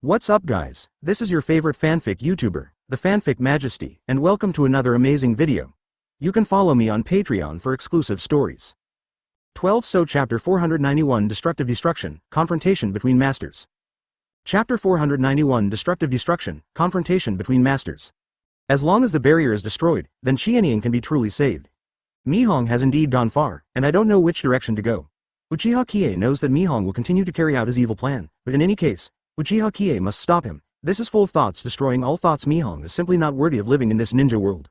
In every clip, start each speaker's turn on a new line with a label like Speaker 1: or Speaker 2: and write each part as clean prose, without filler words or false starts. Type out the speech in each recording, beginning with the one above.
Speaker 1: What's up guys, this is your favorite fanfic YouTuber, the Fanfic Majesty, and welcome to another amazing video. You can follow me on Patreon for exclusive stories. 12 So Chapter 491 Destructive Destruction, Confrontation Between Masters. Chapter 491 Destructive Destruction, Confrontation Between Masters. As long as the barrier is destroyed, then Qiye can be truly saved. Mihong has indeed gone far, and I don't know which direction to go. Uchiha Qiye knows that Mihong will continue to carry out his evil plan, but in any case, Uchiha Qiye must stop him. This is full of thoughts. Destroying all thoughts. Mihong is simply not worthy of living in this ninja world.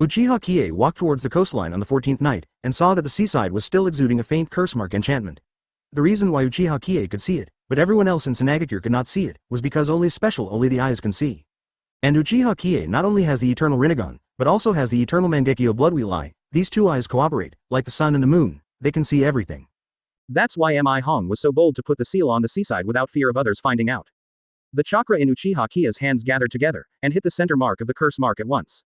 Speaker 1: Uchiha Qiye walked towards the coastline on the 14th night, and saw that the seaside was still exuding a faint curse mark enchantment. The reason why Uchiha Qiye could see it, but everyone else in Sanagakure could not see it, was because only the eyes can see. And Uchiha Qiye not only has the eternal Rinnegan, but also has the eternal Mangekyo Bloodwheel Eye. These two eyes cooperate, like the sun and the moon, they can see everything. That's why Mihong was so bold to put the seal on the seaside without fear of others finding out. The chakra in Uchiha Qiye's hands gathered together, and hit the center mark of the curse mark at once.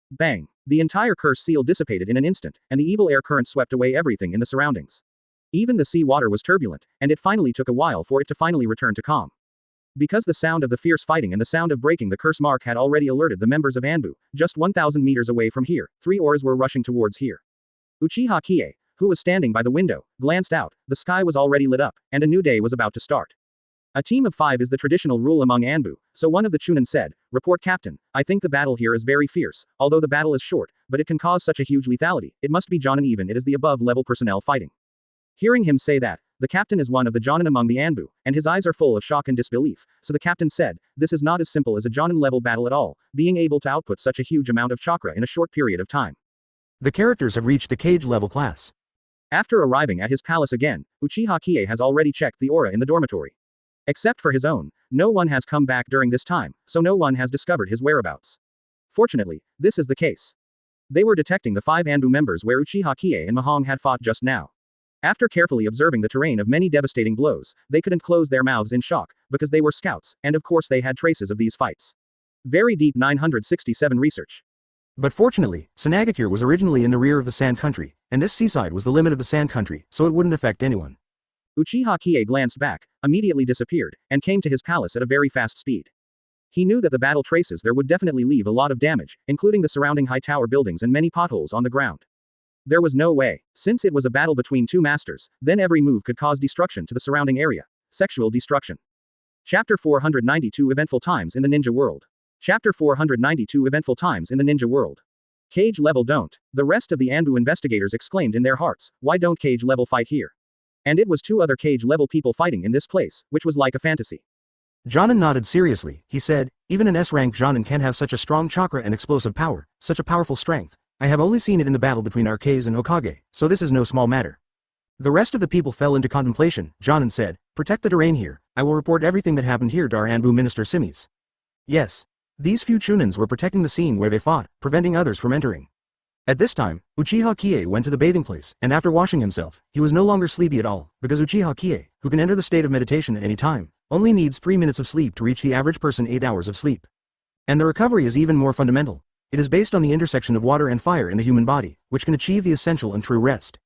Speaker 1: Bang! The entire curse seal dissipated in an instant, and the evil air current swept away everything in the surroundings. Even the sea water was turbulent, and it finally took a while for it to finally return to calm. Because the sound of the fierce fighting and the sound of breaking the curse mark had already alerted the members of Anbu, just 1,000 meters away from here, 3 oars were rushing towards here. Uchiha Qiye, who was standing by the window, glanced out. The sky was already lit up, and a new day was about to start. A team of 5 is the traditional rule among Anbu, so one of the Chunin said, "Report Captain, I think the battle here is very fierce, although the battle is short, but it can cause such a huge lethality, it must be Jonin even it is the above-level personnel fighting." Hearing him say that, the captain is one of the Jonin among the Anbu, and his eyes are full of shock and disbelief, so the captain said, "This is not as simple as a Jonin-level battle at all, being able to output such a huge amount of chakra in a short period of time." The characters have reached the cage level class. After arriving at his palace again, Uchiha Qiye has already checked the aura in the dormitory. Except for his own, no one has come back during this time, so no one has discovered his whereabouts. Fortunately, this is the case. They were detecting the 5 Anbu members where Uchiha Qiye and Mihong had fought just now. After carefully observing the terrain of many devastating blows, they couldn't close their mouths in shock, because they were scouts, and of course they had traces of these fights. Very deep 967 research. But fortunately, Sanagakure was originally in the rear of the Sand Country, and this seaside was the limit of the Sand Country, so it wouldn't affect anyone. Uchiha Qiye glanced back, immediately disappeared, and came to his palace at a very fast speed. He knew that the battle traces there would definitely leave a lot of damage, including the surrounding high tower buildings and many potholes on the ground. There was no way, since it was a battle between 2 masters, then every move could cause destruction to the surrounding area. Sexual destruction. Chapter 492 Eventful Times in the Ninja World. Chapter 492 Eventful Times in the Ninja World. Cage level don't. The rest of the Anbu investigators exclaimed in their hearts, why don't cage level fight here? And it was 2 other cage level people fighting in this place, which was like a fantasy. Jonin nodded seriously. He said, even an S-rank Jonin can't have such a strong chakra and explosive power, such a powerful strength. I have only seen it in the battle between Arcades and Hokage, so this is no small matter. The rest of the people fell into contemplation. Jonin said, protect the terrain here, I will report everything that happened here to our Anbu Minister Simis. Yes. These few Chunins were protecting the scene where they fought, preventing others from entering. At this time, Uchiha Qiye went to the bathing place, and after washing himself, he was no longer sleepy at all, because Uchiha Qiye, who can enter the state of meditation at any time, only needs 3 minutes of sleep to reach the average person 8 hours of sleep. And the recovery is even more fundamental. It is based on the intersection of water and fire in the human body, which can achieve the essential and true rest.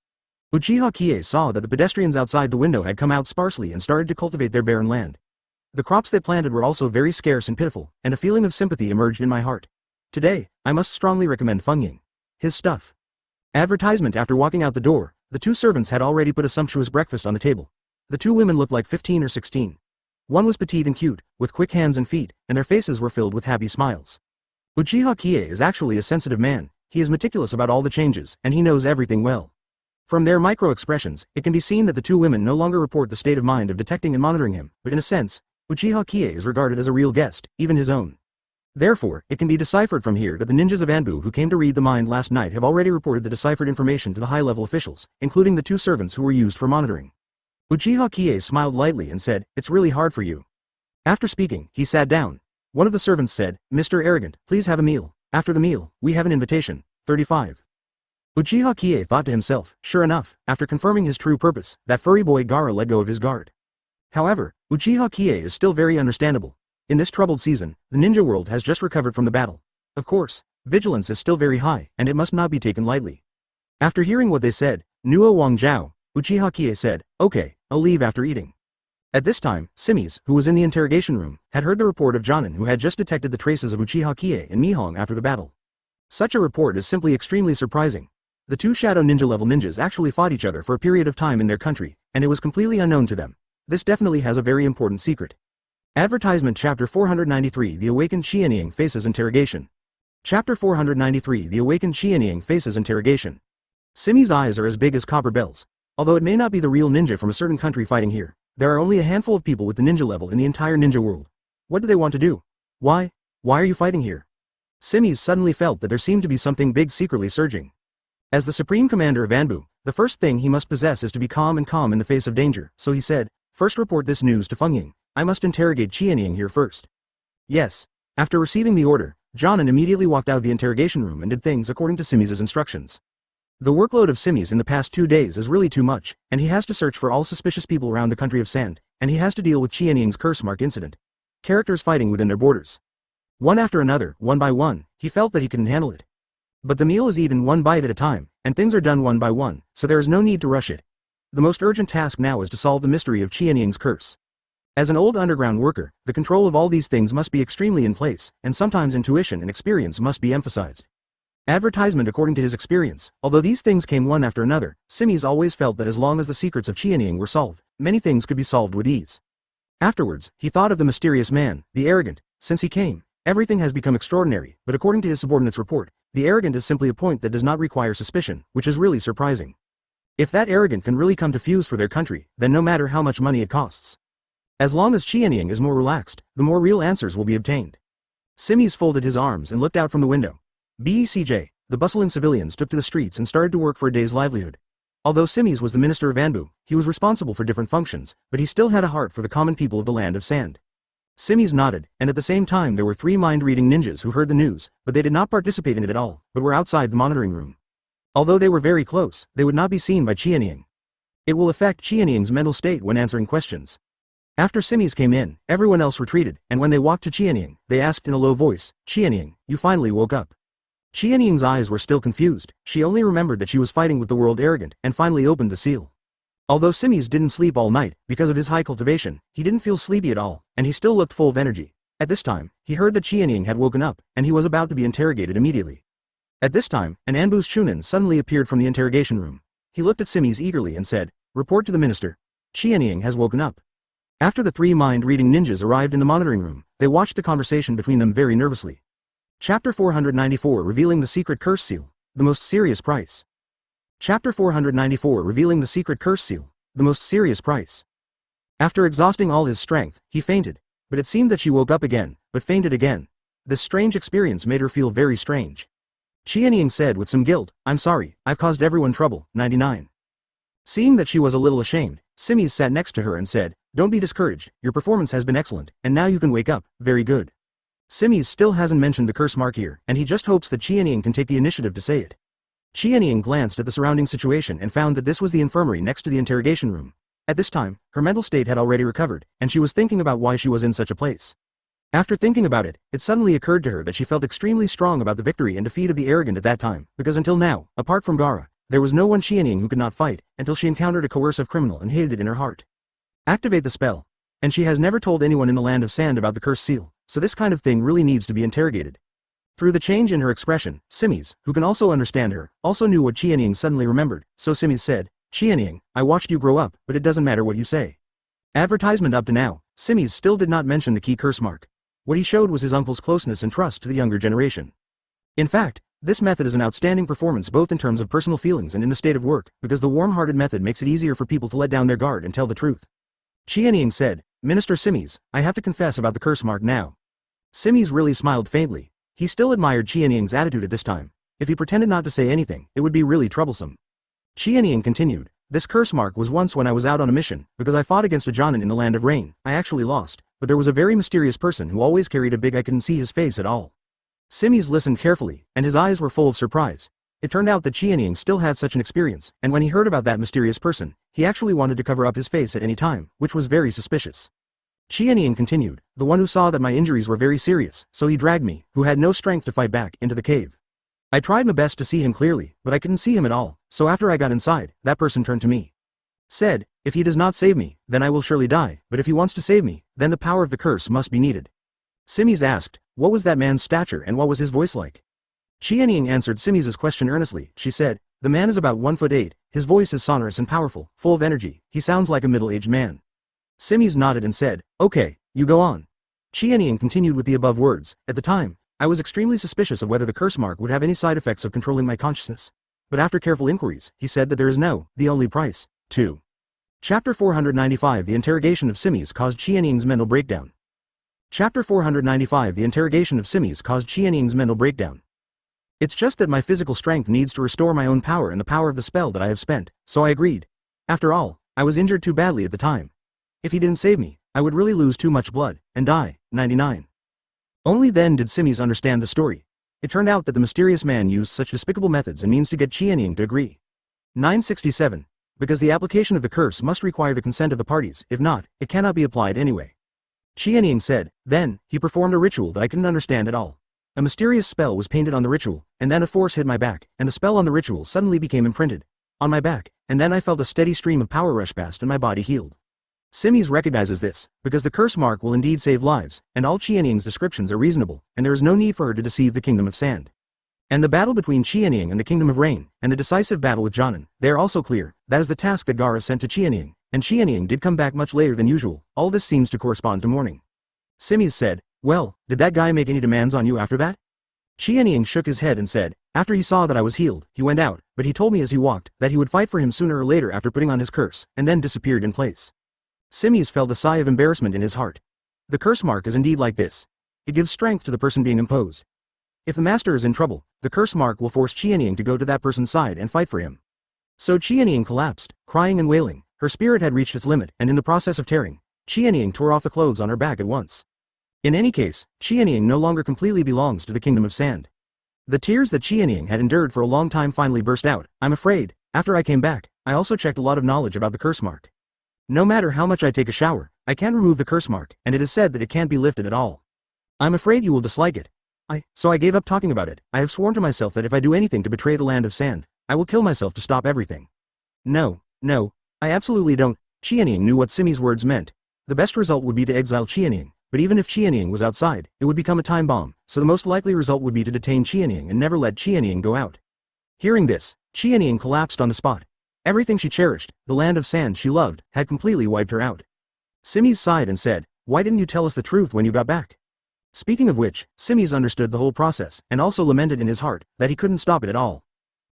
Speaker 1: Uchiha Qiye saw that the pedestrians outside the window had come out sparsely and started to cultivate their barren land. The crops they planted were also very scarce and pitiful, and a feeling of sympathy emerged in my heart. Today, I must strongly recommend Fengying. His stuff. Advertisement. After walking out the door, the 2 servants had already put a sumptuous breakfast on the table. The 2 women looked like 15 or 16. One was petite and cute, with quick hands and feet, and their faces were filled with happy smiles. Uchiha Qiye is actually a sensitive man. He is meticulous about all the changes, and he knows everything well. From their micro-expressions, it can be seen that the 2 women no longer report the state of mind of detecting and monitoring him, but in a sense, Uchiha Qiye is regarded as a real guest, even his own. Therefore, it can be deciphered from here that the ninjas of Anbu who came to read the mind last night have already reported the deciphered information to the high-level officials, including the 2 servants who were used for monitoring. Uchiha Qiye smiled lightly and said, it's really hard for you. After speaking, he sat down. One of the servants said, Mr. Arrogant, please have a meal. After the meal, we have an invitation. 35. Uchiha Qiye thought to himself, sure enough, after confirming his true purpose, that furry boy Gaara let go of his guard. However, Uchiha Qiye is still very understandable. In this troubled season, the ninja world has just recovered from the battle. Of course, vigilance is still very high, and it must not be taken lightly. After hearing what they said, Nuo Wangjiao, Uchiha Qiye said, okay, I'll leave after eating. At this time, Simis, who was in the interrogation room, had heard the report of Jonin, who had just detected the traces of Uchiha Qiye and Mihong after the battle. Such a report is simply extremely surprising. The two Shadow Ninja level ninjas actually fought each other for a period of time in their country, and it was completely unknown to them. This definitely has a very important secret. Advertisement Chapter 493 The Awakened Qianying Faces Interrogation. Chapter 493 The Awakened Qianying Faces Interrogation. Simi's eyes are as big as copper bells. Although it may not be the real ninja from a certain country fighting here, there are only a handful of people with the ninja level in the entire ninja world. What do they want to do? Why are you fighting here? Simis suddenly felt that there seemed to be something big secretly surging. As the supreme commander of Anbu, the first thing he must possess is to be calm in the face of danger, so he said, "First report this news to Fengying. I must interrogate Qianying here first." Yes. After receiving the order, Jonin immediately walked out of the interrogation room and did things according to Simis' instructions. The workload of Simis in the past 2 days is really too much, and he has to search for all suspicious people around the country of Sand, and he has to deal with Qianying's curse mark incident. Characters fighting within their borders. One after another, one by one, he felt that he couldn't handle it. But the meal is eaten one bite at a time, and things are done one by one, so there is no need to rush it. The most urgent task now is to solve the mystery of Qianying's curse. As an old underground worker, the control of all these things must be extremely in place, and sometimes intuition and experience must be emphasized. Advertisement according to his experience, although these things came one after another, Simis always felt that as long as the secrets of Qianying were solved, many things could be solved with ease. Afterwards, he thought of the mysterious man, the arrogant. Since he came, everything has become extraordinary, but according to his subordinate's report, the arrogant is simply a point that does not require suspicion, which is really surprising. If that arrogant can really come to fuse for their country, then no matter how much money it costs. As long as Qianying is more relaxed, the more real answers will be obtained. Simis folded his arms and looked out from the window. BECJ, the bustling civilians took to the streets and started to work for a day's livelihood. Although Simis was the minister of Anbu, he was responsible for different functions, but he still had a heart for the common people of the land of sand. Simis nodded, and at the same time there were 3 mind-reading ninjas who heard the news, but they did not participate in it at all, but were outside the monitoring room. Although they were very close, they would not be seen by Qianying. It will affect Qianying's mental state when answering questions. After Simis came in, everyone else retreated, and when they walked to Qianying, they asked in a low voice, "Qianying, you finally woke up." Qianying's eyes were still confused. She only remembered that she was fighting with the world arrogant, and finally opened the seal. Although Simis didn't sleep all night, because of his high cultivation, he didn't feel sleepy at all, and he still looked full of energy. At this time, he heard that Qianying had woken up, and he was about to be interrogated immediately. At this time, an Anbu's Chunin suddenly appeared from the interrogation room. He looked at Simis eagerly and said, "Report to the minister. Qianying has woken up." After the 3 mind-reading ninjas arrived in the monitoring room, they watched the conversation between them very nervously. Chapter 494 Revealing the Secret Curse Seal, the Most Serious Price. Chapter 494 Revealing the Secret Curse Seal, the Most Serious Price. After exhausting all his strength, he fainted, but it seemed that she woke up again, but fainted again. This strange experience made her feel very strange. Qianying said with some guilt, "I'm sorry, I've caused everyone trouble." 99. Seeing that she was a little ashamed, Simis sat next to her and said, "Don't be discouraged, your performance has been excellent, and now you can wake up, very good." Simis still hasn't mentioned the curse mark here, and he just hopes that Qianying can take the initiative to say it. Qianying glanced at the surrounding situation and found that this was the infirmary next to the interrogation room. At this time, her mental state had already recovered, and she was thinking about why she was in such a place. After thinking about it, it suddenly occurred to her that she felt extremely strong about the victory and defeat of the arrogant at that time, because until now, apart from Gaara, there was no one Qianying who could not fight, until she encountered a coercive criminal and hated it in her heart. Activate the spell. And she has never told anyone in the land of sand about the curse seal, so this kind of thing really needs to be interrogated. Through the change in her expression, Simis, who can also understand her, also knew what Qianying suddenly remembered, so Simis said, "Qianying, I watched you grow up, but it doesn't matter what you say." Advertisement up to now, Simis still did not mention the key curse mark. What he showed was his uncle's closeness and trust to the younger generation. In fact, this method is an outstanding performance both in terms of personal feelings and in the state of work, because the warm-hearted method makes it easier for people to let down their guard and tell the truth. Qianying said, "Minister Simis, I have to confess about the curse mark now." Simis really smiled faintly. He still admired Qianying's attitude at this time. If he pretended not to say anything, it would be really troublesome. Qianying continued, "This curse mark was once when I was out on a mission, because I fought against a Jonin in the land of rain. I actually lost, but there was a very mysterious person who always carried a big I couldn't see his face at all." Simis listened carefully, and his eyes were full of surprise. It turned out that Qianying still had such an experience, and when he heard about that mysterious person, he actually wanted to cover up his face at any time, which was very suspicious. Qianying continued, "The one who saw that my injuries were very serious, so he dragged me, who had no strength to fight back, into the cave. I tried my best to see him clearly, but I couldn't see him at all, so after I got inside, that person turned to me. said, if he does not save me, then I will surely die, but if he wants to save me, then the power of the curse must be needed. Simi's asked, what was that man's stature and what was his voice like? Qianying answered Simi's question earnestly. She said, the man is about 1'8", his voice is sonorous and powerful, full of energy, he sounds like a middle-aged man. Simi's nodded and said, okay, you go on. Qianying continued with the above words, at the time, I was extremely suspicious of whether the curse mark would have any side effects of controlling my consciousness. But after careful inquiries, he said that there is the only price. 2. Chapter 495 The interrogation of Simi's caused Qianying's mental breakdown. Chapter 495 The interrogation of Simi's caused Qianying's mental breakdown. It's just that my physical strength needs to restore my own power and the power of the spell that I have spent, so I agreed. After all, I was injured too badly at the time. If he didn't save me, I would really lose too much blood, and die. 99. Only then did Simi's understand the story. It turned out that the mysterious man used such despicable methods and means to get Qianying to agree. 967. Because the application of the curse must require the consent of the parties, if not, it cannot be applied anyway. Qianying said, then, he performed a ritual that I couldn't understand at all. A mysterious spell was painted on the ritual, and then a force hit my back, and the spell on the ritual suddenly became imprinted on my back, and then I felt a steady stream of power rush past and my body healed. Simi's recognizes this, because the curse mark will indeed save lives, and all Qianying's descriptions are reasonable, and there is no need for her to deceive the Kingdom of Sand. And the battle between Qianying and the Kingdom of Rain, and the decisive battle with Jonin, they are also clear. That is the task that Gaara sent to Qianying, and Qianying did come back much later than usual. All this seems to correspond to morning. Simi's said, well, did that guy make any demands on you after that? Qianying shook his head and said, after he saw that I was healed, he went out, but he told me as he walked, that he would fight for him sooner or later after putting on his curse, and then disappeared in place. Simi's felt a sigh of embarrassment in his heart. The curse mark is indeed like this. It gives strength to the person being imposed. If the master is in trouble, the curse mark will force Qianying to go to that person's side and fight for him. So Qianying collapsed, crying and wailing. Her spirit had reached its limit, and in the process of tearing, Qianying tore off the clothes on her back at once. In any case, Qianying no longer completely belongs to the Kingdom of Sand. The tears that Qianying had endured for a long time finally burst out. I'm afraid, after I came back, I also checked a lot of knowledge about the curse mark. No matter how much I take a shower, I can't remove the curse mark, and it is said that it can't be lifted at all. I'm afraid you will dislike it. So I gave up talking about it. I have sworn to myself that if I do anything to betray the land of sand, I will kill myself to stop everything. No, I absolutely don't. Qianying knew what Simi's words meant. The best result would be to exile Qianying, but even if Qianying was outside, it would become a time bomb, so the most likely result would be to detain Qianying and never let Qianying go out. Hearing this, Qianying collapsed on the spot. Everything she cherished, the land of sand she loved, had completely wiped her out. Simi's sighed and said, why didn't you tell us the truth when you got back? Speaking of which, Simi's understood the whole process, and also lamented in his heart, that he couldn't stop it at all.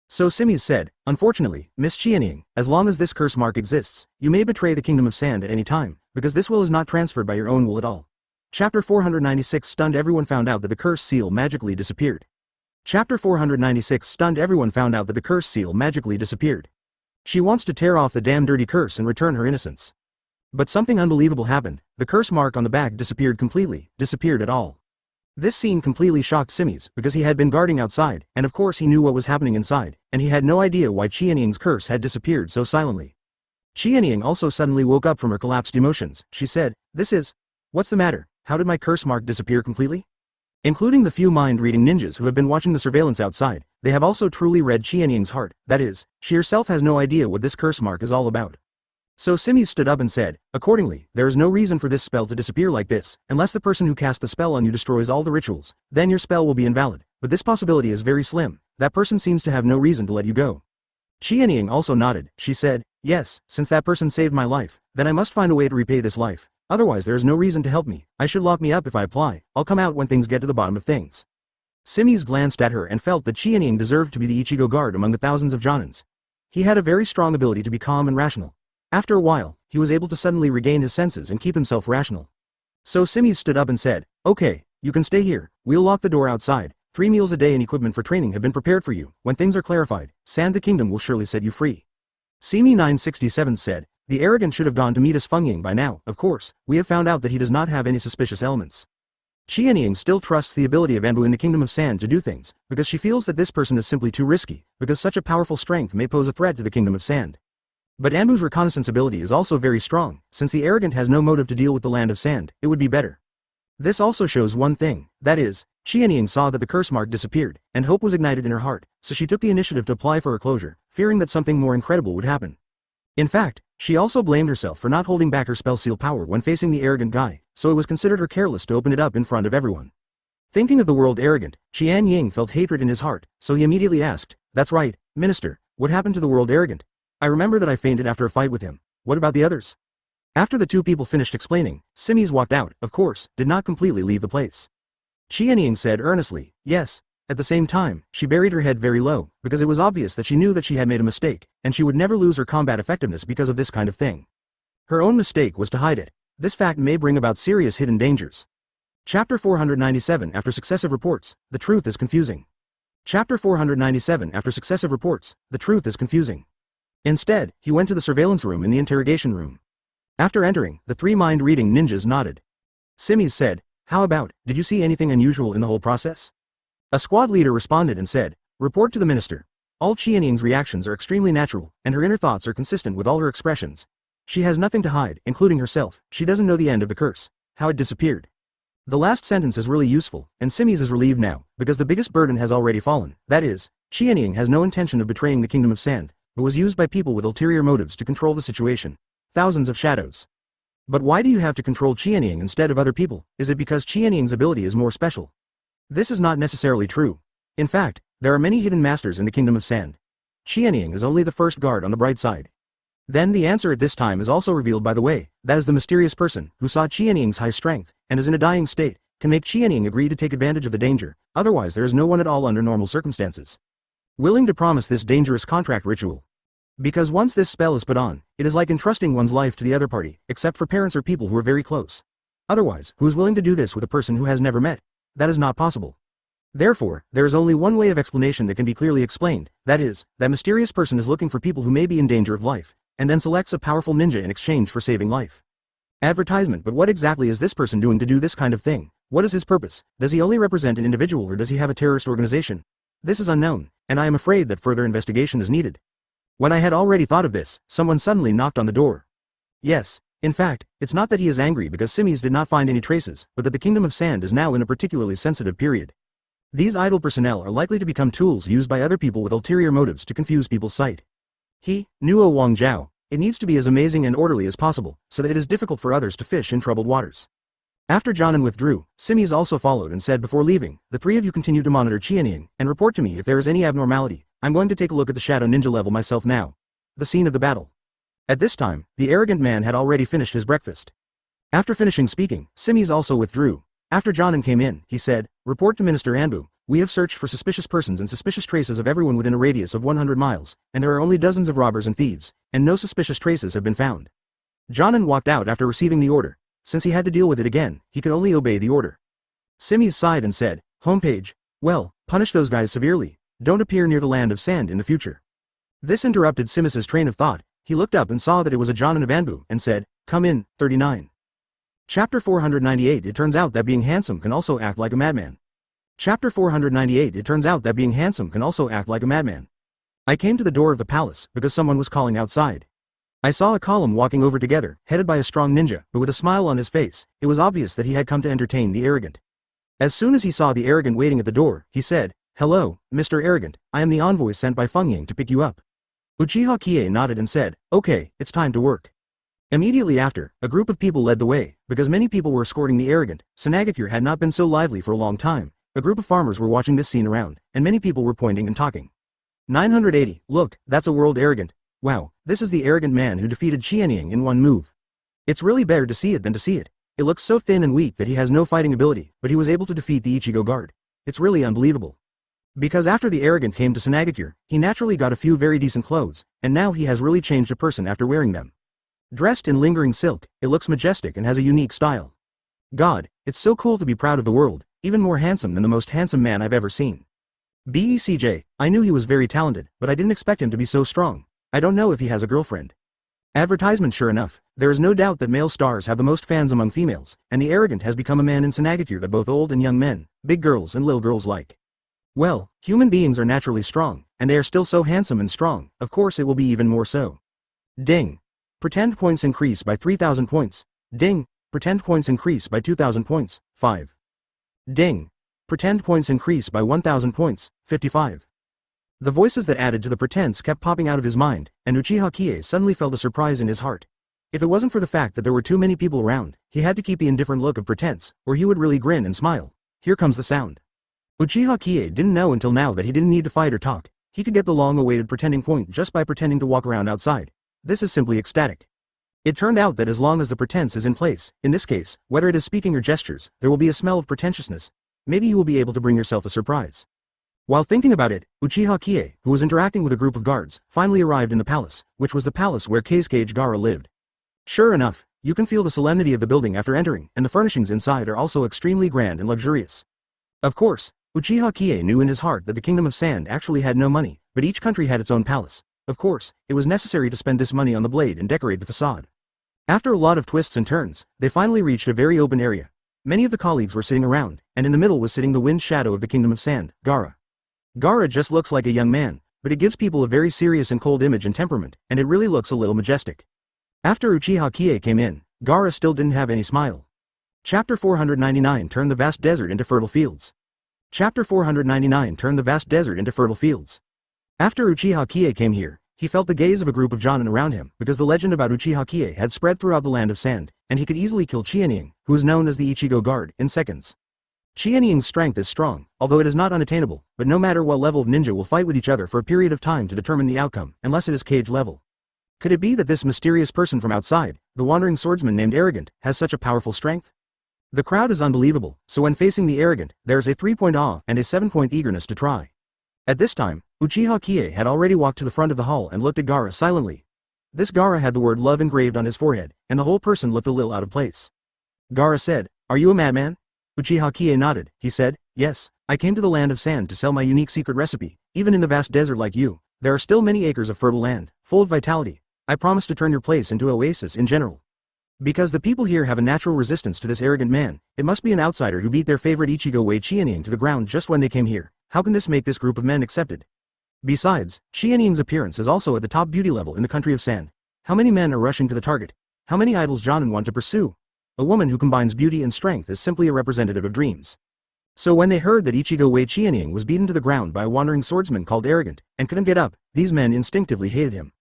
Speaker 1: So Simi's said, unfortunately, Miss Qianying, as long as this curse mark exists, you may betray the Kingdom of Sand at any time, because this will is not transferred by your own will at all. Chapter 496 Stunned everyone found out that the curse seal magically disappeared. Chapter 496 Stunned everyone found out that the curse seal magically disappeared. She wants to tear off the damn dirty curse and return her innocence. But something unbelievable happened. The curse mark on the back disappeared completely, disappeared at all. This scene completely shocked Simi's, because he had been guarding outside, and of course he knew what was happening inside, and he had no idea why Qianying's curse had disappeared so silently. Qianying also suddenly woke up from her collapsed emotions. She said, what's the matter? How did my curse mark disappear completely? Including the few mind-reading ninjas who have been watching the surveillance outside, they have also truly read Qianying's heart, that is, she herself has no idea what this curse mark is all about. So Simi stood up and said, accordingly, there is no reason for this spell to disappear like this, unless the person who cast the spell on you destroys all the rituals, then your spell will be invalid, but this possibility is very slim. That person seems to have no reason to let you go. Qianying also nodded. She said, yes, since that person saved my life, then I must find a way to repay this life. Otherwise there is no reason to help me. I should lock me up if I apply. I'll come out when things get to the bottom of things. Simi's glanced at her and felt that Qianying deserved to be the Ichigo guard among the thousands of Jonins. He had a very strong ability to be calm and rational. After a while, he was able to suddenly regain his senses and keep himself rational. So Simi stood up and said, okay, you can stay here. We'll lock the door outside. 3 meals a day and equipment for training have been prepared for you. When things are clarified, Sand the Kingdom will surely set you free. Simi 967 said, the arrogant should have gone to meet us Fengying by now. Of course, we have found out that he does not have any suspicious elements. Qianying still trusts the ability of Anbu in the Kingdom of Sand to do things, because she feels that this person is simply too risky, because such a powerful strength may pose a threat to the Kingdom of Sand. But Anbu's reconnaissance ability is also very strong. Since the arrogant has no motive to deal with the land of sand, it would be better. This also shows one thing, that is, Qianying saw that the curse mark disappeared, and hope was ignited in her heart, so she took the initiative to apply for her closure, fearing that something more incredible would happen. In fact, she also blamed herself for not holding back her spell seal power when facing the arrogant guy, so it was considered her careless to open it up in front of everyone. Thinking of the world arrogant, Qian Ying felt hatred in his heart, so he immediately asked, "That's right, Minister, what happened to the world arrogant? I remember that I fainted after a fight with him. What about the others?" After the two people finished explaining, Simi's walked out, of course, did not completely leave the place. Qian Ying said earnestly, "Yes." At the same time, she buried her head very low, because it was obvious that she knew that she had made a mistake, and she would never lose her combat effectiveness because of this kind of thing. Her own mistake was to hide it. This fact may bring about serious hidden dangers. Chapter 497 After successive reports, the truth is confusing. Chapter 497 After successive reports, the truth is confusing. Instead, he went to the surveillance room in the interrogation room. After entering, the three mind-reading ninjas nodded. Simi said, "How about, did you see anything unusual in the whole process?" A squad leader responded and said, "Report to the minister. All Qian Ying's reactions are extremely natural, and her inner thoughts are consistent with all her expressions. She has nothing to hide, including herself. She doesn't know the end of the curse, how it disappeared." The last sentence is really useful, and Simi's is relieved now, because the biggest burden has already fallen. That is, Qian Ying has no intention of betraying the Kingdom of Sand, but was used by people with ulterior motives to control the situation. Thousands of shadows. But why do you have to control Qian Ying instead of other people? Is it because Qian Ying's ability is more special? This is not necessarily true. In fact, there are many hidden masters in the Kingdom of Sand. Qian Ying is only the first guard on the bright side. Then the answer at this time is also revealed by the way, that is the mysterious person, who saw Qian Ying's high strength, and is in a dying state, can make Qian Ying agree to take advantage of the danger, otherwise there is no one at all under normal circumstances willing to promise this dangerous contract ritual. Because once this spell is put on, it is like entrusting one's life to the other party, except for parents or people who are very close. Otherwise, who is willing to do this with a person who has never met? That is not possible. Therefore, there is only one way of explanation that can be clearly explained, that is, that mysterious person is looking for people who may be in danger of life, and then selects a powerful ninja in exchange for saving life. Advertisement. But what exactly is this person doing to do this kind of thing? What is his purpose? Does he only represent an individual or does he have a terrorist organization? This is unknown, and I am afraid that further investigation is needed. When I had already thought of this, someone suddenly knocked on the door. Yes, in fact, it's not that he is angry because Simis did not find any traces, but that the Kingdom of Sand is now in a particularly sensitive period. These idle personnel are likely to become tools used by other people with ulterior motives to confuse people's sight. Nuo Wang Zhao. It needs to be as amazing and orderly as possible, so that it is difficult for others to fish in troubled waters. After Jonan withdrew, Simis also followed and said before leaving, "The three of you continue to monitor Qian Ying, and report to me if there is any abnormality. I'm going to take a look at the Shadow Ninja level myself now." The scene of the battle. At this time, the arrogant man had already finished his breakfast. After finishing speaking, Simis also withdrew. After Jonan came in, he said, "Report to Minister Anbu. We have searched for suspicious persons and suspicious traces of everyone within a radius of 100 miles, and there are only dozens of robbers and thieves, and no suspicious traces have been found." Jonan walked out after receiving the order. Since he had to deal with it again, he could only obey the order. Simis sighed and said, "Homepage. Well, punish those guys severely. Don't appear near the land of sand in the future." This interrupted Simis's train of thought. He looked up and saw that it was a Jonan of Anbu, and said, "Come in, 39. Chapter 498 It turns out that being handsome can also act like a madman. Chapter 498 It turns out that being handsome can also act like a madman. I came to the door of the palace, because someone was calling outside. I saw a column walking over together, headed by a strong ninja, but with a smile on his face. It was obvious that he had come to entertain the arrogant. As soon as he saw the arrogant waiting at the door, he said, "Hello, Mr. Arrogant, I am the envoy sent by Feng Ying to pick you up." Uchiha Qiye nodded and said, "Okay, it's time to work." Immediately after, a group of people led the way, because many people were escorting the arrogant. Sanagakure had not been so lively for a long time. A group of farmers were watching this scene around, and many people were pointing and talking. 980, look, that's a world arrogant. Wow, this is the arrogant man who defeated Qian Ying in one move. It's really better to see it than to see it. It looks so thin and weak that he has no fighting ability, but he was able to defeat the Ichigo guard. It's really unbelievable. Because after the arrogant came to Sanagakure, he naturally got a few very decent clothes, and now he has really changed a person after wearing them. Dressed in lingering silk, it looks majestic and has a unique style. God, it's so cool to be proud of the world, even more handsome than the most handsome man I've ever seen. BECJ, I knew he was very talented, but I didn't expect him to be so strong. I don't know if he has a girlfriend. Advertisement. Sure enough, there is no doubt that male stars have the most fans among females, and the arrogant has become a man in Sanagakure that both old and young men, big girls and little girls like. Well, human beings are naturally strong, and they are still so handsome and strong, of course it will be even more so. Ding. Pretend points increase by 3,000 points. Ding. Pretend points increase by 2,000 points, 5. Ding. Pretend points increase by 1,000 points, 55. The voices that added to the pretense kept popping out of his mind, and Uchiha Qiye suddenly felt a surprise in his heart. If it wasn't for the fact that there were too many people around, he had to keep the indifferent look of pretense, or he would really grin and smile. Here comes the sound. Uchiha Qiye didn't know until now that he didn't need to fight or talk. He could get the long-awaited pretending point just by pretending to walk around outside. This is simply ecstatic. It turned out that as long as the pretense is in place, in this case, whether it is speaking or gestures, there will be a smell of pretentiousness. Maybe you will be able to bring yourself a surprise. While thinking about it, Uchiha Qiye, who was interacting with a group of guards, finally arrived in the palace, which was the palace where Keisuke Gaara lived. Sure enough, you can feel the solemnity of the building after entering, and the furnishings inside are also extremely grand and luxurious. Of course, Uchiha Qiye knew in his heart that the Kingdom of Sand actually had no money, but each country had its own palace. Of course, it was necessary to spend this money on the blade and decorate the facade. After a lot of twists and turns, they finally reached a very open area. Many of the colleagues were sitting around, and in the middle was sitting the wind shadow of the Kingdom of Sand, Gaara. Gaara just looks like a young man, but it gives people a very serious and cold image and temperament, and it really looks a little majestic. After Uchiha Qiye came in, Gaara still didn't have any smile. Chapter 499 Turn the vast desert into fertile fields. Chapter 499 Turn the vast desert into fertile fields. After Uchiha Qiye came here, he felt the gaze of a group of Jonin around him because the legend about Uchiha Qiye had spread throughout the land of sand, and he could easily kill Qianying, who is known as the Ichigo Guard, in seconds. Qianying's strength is strong, although it is not unattainable, but no matter what level of ninja will fight with each other for a period of time to determine the outcome, unless it is cage level. Could it be that this mysterious person from outside, the wandering swordsman named Arrogant, has such a powerful strength? The crowd is unbelievable, so when facing the Arrogant, there is a 3-point awe and a 7-point eagerness to try. At this time, Uchiha Qiye had already walked to the front of the hall and looked at Gaara silently. This Gaara had the word love engraved on his forehead, and the whole person looked a little out of place. Gaara said, "Are you a madman?" Uchiha Qiye nodded. He said, "Yes, I came to the land of sand to sell my unique secret recipe. Even in the vast desert like you, there are still many acres of fertile land, full of vitality. I promise to turn your place into an oasis in general. Because the people here have a natural resistance to this arrogant man, it must be an outsider who beat their favorite Ichigo Qianying to the ground just when they came here. How can this make this group of men accepted? Besides, Qianying's appearance is also at the top beauty level in the country of sand. How many men are rushing to the target? How many idols Jonin want to pursue? A woman who combines beauty and strength is simply a representative of dreams." So when they heard that Ichigo Qianying was beaten to the ground by a wandering swordsman called Arrogant, and couldn't get up, these men instinctively hated him.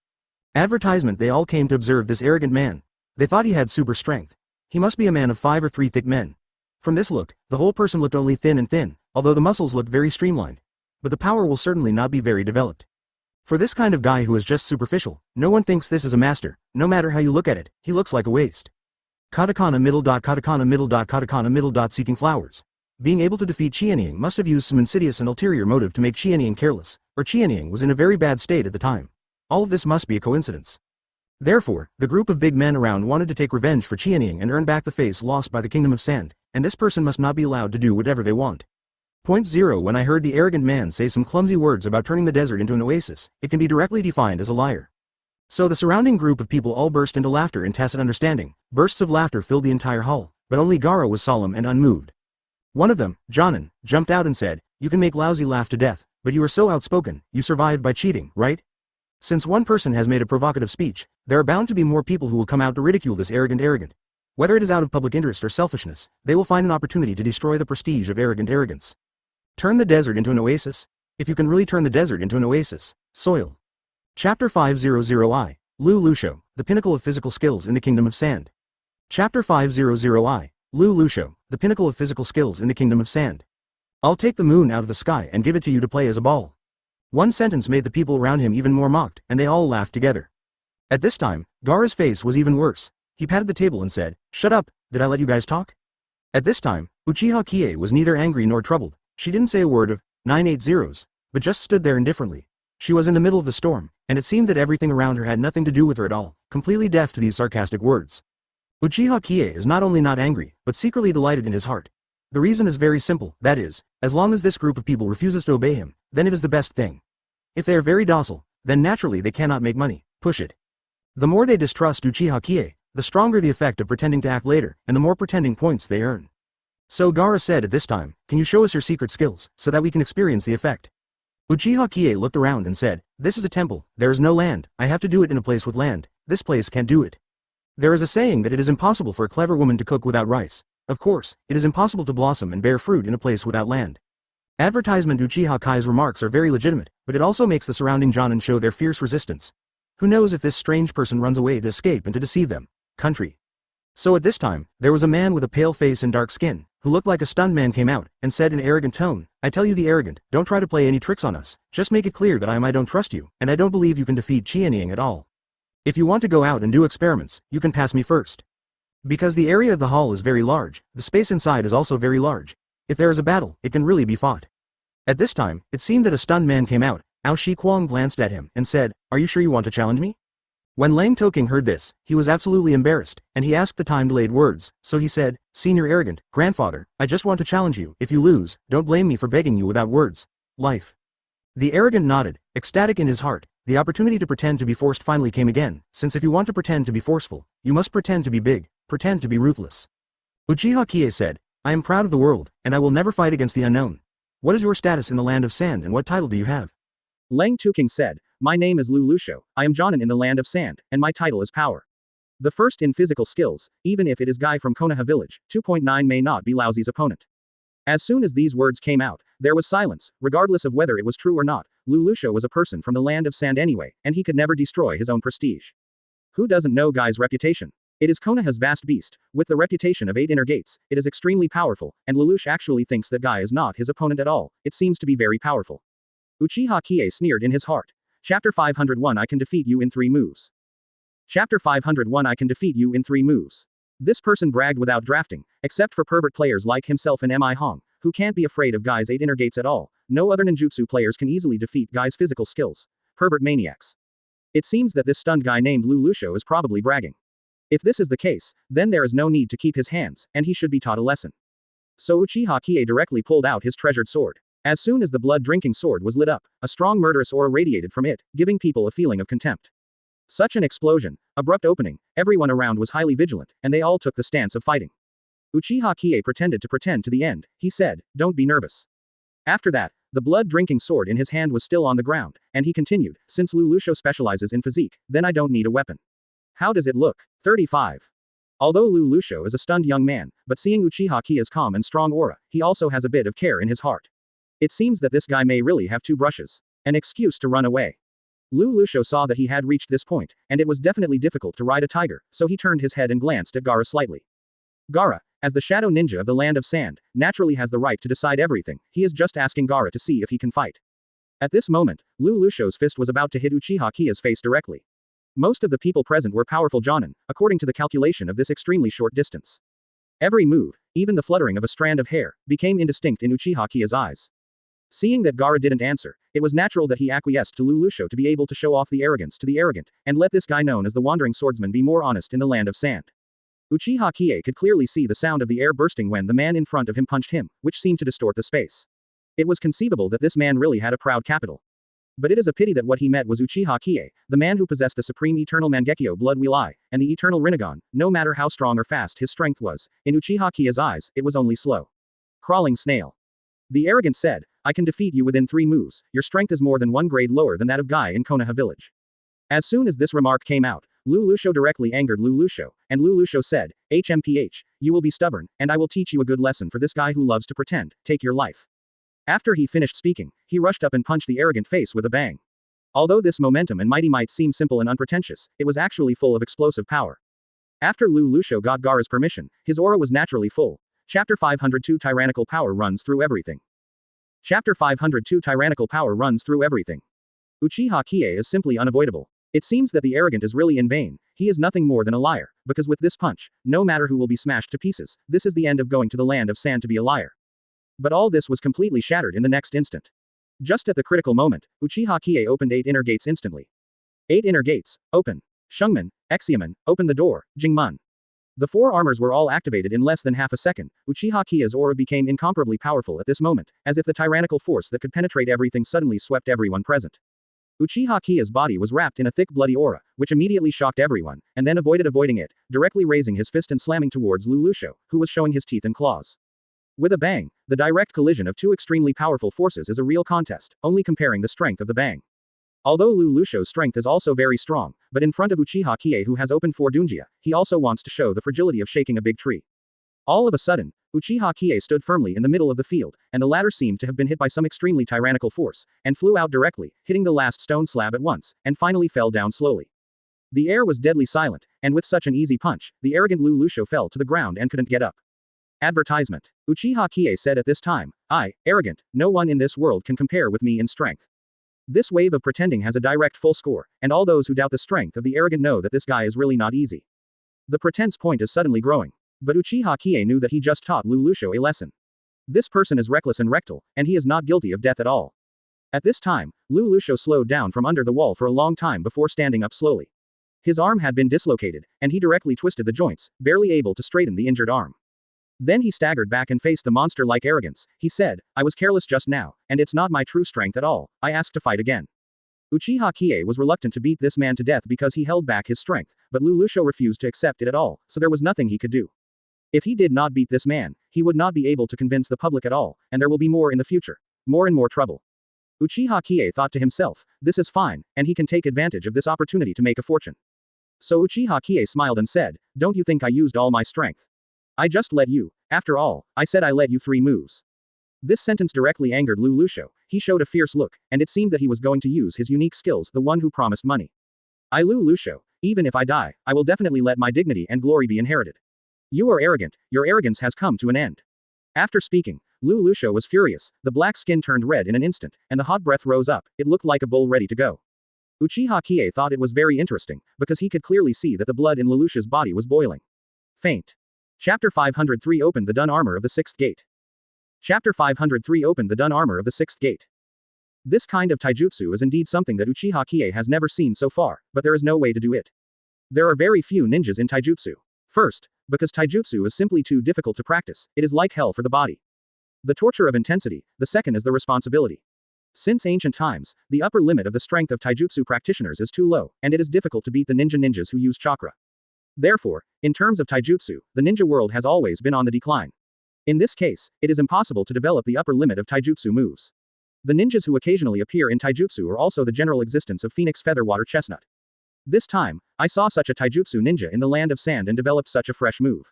Speaker 1: Advertisement They all came to observe this arrogant man. They thought he had super strength. He must be a man of 5 or 3 thick men. From this look, the whole person looked only thin and thin, although the muscles looked very streamlined. But the power will certainly not be very developed. For this kind of guy who is just superficial, no one thinks this is a master. No matter how you look at it, he looks like a waste. Katakana middle dot katakana middle dot katakana middle dot seeking flowers. Being able to defeat Qianying must have used some insidious and ulterior motive to make Qianying careless, or Qianying was in a very bad state at the time. All of this must be a coincidence. Therefore, the group of big men around wanted to take revenge for Qianying and earn back the face lost by the Kingdom of Sand, and this person must not be allowed to do whatever they want. Point 0 When I heard the arrogant man say some clumsy words about turning the desert into an oasis, it can be directly defined as a liar. So the surrounding group of people all burst into laughter in tacit understanding. Bursts of laughter filled the entire hall, but only Gaara was solemn and unmoved. One of them, Jonin, jumped out and said, "You can make lousy laugh to death, but you are so outspoken, you survived by cheating, right?" Since one person has made a provocative speech, there are bound to be more people who will come out to ridicule this arrogant. Whether it is out of public interest or selfishness, they will find an opportunity to destroy the prestige of arrogance. Turn the desert into an oasis? If you can really turn the desert into an oasis, soil. Chapter 500I, Lu Lusho, the pinnacle of physical skills in the Kingdom of Sand. Chapter 500I, Lu Lusho, the pinnacle of physical skills in the Kingdom of Sand. I'll take the moon out of the sky and give it to you to play as a ball. One sentence made the people around him even more mocked, and they all laughed together. At this time, Gaara's face was even worse. He patted the table and said, "Shut up, did I let you guys talk?" At this time, Uchiha Qiye was neither angry nor troubled. She didn't say a word of 980s, but just stood there indifferently. She was in the middle of the storm, and it seemed that everything around her had nothing to do with her at all, completely deaf to these sarcastic words. Uchiha Qiye is not only not angry, but secretly delighted in his heart. The reason is very simple, that is, as long as this group of people refuses to obey him, then it is the best thing. If they are very docile, then naturally they cannot make money. Push it. The more they distrust Uchiha Qiye, the stronger the effect of pretending to act later, and the more pretending points they earn. So Gaara said at this time, "Can you show us your secret skills, so that we can experience the effect?" Uchiha Qiye looked around and said, "This is a temple, there is no land, I have to do it in a place with land, this place can't do it. There is a saying that it is impossible for a clever woman to cook without rice. Of course, it is impossible to blossom and bear fruit in a place without land." Advertisement Uchiha Kai's remarks are very legitimate, but it also makes the surrounding Jonin show their fierce resistance. Who knows if this strange person runs away to escape and to deceive them? Country. So at this time, there was a man with a pale face and dark skin, who looked like a stunned man came out, and said in an arrogant tone, I tell you the arrogant, don't try to play any tricks on us, just make it clear that I don't trust you, and I don't believe you can defeat Qiye at all. If you want to go out and do experiments, you can pass me first. Because the area of the hall is very large, the space inside is also very large. If there is a battle, it can really be fought. At this time, it seemed that a stunned man came out. Ao Shiquang glanced at him and said, Are you sure you want to challenge me? When Lang Toking heard this, he was absolutely embarrassed, and he asked the time-delayed words, so he said, Senior Arrogant, Grandfather, I just want to challenge you. If you lose, don't blame me for begging you without words. Life. The arrogant nodded, ecstatic in his heart. The opportunity to pretend to be forced finally came again, since if you want to pretend to be forceful, you must pretend to be big, pretend to be ruthless. Uchiha Qiye said, I am proud of the world, and I will never fight against the unknown. What is your status in the land of sand and what title do you have? Lang Tuking said, My name is Lu Lusho, I am Jonin in the land of sand, and my title is Power. The first in physical skills, even if it is Guy from Konoha village, 2.9 may not be Laozi's opponent. As soon as these words came out, there was silence, regardless of whether it was true or not. Lu Lusho was a person from the land of sand anyway, and he could never destroy his own prestige. Who doesn't know Guy's reputation? It is Konoha's vast beast, with the reputation of 8 inner gates, it is extremely powerful, and Lelouch actually thinks that Guy is not his opponent at all, it seems to be very powerful. Uchiha Qiye sneered in his heart. Chapter 501 I can defeat you in 3 moves. Chapter 501 I can defeat you in 3 moves. This person bragged without drafting, except for pervert players like himself and Mi Hong, who can't be afraid of Guy's 8 inner gates at all. No other ninjutsu players can easily defeat Guy's physical skills. Pervert maniacs. It seems that this stunned guy named Lu Lusho is probably bragging. If this is the case, then there is no need to keep his hands, and he should be taught a lesson. So Uchiha Qiye directly pulled out his treasured sword. As soon as the blood-drinking sword was lit up, a strong murderous aura radiated from it, giving people a feeling of contempt. Such an explosion, abrupt opening, everyone around was highly vigilant, and they all took the stance of fighting. Uchiha Qiye pretended to pretend to the end, he said, Don't be nervous. After that, the blood-drinking sword in his hand was still on the ground, and he continued, Since Lu Lusho specializes in physique, then I don't need a weapon. How does it look? 35. Although Lu Lusho is a stunned young man, but seeing Uchiha Qiye's calm and strong aura, he also has a bit of care in his heart. It seems that this guy may really have 2 brushes. An excuse to run away. Lu Lusho saw that he had reached this point, and it was definitely difficult to ride a tiger, so he turned his head and glanced at Gaara slightly. Gaara, as the shadow ninja of the land of sand, naturally has the right to decide everything, he is just asking Gaara to see if he can fight. At this moment, Lu Lusho's fist was about to hit Uchiha Qiye's face directly. Most of the people present were powerful Jonin, according to the calculation of this extremely short distance. Every move, even the fluttering of a strand of hair, became indistinct in Uchiha Qiye's eyes. Seeing that Gaara didn't answer, it was natural that he acquiesced to Lu Lusho to be able to show off the arrogance to the arrogant, and let this guy known as the Wandering Swordsman be more honest in the land of sand. Uchiha Qiye could clearly see the sound of the air bursting when the man in front of him punched him, which seemed to distort the space. It was conceivable that this man really had a proud capital. But it is a pity that what he met was Uchiha Qiye, the man who possessed the supreme eternal Mangekyo blood wheel eye, and the eternal Rinnegan, no matter how strong or fast his strength was, in Uchiha Qiye's eyes, it was only slow. Crawling snail. The arrogant said, I can defeat you within 3 moves, your strength is more than 1 grade lower than that of Guy in Konoha village. As soon as this remark came out, Lu Lusho directly angered Lu Lusho, and Lu Lusho said, HMPH, you will be stubborn, and I will teach you a good lesson for this guy who loves to pretend, take your life. After he finished speaking, he rushed up and punched the arrogant face with a bang. Although this momentum and mighty might seem simple and unpretentious, it was actually full of explosive power. After Lu Lusho got Gaara's permission, his aura was naturally full. Chapter 502 Tyrannical Power runs through everything. Chapter 502 Tyrannical Power runs through everything. Uchiha Qiye is simply unavoidable. It seems that the arrogant is really in vain, he is nothing more than a liar, because with this punch, no matter who will be smashed to pieces, this is the end of going to the land of sand to be a liar. But all this was completely shattered in the next instant. Just at the critical moment, Uchiha Qiye opened 8 inner gates instantly. 8 inner gates, open. Shungman, Exiaman, open the door, Jingmun. The 4 armors were all activated in less than half a second. Uchiha Qiye's aura became incomparably powerful at this moment, as if the tyrannical force that could penetrate everything suddenly swept everyone present. Uchiha Qiye's body was wrapped in a thick bloody aura, which immediately shocked everyone, and then avoiding it, directly raising his fist and slamming towards Lu Lusho, who was showing his teeth and claws. With a bang, the direct collision of 2 extremely powerful forces is a real contest, only comparing the strength of the bang. Although Lu Lusho's strength is also very strong, but in front of Uchiha Qiye who has opened 4 Dunjia, he also wants to show the fragility of shaking a big tree. All of a sudden, Uchiha Qiye stood firmly in the middle of the field, and the latter seemed to have been hit by some extremely tyrannical force, and flew out directly, hitting the last stone slab at once, and finally fell down slowly. The air was deadly silent, and with such an easy punch, the arrogant Lu Lusho fell to the ground and couldn't get up. Advertisement. Uchiha Qiye said at this time, I, arrogant, no one in this world can compare with me in strength. This wave of pretending has a direct full score, and all those who doubt the strength of the arrogant know that this guy is really not easy. The pretense point is suddenly growing. But Uchiha Qiye knew that he just taught Lu Lusho a lesson. This person is reckless and rectal, and he is not guilty of death at all. At this time, Lu Lusho slowed down from under the wall for a long time before standing up slowly. His arm had been dislocated, and he directly twisted the joints, barely able to straighten the injured arm. Then he staggered back and faced the monster-like arrogance. He said, I was careless just now, and it's not my true strength at all. I asked to fight again. Uchiha Qiye was reluctant to beat this man to death because he held back his strength, but Lu Lusho refused to accept it at all, so there was nothing he could do. If he did not beat this man, he would not be able to convince the public at all, and there will be more in the future. More and more trouble. Uchiha Qiye thought to himself, this is fine, and he can take advantage of this opportunity to make a fortune. So Uchiha Qiye smiled and said, don't you think I used all my strength? I just led you. After all, I said I led you 3 moves. This sentence directly angered Lu Lusho. He showed a fierce look, and it seemed that he was going to use his unique skills, the one who promised money. I Lu Lusho, even if I die, I will definitely let my dignity and glory be inherited. You are arrogant, your arrogance has come to an end. After speaking, Lu Lusho was furious, the black skin turned red in an instant, and the hot breath rose up, it looked like a bull ready to go. Uchiha Qiye thought it was very interesting, because he could clearly see that the blood in Lu Lusho's body was boiling. Faint. Chapter 503 Opened the Dun Armor of the Sixth Gate. Chapter 503 Opened the Dun Armor of the Sixth Gate. This kind of taijutsu is indeed something that Uchiha Qiye has never seen so far, but there is no way to do it. There are very few ninjas in taijutsu. First, because taijutsu is simply too difficult to practice, it is like hell for the body. The torture of intensity, the second is the responsibility. Since ancient times, the upper limit of the strength of taijutsu practitioners is too low, and it is difficult to beat the ninjas who use chakra. Therefore, in terms of taijutsu, the ninja world has always been on the decline. In this case, it is impossible to develop the upper limit of taijutsu moves. The ninjas who occasionally appear in taijutsu are also the general existence of Phoenix Featherwater Chestnut. This time, I saw such a taijutsu ninja in the land of sand and developed such a fresh move.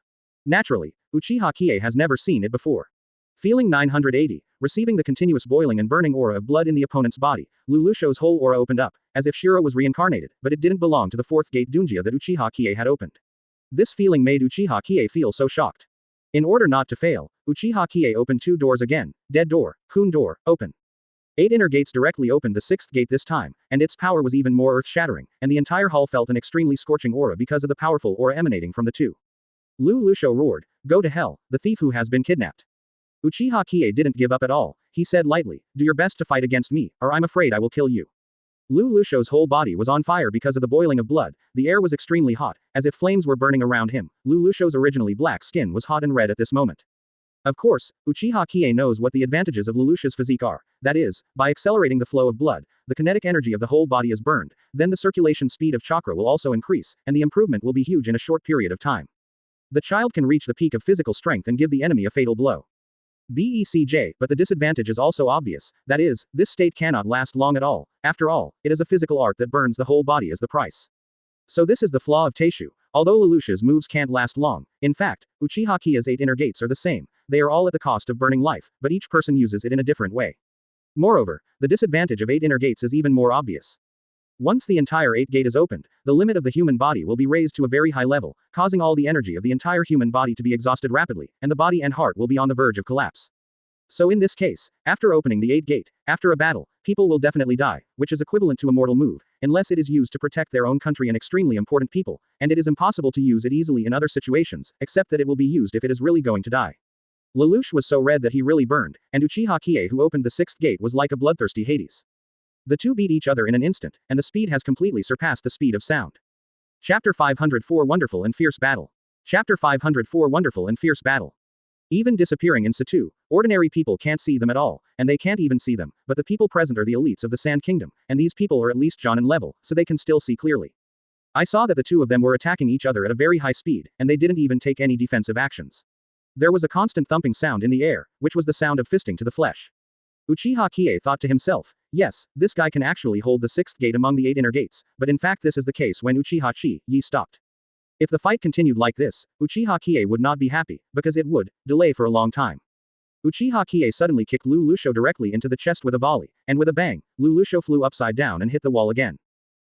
Speaker 1: Naturally, Uchiha Qiye has never seen it before. Feeling 980, receiving the continuous boiling and burning aura of blood in the opponent's body, Lu Lusho's whole aura opened up, as if Shiro was reincarnated, but it didn't belong to the fourth gate Dunjia that Uchiha Qiye had opened. This feeling made Uchiha Qiye feel so shocked. In order not to fail, Uchiha Qiye opened 2 doors again, Dead Door, Kun Door, open. 8 inner gates directly opened the 6th gate this time, and its power was even more earth-shattering, and the entire hall felt an extremely scorching aura because of the powerful aura emanating from the 2. Lu Lusho roared, go to hell, the thief who has been kidnapped. Uchiha Qiye didn't give up at all, he said lightly, do your best to fight against me, or I'm afraid I will kill you. Lu Lusho's whole body was on fire because of the boiling of blood, the air was extremely hot, as if flames were burning around him. Lu Lusho's originally black skin was hot and red at this moment. Of course, Uchiha Qiye knows what the advantages of Lu Lusho's physique are, that is, by accelerating the flow of blood, the kinetic energy of the whole body is burned, then the circulation speed of chakra will also increase, and the improvement will be huge in a short period of time. The child can reach the peak of physical strength and give the enemy a fatal blow. BECJ, but the disadvantage is also obvious, that is, this state cannot last long at all, after all, it is a physical art that burns the whole body as the price. So this is the flaw of Teishu, although Lu Lusho's moves can't last long, in fact, Uchiha Qiye's 8 inner gates are the same, they are all at the cost of burning life, but each person uses it in a different way. Moreover, the disadvantage of 8 inner gates is even more obvious. Once the entire 8 gate is opened, the limit of the human body will be raised to a very high level, causing all the energy of the entire human body to be exhausted rapidly, and the body and heart will be on the verge of collapse. So in this case, after opening the 8 gate, after a battle, people will definitely die, which is equivalent to a mortal move, unless it is used to protect their own country and extremely important people, and it is impossible to use it easily in other situations, except that it will be used if it is really going to die. Lelouch was so red that he really burned, and Uchiha Qiye who opened the 6th gate was like a bloodthirsty Hades. The two beat each other in an instant, and the speed has completely surpassed the speed of sound. Chapter 504 Wonderful and Fierce Battle. Chapter 504 Wonderful and Fierce Battle. Even disappearing in Situ, ordinary people can't see them at all, and they can't even see them, but the people present are the elites of the Sand Kingdom, and these people are at least Jonin level, so they can still see clearly. I saw that the two of them were attacking each other at a very high speed, and they didn't even take any defensive actions. There was a constant thumping sound in the air, which was the sound of fisting to the flesh. Uchiha Qiye thought to himself, yes, this guy can actually hold the 6th gate among the 8 inner gates, but in fact this is the case when Uchiha Qiye stopped. If the fight continued like this, Uchiha Qiye would not be happy, because it would delay for a long time. Uchiha Qiye suddenly kicked Lu Lusho directly into the chest with a volley, and with a bang, Lu Lusho flew upside down and hit the wall again.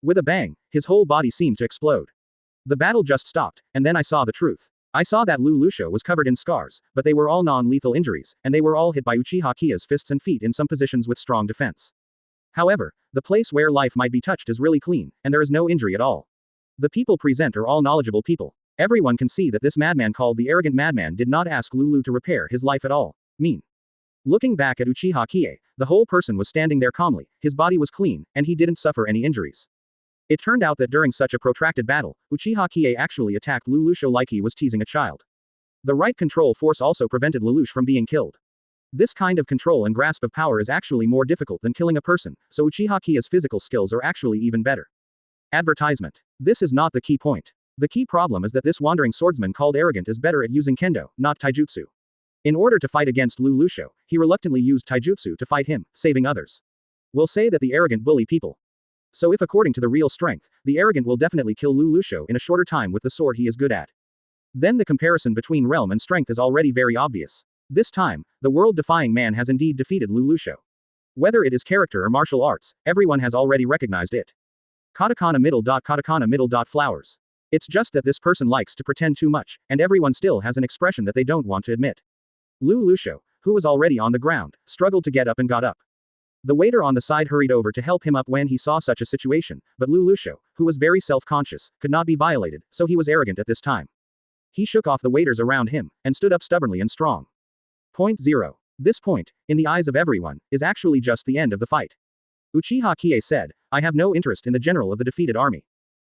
Speaker 1: With a bang, his whole body seemed to explode. The battle just stopped, and then I saw the truth. I saw that Lu Lusho was covered in scars, but they were all non-lethal injuries, and they were all hit by Uchiha Qiye's fists and feet in some positions with strong defense. However, the place where life might be touched is really clean, and there is no injury at all. The people present are all knowledgeable people. Everyone can see that this madman called the arrogant madman did not ask Lulu to repair his life at all. Mean. Looking back at Uchiha Qiye, the whole person was standing there calmly, his body was clean, and he didn't suffer any injuries. It turned out that during such a protracted battle, Uchiha Qiye actually attacked Lu Lusho like he was teasing a child. The right control force also prevented Lelouch from being killed. This kind of control and grasp of power is actually more difficult than killing a person, so Uchiha Qiye's physical skills are actually even better. Advertisement. This is not the key point. The key problem is that this wandering swordsman called arrogant is better at using kendo, not taijutsu. In order to fight against Lu Lusho, he reluctantly used taijutsu to fight him, saving others. We'll say that the arrogant bully people. So if according to the real strength, the arrogant will definitely kill Lu Lusho in a shorter time with the sword he is good at. Then the comparison between realm and strength is already very obvious. This time, the world-defying man has indeed defeated Lu Lusho. Whether it is character or martial arts, everyone has already recognized it. Katakana middle. Flowers. It's just that this person likes to pretend too much, and everyone still has an expression that they don't want to admit. Lu Lusho, who was already on the ground, struggled to get up and got up. The waiter on the side hurried over to help him up when he saw such a situation, but Lu Lusho, who was very self-conscious, could not be violated, so he was arrogant at this time. He shook off the waiters around him, and stood up stubbornly and strong. Point 0. This point, in the eyes of everyone, is actually just the end of the fight. Uchiha Qiye said, I have no interest in the general of the defeated army.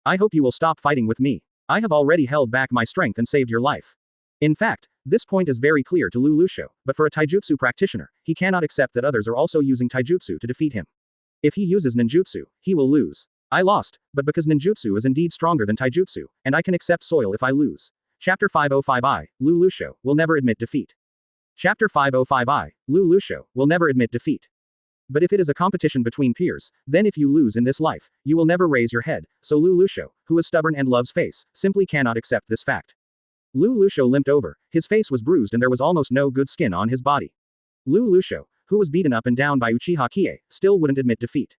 Speaker 1: I hope you will stop fighting with me. I have already held back my strength and saved your life. In fact, this point is very clear to Lu Lusho, but for a taijutsu practitioner, he cannot accept that others are also using taijutsu to defeat him. If he uses ninjutsu, he will lose. I lost, but because ninjutsu is indeed stronger than taijutsu, and I can accept soil if I lose. Chapter 505I, Lu Lusho, will never admit defeat. Chapter 505I, Lu Lusho, will never admit defeat. But if it is a competition between peers, then if you lose in this life, you will never raise your head, so Lu Lusho, who is stubborn and loves face, simply cannot accept this fact. Lu Lusho limped over, his face was bruised and there was almost no good skin on his body. Lu Lusho, who was beaten up and down by Uchiha Qiye, still wouldn't admit defeat.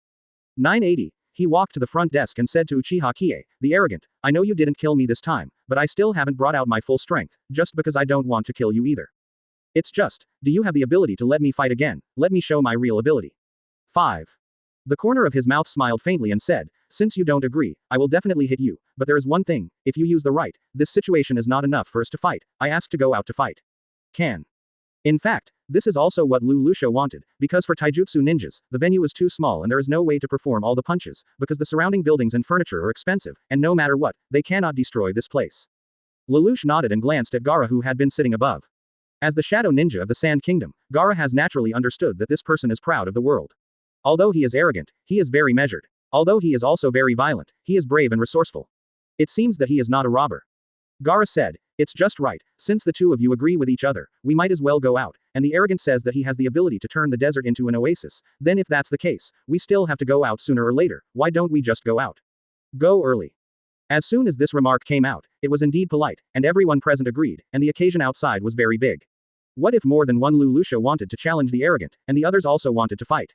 Speaker 1: 980. He walked to the front desk and said to Uchiha Qiye, the arrogant, I know you didn't kill me this time, but I still haven't brought out my full strength, just because I don't want to kill you either. It's just, do you have the ability to let me fight again? Let me show my real ability. 5. The corner of his mouth smiled faintly and said, since you don't agree, I will definitely hit you, but there is one thing, if you use the right, this situation is not enough for us to fight, I ask to go out to fight. Can. In fact, this is also what Lu Lusho wanted, because for taijutsu ninjas, the venue is too small and there is no way to perform all the punches, because the surrounding buildings and furniture are expensive, and no matter what, they cannot destroy this place. Lelouch nodded and glanced at Gaara who had been sitting above. As the shadow ninja of the Sand Kingdom, Gaara has naturally understood that this person is proud of the world. Although he is arrogant, he is very measured. Although he is also very violent, he is brave and resourceful. It seems that he is not a robber. Gaara said, it's just right, since the two of you agree with each other, we might as well go out, and the arrogant says that he has the ability to turn the desert into an oasis, then if that's the case, we still have to go out sooner or later, why don't we just go out? Go early. As soon as this remark came out, it was indeed polite, and everyone present agreed, and the occasion outside was very big. What if more than one Lu Lusho wanted to challenge the arrogant, and the others also wanted to fight?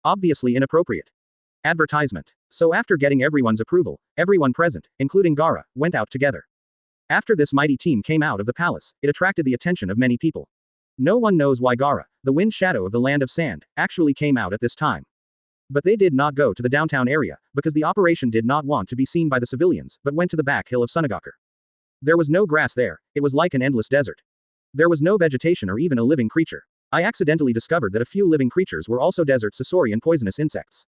Speaker 1: Obviously inappropriate. Advertisement. So after getting everyone's approval, everyone present, including Gaara, went out together. After this mighty team came out of the palace, it attracted the attention of many people. No one knows why Gaara, the wind shadow of the land of sand, actually came out at this time. But they did not go to the downtown area, because the operation did not want to be seen by the civilians, but went to the back hill of Sunagakur. There was no grass there, it was like an endless desert. There was no vegetation or even a living creature. I accidentally discovered that a few living creatures were also desert sasori and poisonous insects.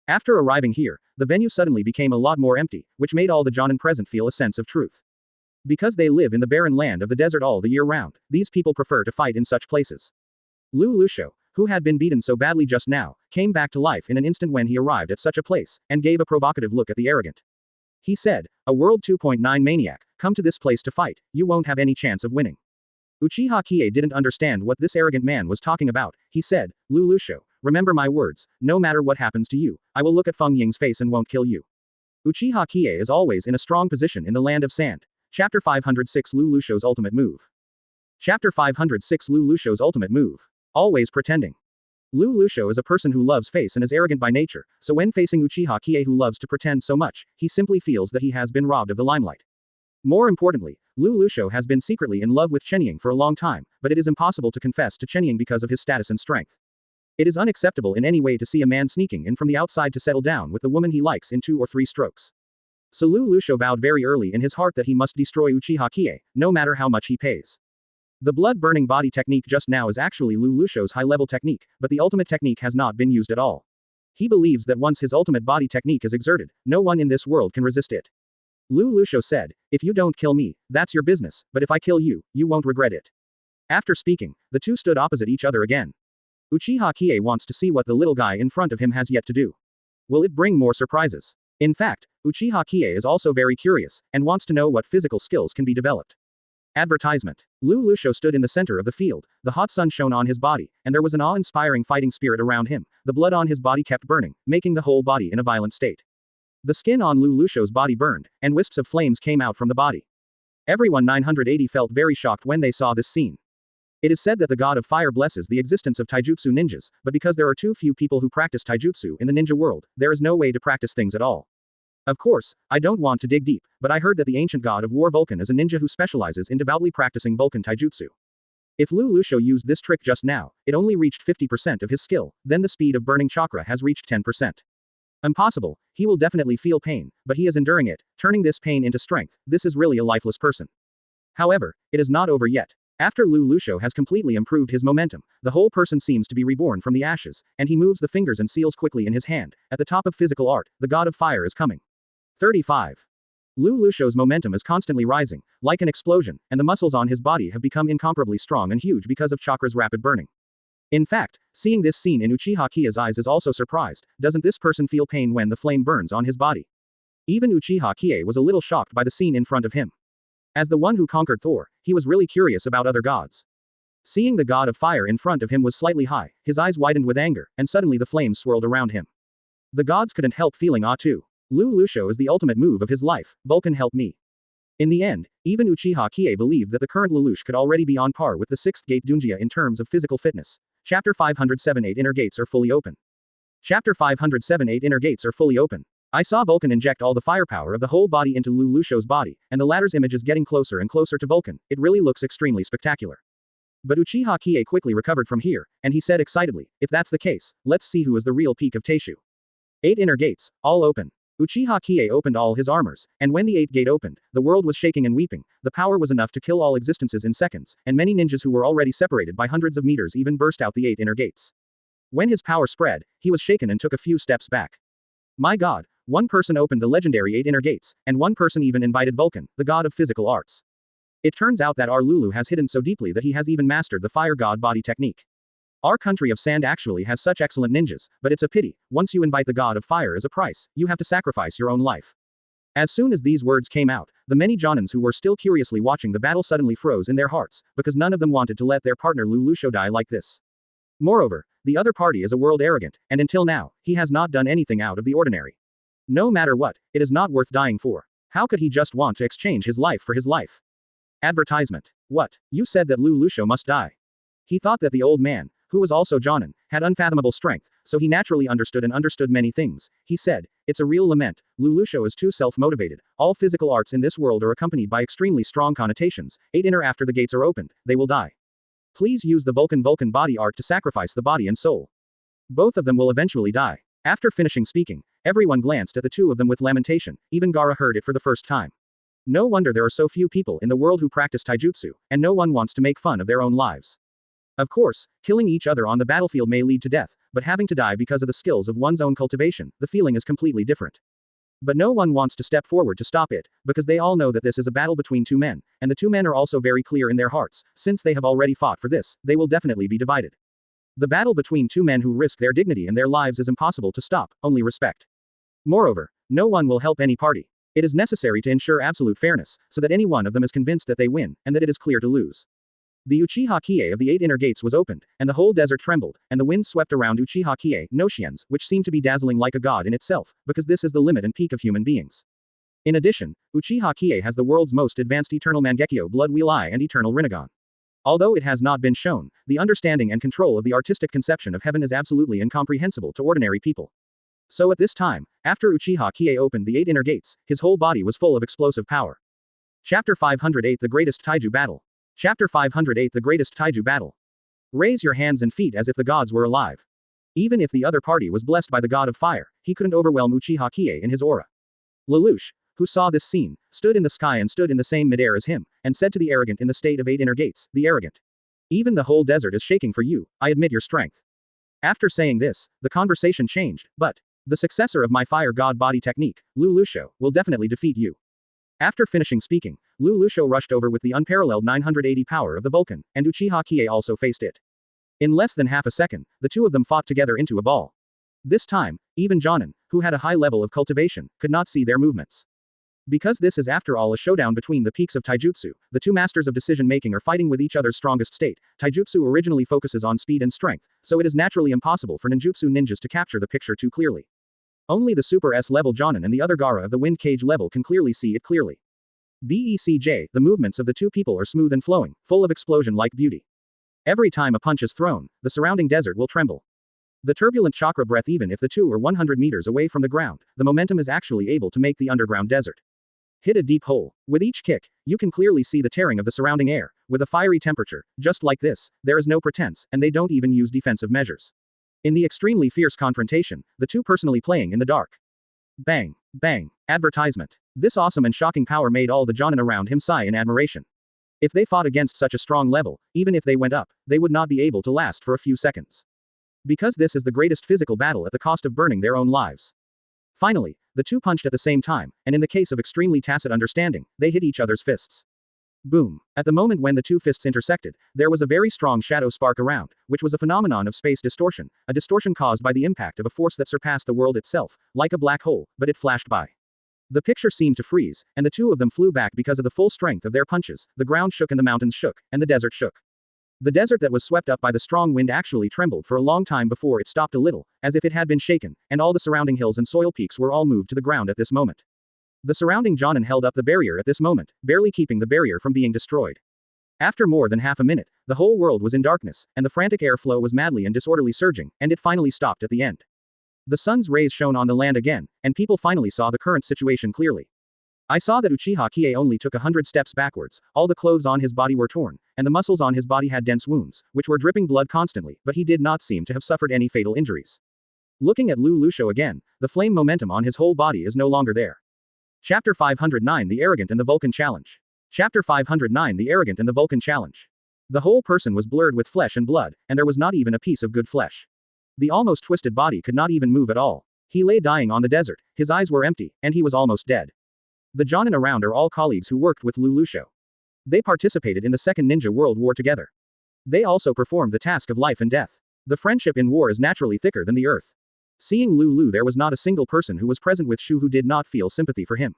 Speaker 1: After arriving here, the venue suddenly became a lot more empty, which made all the Jonin present feel a sense of truth. Because they live in the barren land of the desert all the year round, these people prefer to fight in such places. Lu Lusho, who had been beaten so badly just now, came back to life in an instant when he arrived at such a place, and gave a provocative look at the arrogant. He said, a World 2.9 maniac, come to this place to fight, you won't have any chance of winning. Uchiha Qiye didn't understand what this arrogant man was talking about. He said, Lu Lusho, remember my words, no matter what happens to you, I will look at Feng Ying's face and won't kill you. Uchiha Qiye is always in a strong position in the land of sand. Chapter 506 Lu Lusho's Ultimate Move. Chapter 506 Lu Lusho's Ultimate Move. Always pretending. Lu Lusho is a person who loves face and is arrogant by nature, so when facing Uchiha Qiye who loves to pretend so much, he simply feels that he has been robbed of the limelight. More importantly, Lu Lusho has been secretly in love with Chenying for a long time, but it is impossible to confess to Chenying because of his status and strength. It is unacceptable in any way to see a man sneaking in from the outside to settle down with the woman he likes in 2 or 3 strokes. So Lu Lusho vowed very early in his heart that he must destroy Uchiha Qiye, no matter how much he pays. The blood-burning body technique just now is actually Lu Lusho's high-level technique, but the ultimate technique has not been used at all. He believes that once his ultimate body technique is exerted, no one in this world can resist it. Lu Lusho said, "If you don't kill me, that's your business, but if I kill you, you won't regret it." After speaking, the two stood opposite each other again. Uchiha Qiye wants to see what the little guy in front of him has yet to do. Will it bring more surprises? In fact, Uchiha Qiye is also very curious, and wants to know what physical skills can be developed. Advertisement. Lu Lusho stood in the center of the field, the hot sun shone on his body, and there was an awe-inspiring fighting spirit around him, the blood on his body kept burning, making the whole body in a violent state. The skin on Lu Lusho's body burned, and wisps of flames came out from the body. Everyone 980 felt very shocked when they saw this scene. It is said that the god of fire blesses the existence of taijutsu ninjas, but because there are too few people who practice taijutsu in the ninja world, there is no way to practice things at all. Of course, I don't want to dig deep, but I heard that the ancient god of war Vulcan is a ninja who specializes in devoutly practicing Vulcan taijutsu. If Lu Lusho used this trick just now, it only reached 50% of his skill, then the speed of burning chakra has reached 10%. Impossible, he will definitely feel pain, but he is enduring it, turning this pain into strength. This is really a lifeless person. However, it is not over yet. After Lu Lusho has completely improved his momentum, the whole person seems to be reborn from the ashes, and he moves the fingers and seals quickly in his hand. At the top of physical art, the god of fire is coming. 35. Lu Lusho's momentum is constantly rising, like an explosion, and the muscles on his body have become incomparably strong and huge because of chakra's rapid burning. In fact, seeing this scene in Uchiha Qiye's eyes is also surprised. Doesn't this person feel pain when the flame burns on his body? Even Uchiha Qiye was a little shocked by the scene in front of him. As the one who conquered Thor, he was really curious about other gods. Seeing the god of fire in front of him was slightly high, his eyes widened with anger, and suddenly the flames swirled around him. The gods couldn't help feeling awe too. Lu Lusho is the ultimate move of his life, Vulcan help me. In the end, even Uchiha Qiye believed that the current Lelouch could already be on par with the 6th gate Dunjia in terms of physical fitness. Chapter 507 8 Inner gates are fully open. Chapter 507 8 Inner gates are fully open. I saw Vulcan inject all the firepower of the whole body into Lu Lusho's body, and the latter's image is getting closer and closer to Vulcan. It really looks extremely spectacular. But Uchiha Qiye quickly recovered from here, and he said excitedly, if that's the case, let's see who is the real peak of Teishu. 8 inner gates, all open. Uchiha Qiye opened all his armors, and when the 8th gate opened, the world was shaking and weeping. The power was enough to kill all existences in seconds, and many ninjas who were already separated by hundreds of meters even burst out the 8 inner gates. When his power spread, he was shaken and took a few steps back. My god, one person opened the legendary 8 inner gates, and one person even invited Vulcan, the god of physical arts. It turns out that our Lulu has hidden so deeply that he has even mastered the fire god body technique. Our country of sand actually has such excellent ninjas, but it's a pity, once you invite the god of fire as a price, you have to sacrifice your own life. As soon as these words came out, the many Jonins who were still curiously watching the battle suddenly froze in their hearts, because none of them wanted to let their partner Lu Lusho die like this. Moreover, the other party is a world arrogant, and until now, he has not done anything out of the ordinary. No matter what, it is not worth dying for. How could he just want to exchange his life for his life? Advertisement. What? You said that Lu Lusho must die. He thought that the old man, who was also Jonin, had unfathomable strength, so he naturally understood many things. He said, it's a real lament, Lu Lusho is too self-motivated. All physical arts in this world are accompanied by extremely strong connotations. 8 inner after the gates are opened, they will die. Please use the Vulcan body art to sacrifice the body and soul. Both of them will eventually die. After finishing speaking, everyone glanced at the two of them with lamentation, even Gaara heard it for the first time. No wonder there are so few people in the world who practice taijutsu, and no one wants to make fun of their own lives. Of course, killing each other on the battlefield may lead to death, but having to die because of the skills of one's own cultivation, the feeling is completely different. But no one wants to step forward to stop it, because they all know that this is a battle between two men, and the two men are also very clear in their hearts, since they have already fought for this, they will definitely be divided. The battle between two men who risk their dignity and their lives is impossible to stop, only respect. Moreover, no one will help any party. It is necessary to ensure absolute fairness, so that any one of them is convinced that they win, and that it is clear to lose. The Uchiha Qiye of the 8 inner gates was opened, and the whole desert trembled, and the wind swept around Uchiha Qiye, Noshiens, which seemed to be dazzling like a god in itself, because this is the limit and peak of human beings. In addition, Uchiha Qiye has the world's most advanced Eternal Mangekyo Blood Wheel Eye and Eternal Rinnegan. Although it has not been shown, the understanding and control of the artistic conception of heaven is absolutely incomprehensible to ordinary people. So at this time, after Uchiha Qiye opened the 8 inner gates, his whole body was full of explosive power. Chapter 508 The Greatest Taiju Battle. Chapter 508 The Greatest Taiju Battle. Raise your hands and feet as if the gods were alive. Even if the other party was blessed by the god of fire, he couldn't overwhelm Uchiha Qiye in his aura. Lelouch, who saw this scene, stood in the sky and stood in the same midair as him, and said to the arrogant in the state of 8 inner gates, the arrogant. Even the whole desert is shaking for you, I admit your strength. After saying this, the conversation changed, but the successor of my fire god body technique, Lu Lusho, will definitely defeat you. After finishing speaking, Lu Lusho rushed over with the unparalleled 980 power of the Vulcan, and Uchiha Qiye also faced it. In less than half a second, the two of them fought together into a ball. This time, even Jonin, who had a high level of cultivation, could not see their movements. Because this is after all a showdown between the peaks of taijutsu, the two masters of decision-making are fighting with each other's strongest state. Taijutsu originally focuses on speed and strength, so it is naturally impossible for ninjutsu ninjas to capture the picture too clearly. Only the Super S-level Jonin and the other Gaara of the Wind Cage level can clearly see it clearly. BECJ, the movements of the two people are smooth and flowing, full of explosion-like beauty. Every time a punch is thrown, the surrounding desert will tremble. The turbulent chakra breath, even if the two are 100 meters away from the ground, the momentum is actually able to make the underground desert hit a deep hole. With each kick, you can clearly see the tearing of the surrounding air, with a fiery temperature. Just like this, there is no pretense, and they don't even use defensive measures. In the extremely fierce confrontation, the two personally playing in the dark. Bang, bang, advertisement. This awesome and shocking power made all the Jonin around him sigh in admiration. If they fought against such a strong level, even if they went up, they would not be able to last for a few seconds. Because this is the greatest physical battle at the cost of burning their own lives. Finally, the two punched at the same time, and in the case of extremely tacit understanding, they hit each other's fists. Boom. At the moment when the two fists intersected, there was a very strong shadow spark around, which was a phenomenon of space distortion, a distortion caused by the impact of a force that surpassed the world itself, like a black hole, but it flashed by. The picture seemed to freeze, and the two of them flew back because of the full strength of their punches. The ground shook and the mountains shook, and the desert shook. The desert that was swept up by the strong wind actually trembled for a long time before it stopped a little, as if it had been shaken, and all the surrounding hills and soil peaks were all moved to the ground at this moment. The surrounding Jonin held up the barrier at this moment, barely keeping the barrier from being destroyed. After more than half a minute, the whole world was in darkness, and the frantic airflow was madly and disorderly surging, and it finally stopped at the end. The sun's rays shone on the land again, and people finally saw the current situation clearly. I saw that Uchiha Qiye only took 100 steps backwards, all the clothes on his body were torn, and the muscles on his body had dense wounds, which were dripping blood constantly, but he did not seem to have suffered any fatal injuries. Looking at Lu Lusho again, the flame momentum on his whole body is no longer there. Chapter 509 The Arrogant and the Vulcan Challenge. Chapter 509 The Arrogant and the Vulcan Challenge. The whole person was blurred with flesh and blood, and there was not even a piece of good flesh. The almost twisted body could not even move at all. He lay dying on the desert, his eyes were empty, and he was almost dead. The Jonin around are all colleagues who worked with Lu Lusho. They participated in the Second Ninja World War together. They also performed the task of life and death. The friendship in war is naturally thicker than the earth. Seeing Lu, there was not a single person who was present with Shu who did not feel sympathy for him.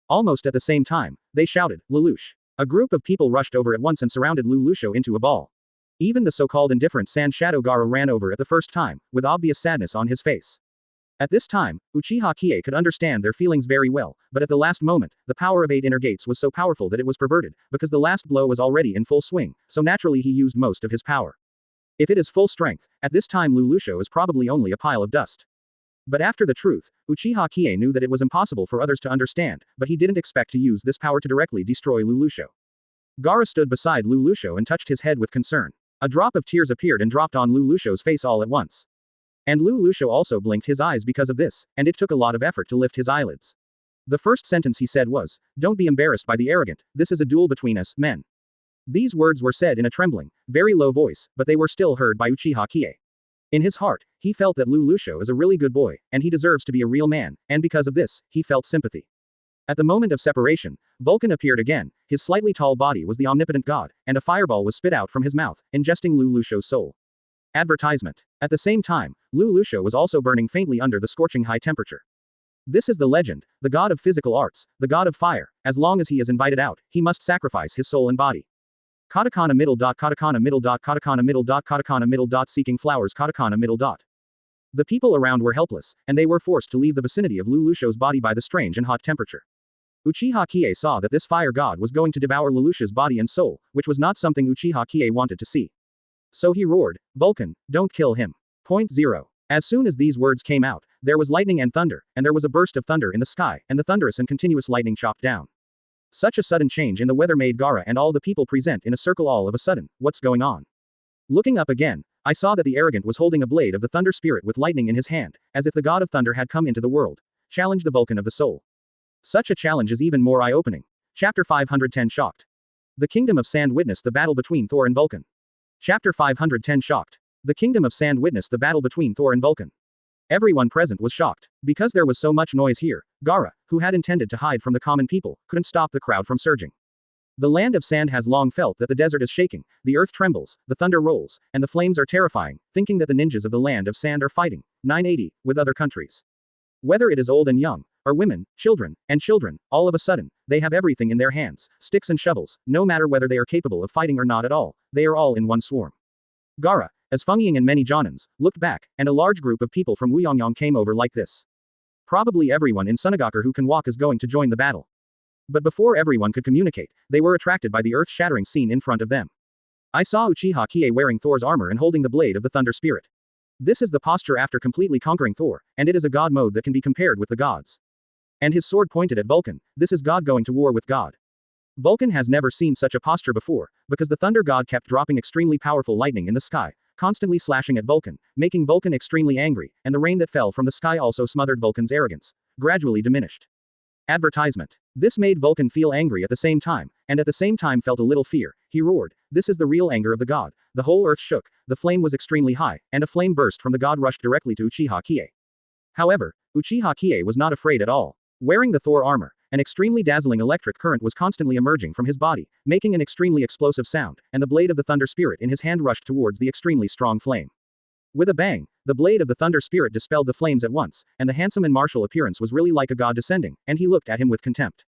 Speaker 1: Almost at the same time, they shouted, Lelouch. A group of people rushed over at once and surrounded Lu Lusho into a ball. Even the so-called indifferent Sand Shadow Gaara ran over at the first time, with obvious sadness on his face. At this time, Uchiha Qiye could understand their feelings very well, but at the last moment, the power of 8 inner gates was so powerful that it was perverted, because the last blow was already in full swing, so naturally he used most of his power. If it is full strength, at this time Lu Lusho is probably only a pile of dust. But after the truth, Uchiha Qiye knew that it was impossible for others to understand, but he didn't expect to use this power to directly destroy Lu Lusho. Gaara stood beside Lu Lusho and touched his head with concern. A drop of tears appeared and dropped on Lu Lusho's face all at once. And Lu Lusho also blinked his eyes because of this, and it took a lot of effort to lift his eyelids. The first sentence he said was, "Don't be embarrassed by the arrogant, this is a duel between us, men." These words were said in a trembling, very low voice, but they were still heard by Uchiha Qiye. In his heart, he felt that Lu Lusho is a really good boy, and he deserves to be a real man, and because of this, he felt sympathy. At the moment of separation, Vulcan appeared again, his slightly tall body was the omnipotent god, and a fireball was spit out from his mouth, ingesting Lu Lusho's soul. Advertisement. At the same time, Lu Lusho was also burning faintly under the scorching high temperature. This is the legend, the god of physical arts, the god of fire, as long as he is invited out, he must sacrifice his soul and body. Katakana middle dot katakana middle dot katakana middle dot katakana middle dot seeking flowers katakana middle dot. The people around were helpless, and they were forced to leave the vicinity of Lu Lusho's body by the strange and hot temperature. Uchiha Qiye saw that this fire god was going to devour Lelouch's body and soul, which was not something Uchiha Qiye wanted to see. So he roared, "Vulcan, don't kill him." Point 0. As soon as these words came out, there was lightning and thunder, and there was a burst of thunder in the sky, and the thunderous and continuous lightning chopped down. Such a sudden change in the weather made Gaara and all the people present in a circle all of a sudden. What's going on? Looking up again, I saw that the arrogant was holding a blade of the thunder spirit with lightning in his hand, as if the god of thunder had come into the world. Challenge the Vulcan of the soul. Such a challenge is even more eye-opening. Chapter 510 Shocked. The Kingdom of Sand witnessed the battle between Thor and Vulcan. Chapter 510 Shocked. The Kingdom of Sand witnessed the battle between Thor and Vulcan. Everyone present was shocked. Because there was so much noise here, Gaara, who had intended to hide from the common people, couldn't stop the crowd from surging. The land of sand has long felt that the desert is shaking, the earth trembles, the thunder rolls, and the flames are terrifying, thinking that the ninjas of the land of sand are fighting, 980, with other countries. Whether it is old and young, or women, children, all of a sudden, they have everything in their hands, sticks and shovels, no matter whether they are capable of fighting or not at all, they are all in one swarm. Gaara, as Feng Ying and many Jonins, looked back, and a large group of people from Wuyongyang came over like this. Probably everyone in Sunagakur who can walk is going to join the battle. But before everyone could communicate, they were attracted by the earth-shattering scene in front of them. I saw Uchiha Qiye wearing Thor's armor and holding the blade of the thunder spirit. This is the posture after completely conquering Thor, and it is a god mode that can be compared with the gods. And his sword pointed at Vulcan. This is God going to war with God. Vulcan has never seen such a posture before, because the thunder god kept dropping extremely powerful lightning in the sky, constantly slashing at Vulcan, making Vulcan extremely angry, and the rain that fell from the sky also smothered Vulcan's arrogance, gradually diminished. Advertisement. This made Vulcan feel angry at the same time, and at the same time felt a little fear. He roared, "This is the real anger of the god." The whole earth shook, the flame was extremely high, and a flame burst from the god rushed directly to Uchiha Qiye. However, Uchiha Qiye was not afraid at all. Wearing the Thor armor, an extremely dazzling electric current was constantly emerging from his body, making an extremely explosive sound, and the blade of the thunder spirit in his hand rushed towards the extremely strong flame. With a bang, the blade of the thunder spirit dispelled the flames at once, and the handsome and martial appearance was really like a god descending, and he looked at him with contempt.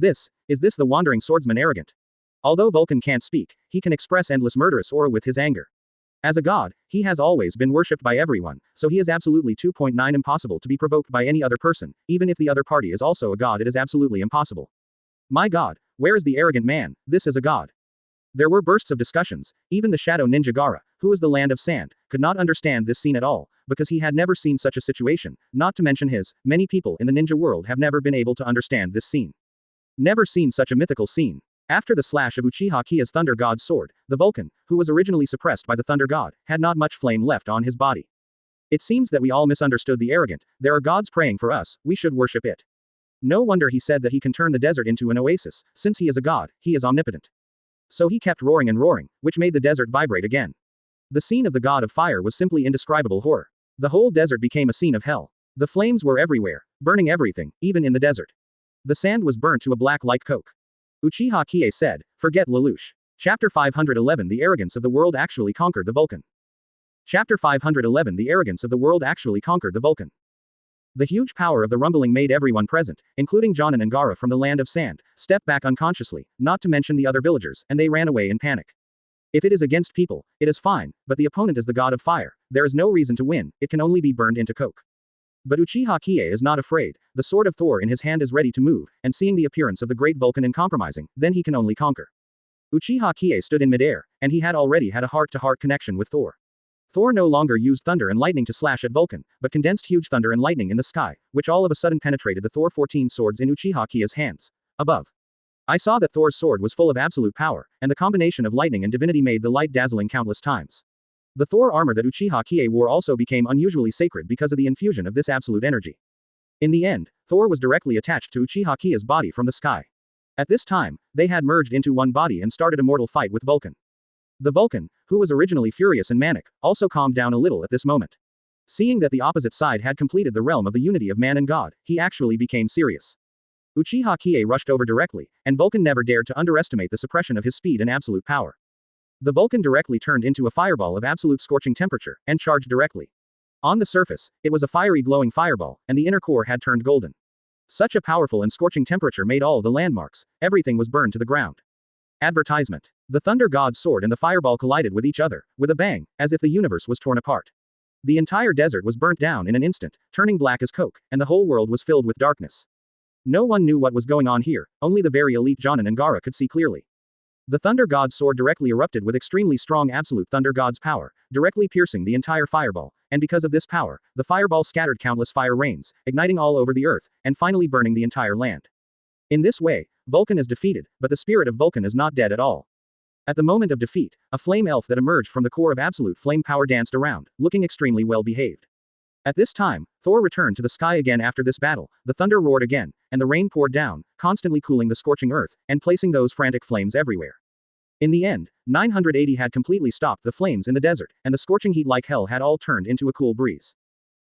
Speaker 1: Is this the wandering swordsman arrogant? Although Vulcan can't speak, he can express endless murderous aura with his anger. As a god, he has always been worshipped by everyone, so he is absolutely 2.9 impossible to be provoked by any other person, even if the other party is also a god it is absolutely impossible. My god, where is the arrogant man? This is a god. There were bursts of discussions, even the shadow ninja Gaara, who is the land of sand, could not understand this scene at all, because he had never seen such a situation, not to mention many people in the ninja world have never been able to understand this scene. Never seen such a mythical scene. After the slash of Uchiha Qiye's thunder god's sword, the Vulcan, who was originally suppressed by the thunder god, had not much flame left on his body. It seems that we all misunderstood the arrogant. There are gods praying for us, we should worship it. No wonder he said that he can turn the desert into an oasis, since he is a god, he is omnipotent. So he kept roaring and roaring, which made the desert vibrate again. The scene of the god of fire was simply indescribable horror. The whole desert became a scene of hell. The flames were everywhere, burning everything, even in the desert. The sand was burnt to a black like coke. Uchiha Qiye said, "Forget Lelouch." Chapter 511 The arrogance of the world actually conquered the Vulcan. Chapter 511 The arrogance of the world actually conquered the Vulcan. The huge power of the rumbling made everyone present, including Jonin and Gaara from the land of sand, step back unconsciously, not to mention the other villagers, and they ran away in panic. If it is against people, it is fine, but the opponent is the god of fire, there is no reason to win, it can only be burned into coke. But Uchiha Qiye is not afraid, the sword of Thor in his hand is ready to move, and seeing the appearance of the great Vulcan uncompromising, then he can only conquer. Uchiha Qiye stood in midair, and he had already had a heart-to-heart connection with Thor. Thor no longer used thunder and lightning to slash at Vulcan, but condensed huge thunder and lightning in the sky, which all of a sudden penetrated the Thor 14 swords in Uchiha Qiye's hands. Above. I saw that Thor's sword was full of absolute power, and the combination of lightning and divinity made the light dazzling countless times. The Thor armor that Uchiha Qiye wore also became unusually sacred because of the infusion of this absolute energy. In the end, Thor was directly attached to Uchiha Qiye's body from the sky. At this time, they had merged into one body and started a mortal fight with Vulcan. The Vulcan, who was originally furious and manic, also calmed down a little at this moment. Seeing that the opposite side had completed the realm of the unity of man and God, he actually became serious. Uchiha Qiye rushed over directly, and Vulcan never dared to underestimate the suppression of his speed and absolute power. The Vulcan directly turned into a fireball of absolute scorching temperature, and charged directly. On the surface, it was a fiery glowing fireball, and the inner core had turned golden. Such a powerful and scorching temperature made all the landmarks, everything was burned to the ground. Advertisement. The Thunder God's sword and the fireball collided with each other, with a bang, as if the universe was torn apart. The entire desert was burnt down in an instant, turning black as coke, and the whole world was filled with darkness. No one knew what was going on here, only the very elite Jonin and Gaara could see clearly. The Thunder God's sword directly erupted with extremely strong absolute Thunder God's power, directly piercing the entire fireball, and because of this power, the fireball scattered countless fire rains, igniting all over the earth, and finally burning the entire land. In this way, Vulcan is defeated, but the spirit of Vulcan is not dead at all. At the moment of defeat, a flame elf that emerged from the core of absolute flame power danced around, looking extremely well behaved. At this time, Thor returned to the sky again after this battle, the thunder roared again, and the rain poured down, constantly cooling the scorching earth, and placing those frantic flames everywhere. In the end, 980 had completely stopped the flames in the desert, and the scorching heat like hell had all turned into a cool breeze.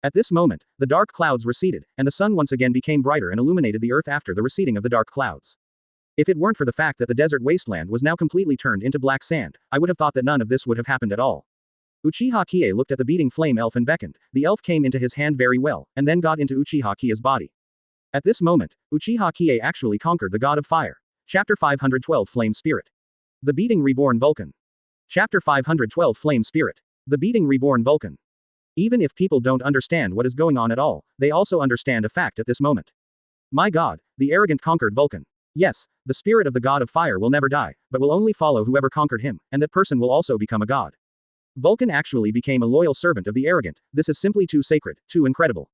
Speaker 1: At this moment, the dark clouds receded, and the sun once again became brighter and illuminated the earth after the receding of the dark clouds. If it weren't for the fact that the desert wasteland was now completely turned into black sand, I would have thought that none of this would have happened at all. Uchiha Qiye looked at the beating flame elf and beckoned. The elf came into his hand very well, and then got into Uchiha Qiye's body. At this moment, Uchiha Qiye actually conquered the god of fire. Chapter 512 Flame Spirit. The Beating Reborn Vulcan. Chapter 512 Flame Spirit. The Beating Reborn Vulcan. Even if people don't understand what is going on at all, they also understand a fact at this moment. My god, the arrogant conquered Vulcan. Yes, the spirit of the god of fire will never die, but will only follow whoever conquered him, and that person will also become a god. Vulcan actually became a loyal servant of the arrogant. This is simply too sacred, too incredible.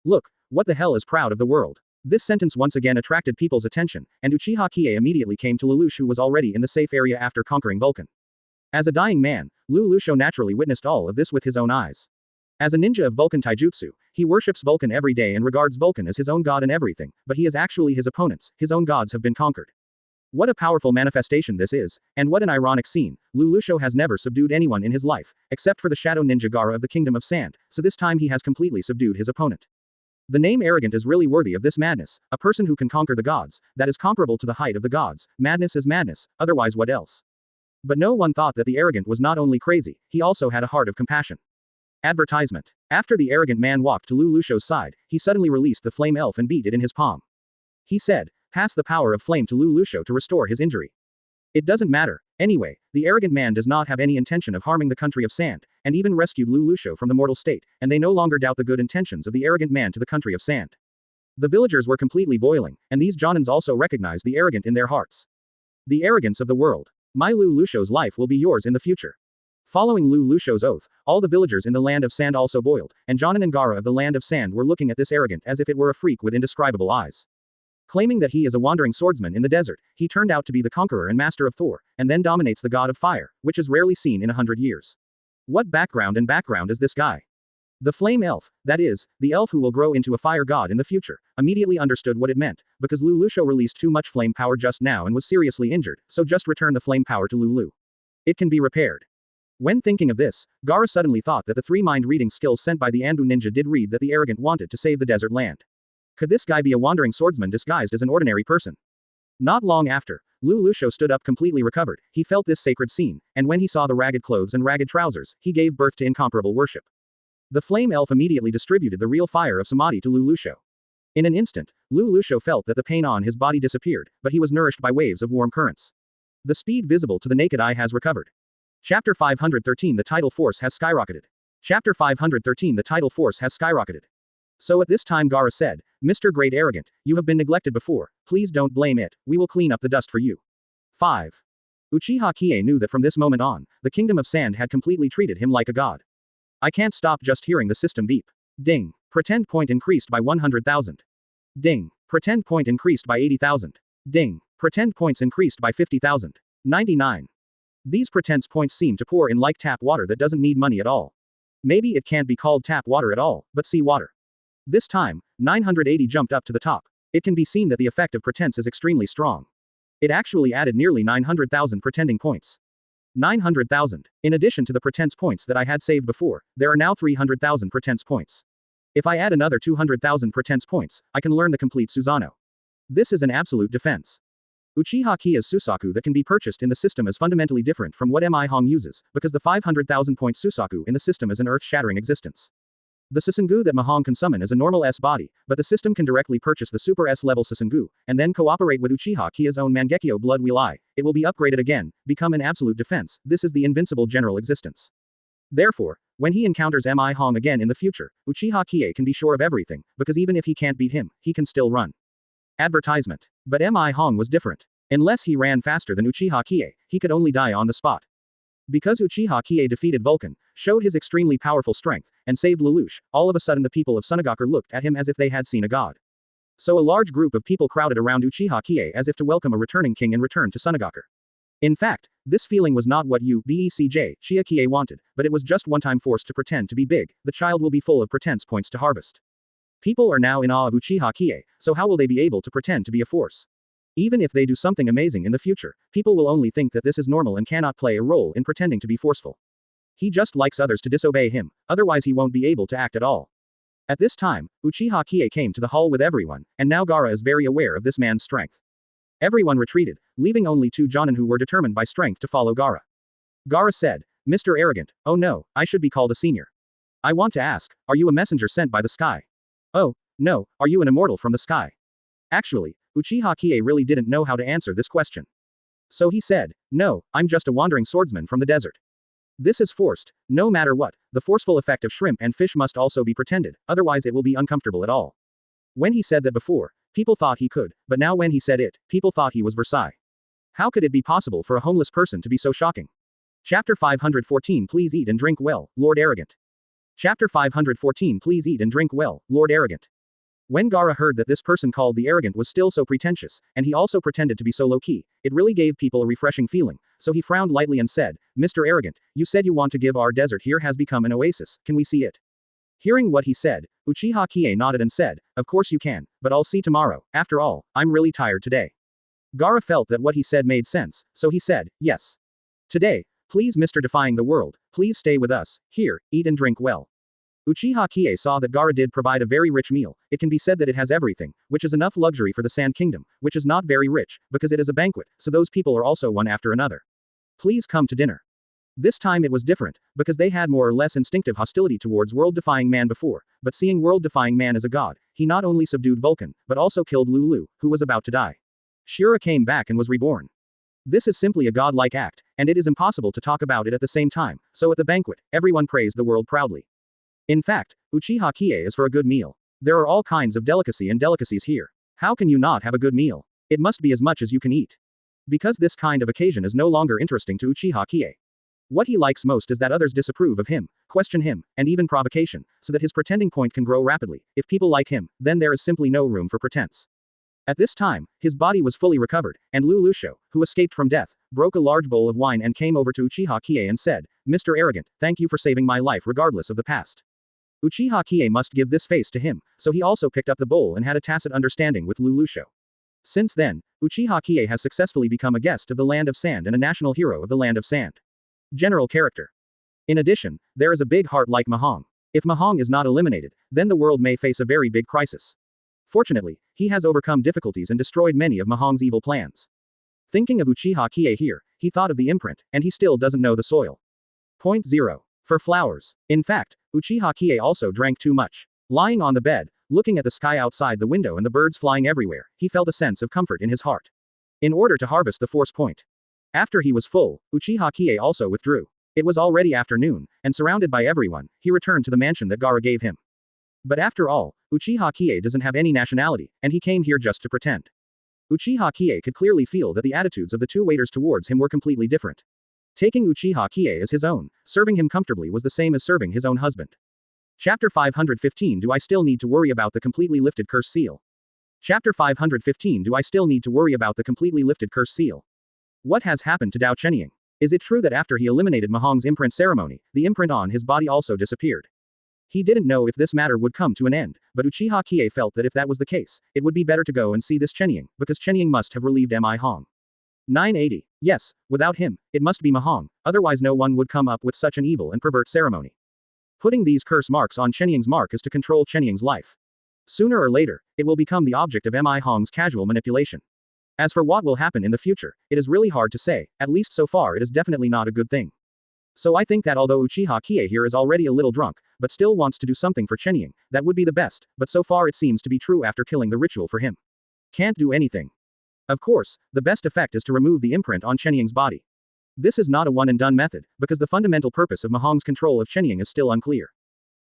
Speaker 1: Look, what the hell is proud of the world? This sentence once again attracted people's attention, and Uchiha Qiye immediately came to Lelouch, who was already in the safe area after conquering Vulcan. As a dying man, Lelouch naturally witnessed all of this with his own eyes. As a ninja of Vulcan taijutsu, he worships Vulcan every day and regards Vulcan as his own god and everything, but he is actually his opponents, his own gods have been conquered. What a powerful manifestation this is, and what an ironic scene. Lelouch has never subdued anyone in his life, except for the shadow ninja Gaara of the Kingdom of Sand, so this time he has completely subdued his opponent. The name arrogant is really worthy of this madness, a person who can conquer the gods, that is comparable to the height of the gods. Madness is madness, otherwise what else? But no one thought that the arrogant was not only crazy, he also had a heart of compassion. Advertisement. After the arrogant man walked to Lelouch's side, he suddenly released the flame elf and beat it in his palm. He said, "Pass the power of flame to Lelouch to restore his injury." It doesn't matter. Anyway, the arrogant man does not have any intention of harming the country of sand, and even rescued Lelouch from the mortal state, and they no longer doubt the good intentions of the arrogant man to the country of sand. The villagers were completely boiling, and these Jonins also recognized the arrogant in their hearts. The arrogance of the world. My Lelouch's life will be yours in the future. Following Lelouch's oath, all the villagers in the land of sand also boiled, and Jonin and Gaara of the land of sand were looking at this arrogant as if it were a freak with indescribable eyes. Claiming that he is a wandering swordsman in the desert, he turned out to be the conqueror and master of Thor, and then dominates the god of fire, which is rarely seen in 100 years. What background is this guy? The flame elf, that is, the elf who will grow into a fire god in the future, immediately understood what it meant, because Lelouch released too much flame power just now and was seriously injured, so just return the flame power to Lulu. It can be repaired. When thinking of this, Gaara suddenly thought that the 3 mind reading skills sent by the Anbu ninja did read that the arrogant wanted to save the desert land. Could this guy be a wandering swordsman disguised as an ordinary person? Not long after, Lelouch stood up completely recovered. He felt this sacred scene, and when he saw the ragged clothes and ragged trousers, he gave birth to incomparable worship. The flame elf immediately distributed the real fire of Samadhi to Lelouch. In an instant, Lelouch felt that the pain on his body disappeared, but he was nourished by waves of warm currents. The speed visible to the naked eye has recovered. Chapter 513 The tidal force has skyrocketed. Chapter 513 The tidal force has skyrocketed. So at this time Gaara said, "Mr. Great Arrogant, you have been neglected before, please don't blame it, we will clean up the dust for you." 5. Uchiha Qiye knew that from this moment on, the Kingdom of Sand had completely treated him like a god. I can't stop just hearing the system beep. Ding. Pretend point increased by 100,000. Ding. Pretend point increased by 80,000. Ding. Pretend points increased by 50,000. 99. These pretense points seem to pour in like tap water that doesn't need money at all. Maybe it can't be called tap water at all, but sea water. This time, 980 jumped up to the top. It can be seen that the effect of pretense is extremely strong. It actually added nearly 900,000 pretending points. 900,000. In addition to the pretense points that I had saved before, there are now 300,000 pretense points. If I add another 200,000 pretense points, I can learn the complete Susanoo. This is an absolute defense. Uchiha Qiye's Susaku that can be purchased in the system is fundamentally different from what Mi Hong uses, because the 500,000 point Susaku in the system is an earth-shattering existence. The Susangu that Mahong can summon is a normal S body, but the system can directly purchase the super S level Susangu, and then cooperate with Uchiha Qiye's own Mangekyo Blood Wheel Eye. It will be upgraded again, become an absolute defense. This is the invincible general existence. Therefore, when he encounters Mi Hong again in the future, Uchiha Qiye can be sure of everything, because even if he can't beat him, he can still run. Advertisement. But Mi Hong was different. Unless he ran faster than Uchiha Qiye, he could only die on the spot. Because Uchiha Qiye defeated Vulcan, showed his extremely powerful strength, and saved Lelouch, all of a sudden the people of Sunagakure looked at him as if they had seen a god. So a large group of people crowded around Uchiha Qiye as if to welcome a returning king and return to Sunagakure. In fact, this feeling was not what Uchiha Qiye wanted, but it was just one-time forced to pretend to be big. The child will be full of pretense points to harvest. People are now in awe of Uchiha Qiye, so how will they be able to pretend to be a force? Even if they do something amazing in the future, people will only think that this is normal and cannot play a role in pretending to be forceful. He just likes others to disobey him, otherwise he won't be able to act at all. At this time, Uchiha Qiye came to the hall with everyone, and now Gaara is very aware of this man's strength. Everyone retreated, leaving only two Jonin who were determined by strength to follow Gaara. Gaara said, "Mr. Arrogant, oh no, I should be called a senior. I want to ask, are you a messenger sent by the sky? Oh, no, are you an immortal from the sky?" Actually, Uchiha Qiye really didn't know how to answer this question. So he said, "No, I'm just a wandering swordsman from the desert." This is forced. No matter what, the forceful effect of shrimp and fish must also be pretended, otherwise it will be uncomfortable at all. When he said that before, people thought he could, but now when he said it, people thought he was Versailles. How could it be possible for a homeless person to be so shocking? Chapter 514 Please eat and drink well, Lord Arrogant. Chapter 514 Please eat and drink well, Lord Arrogant. When Gaara heard that this person called the Arrogant was still so pretentious, and he also pretended to be so low-key, it really gave people a refreshing feeling, so he frowned lightly and said, "Mr. Arrogant, you said you want to give our desert here has become an oasis, can we see it?" Hearing what he said, Uchiha Qiye nodded and said, "Of course you can, but I'll see tomorrow, after all, I'm really tired today." Gaara felt that what he said made sense, so he said, "Yes. Today, please Mr. Defying the World, please stay with us, here, eat and drink well." Uchiha Qiye saw that Gaara did provide a very rich meal. It can be said that it has everything, which is enough luxury for the Sand Kingdom, which is not very rich, because it is a banquet, so those people are also one after another. Please come to dinner. This time it was different, because they had more or less instinctive hostility towards world-defying man before, but seeing world-defying man as a god, he not only subdued Vulcan, but also killed Lulu, who was about to die. Shura came back and was reborn. This is simply a godlike act, and it is impossible to talk about it at the same time, so at the banquet, everyone praised the world proudly. In fact, Uchiha Qiye is for a good meal. There are all kinds of delicacy and delicacies here. How can you not have a good meal? It must be as much as you can eat. Because this kind of occasion is no longer interesting to Uchiha Qiye. What he likes most is that others disapprove of him, question him, and even provocation, so that his pretending point can grow rapidly. If people like him, then there is simply no room for pretense. At this time, his body was fully recovered, and Lu Lusho, who escaped from death, broke a large bowl of wine and came over to Uchiha Qiye and said, "Mr. Arrogant, thank you for saving my life regardless of the past." Uchiha Qiye must give this face to him, so he also picked up the bowl and had a tacit understanding with Lu Lusho. Since then, Uchiha Qiye has successfully become a guest of the Land of Sand and a national hero of the Land of Sand. General character. In addition, there is a big heart like Mahong. If Mahong is not eliminated, then the world may face a very big crisis. Fortunately, he has overcome difficulties and destroyed many of Mahong's evil plans. Thinking of Uchiha Qiye here, he thought of the imprint, and he still doesn't know the soil. Point 0. For flowers. In fact, Uchiha Qiye also drank too much. Lying on the bed, looking at the sky outside the window and the birds flying everywhere, he felt a sense of comfort in his heart. In order to harvest the force point. After he was full, Uchiha Qiye also withdrew. It was already afternoon, and surrounded by everyone, he returned to the mansion that Gaara gave him. But after all, Uchiha Qiye doesn't have any nationality, and he came here just to pretend. Uchiha Qiye could clearly feel that the attitudes of the two waiters towards him were completely different. Taking Uchiha Qiye as his own, serving him comfortably was the same as serving his own husband. Chapter 515 Do I still need to worry about the completely lifted curse seal? Chapter 515 Do I still need to worry about the completely lifted curse seal? What has happened to Dao Chenying? Is it true that after he eliminated Mahong's imprint ceremony, the imprint on his body also disappeared? He didn't know if this matter would come to an end, but Uchiha Qiye felt that if that was the case, it would be better to go and see this Chenying, because Chenying must have relieved Mi Hong. 980. Yes, without him, it must be Mahong, otherwise no one would come up with such an evil and pervert ceremony. Putting these curse marks on Chenying's mark is to control Chenying's life. Sooner or later, it will become the object of Mi Hong's casual manipulation. As for what will happen in the future, it is really hard to say, at least so far it is definitely not a good thing. So I think that although Uchiha Qiye here is already a little drunk, but still wants to do something for Chenying, that would be the best, but so far it seems to be true after killing the ritual for him. Can't do anything. Of course, the best effect is to remove the imprint on Chenying's body. This is not a one-and-done method, because the fundamental purpose of Mahong's control of Chenying is still unclear.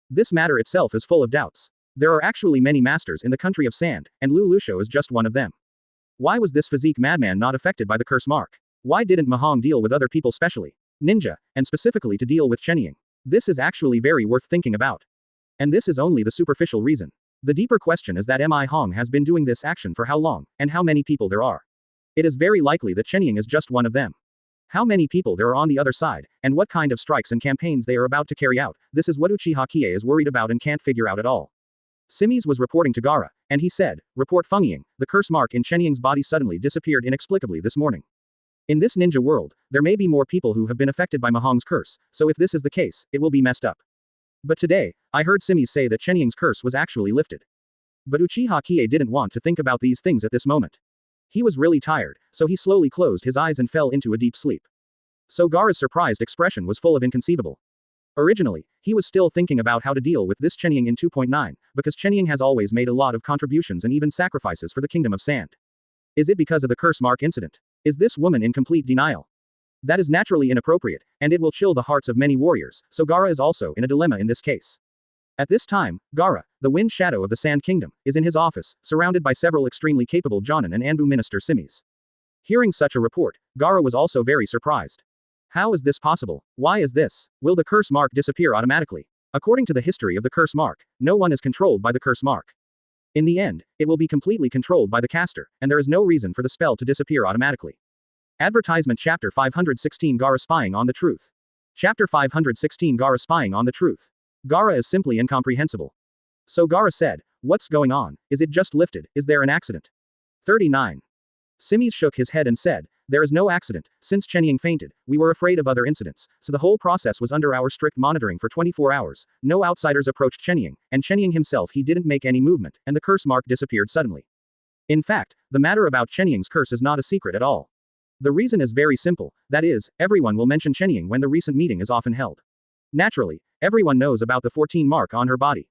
Speaker 1: This matter itself is full of doubts. There are actually many masters in the country of sand, and Lu Lusho is just one of them. Why was this physique madman not affected by the curse mark? Why didn't Mahong deal with other people specially? Ninja, and specifically to deal with Chenying? This is actually very worth thinking about. And this is only the superficial reason. The deeper question is that Mi Hong has been doing this action for how long, and how many people there are. It is very likely that Chenying is just one of them. How many people there are on the other side, and what kind of strikes and campaigns they are about to carry out, this is what Uchiha Qiye is worried about and can't figure out at all. Simi's was reporting to Gaara, and he said, "Report Fengying, the curse mark in Chenying's body suddenly disappeared inexplicably this morning. In this ninja world, there may be more people who have been affected by Mahong's curse, so if this is the case, it will be messed up. But today, I heard Simi say that Chenying's curse was actually lifted." But Uchiha Qiye didn't want to think about these things at this moment. He was really tired, so he slowly closed his eyes and fell into a deep sleep. So Gaara's surprised expression was full of inconceivable. Originally, he was still thinking about how to deal with this Chenying in 2.9, because Chenying has always made a lot of contributions and even sacrifices for the Kingdom of Sand. Is it because of the curse mark incident? Is this woman in complete denial? That is naturally inappropriate, and it will chill the hearts of many warriors, so Gaara is also in a dilemma in this case. At this time, Gaara, the wind shadow of the Sand Kingdom, is in his office, surrounded by several extremely capable Jonin and Anbu minister Simis. Hearing such a report, Gaara was also very surprised. How is this possible? Why is this? Will the curse mark disappear automatically? According to the history of the curse mark, no one is controlled by the curse mark. In the end, it will be completely controlled by the caster, and there is no reason for the spell to disappear automatically. Advertisement Chapter 516 Gaara Spying on the Truth. Chapter 516 Gaara Spying on the Truth. Gaara is simply incomprehensible. So Gaara said, "What's going on? Is it just lifted? Is there an accident?" 39. Simis shook his head and said, "There is no accident. Since Chenying fainted, we were afraid of other incidents, so the whole process was under our strict monitoring for 24 hours. No outsiders approached Chenying, and Chenying himself he didn't make any movement, and the curse mark disappeared suddenly. In fact, the matter about Chenying's curse is not a secret at all. The reason is very simple, that is, everyone will mention Chenying when the recent meeting is often held. Naturally, everyone knows about the 14 mark on her body.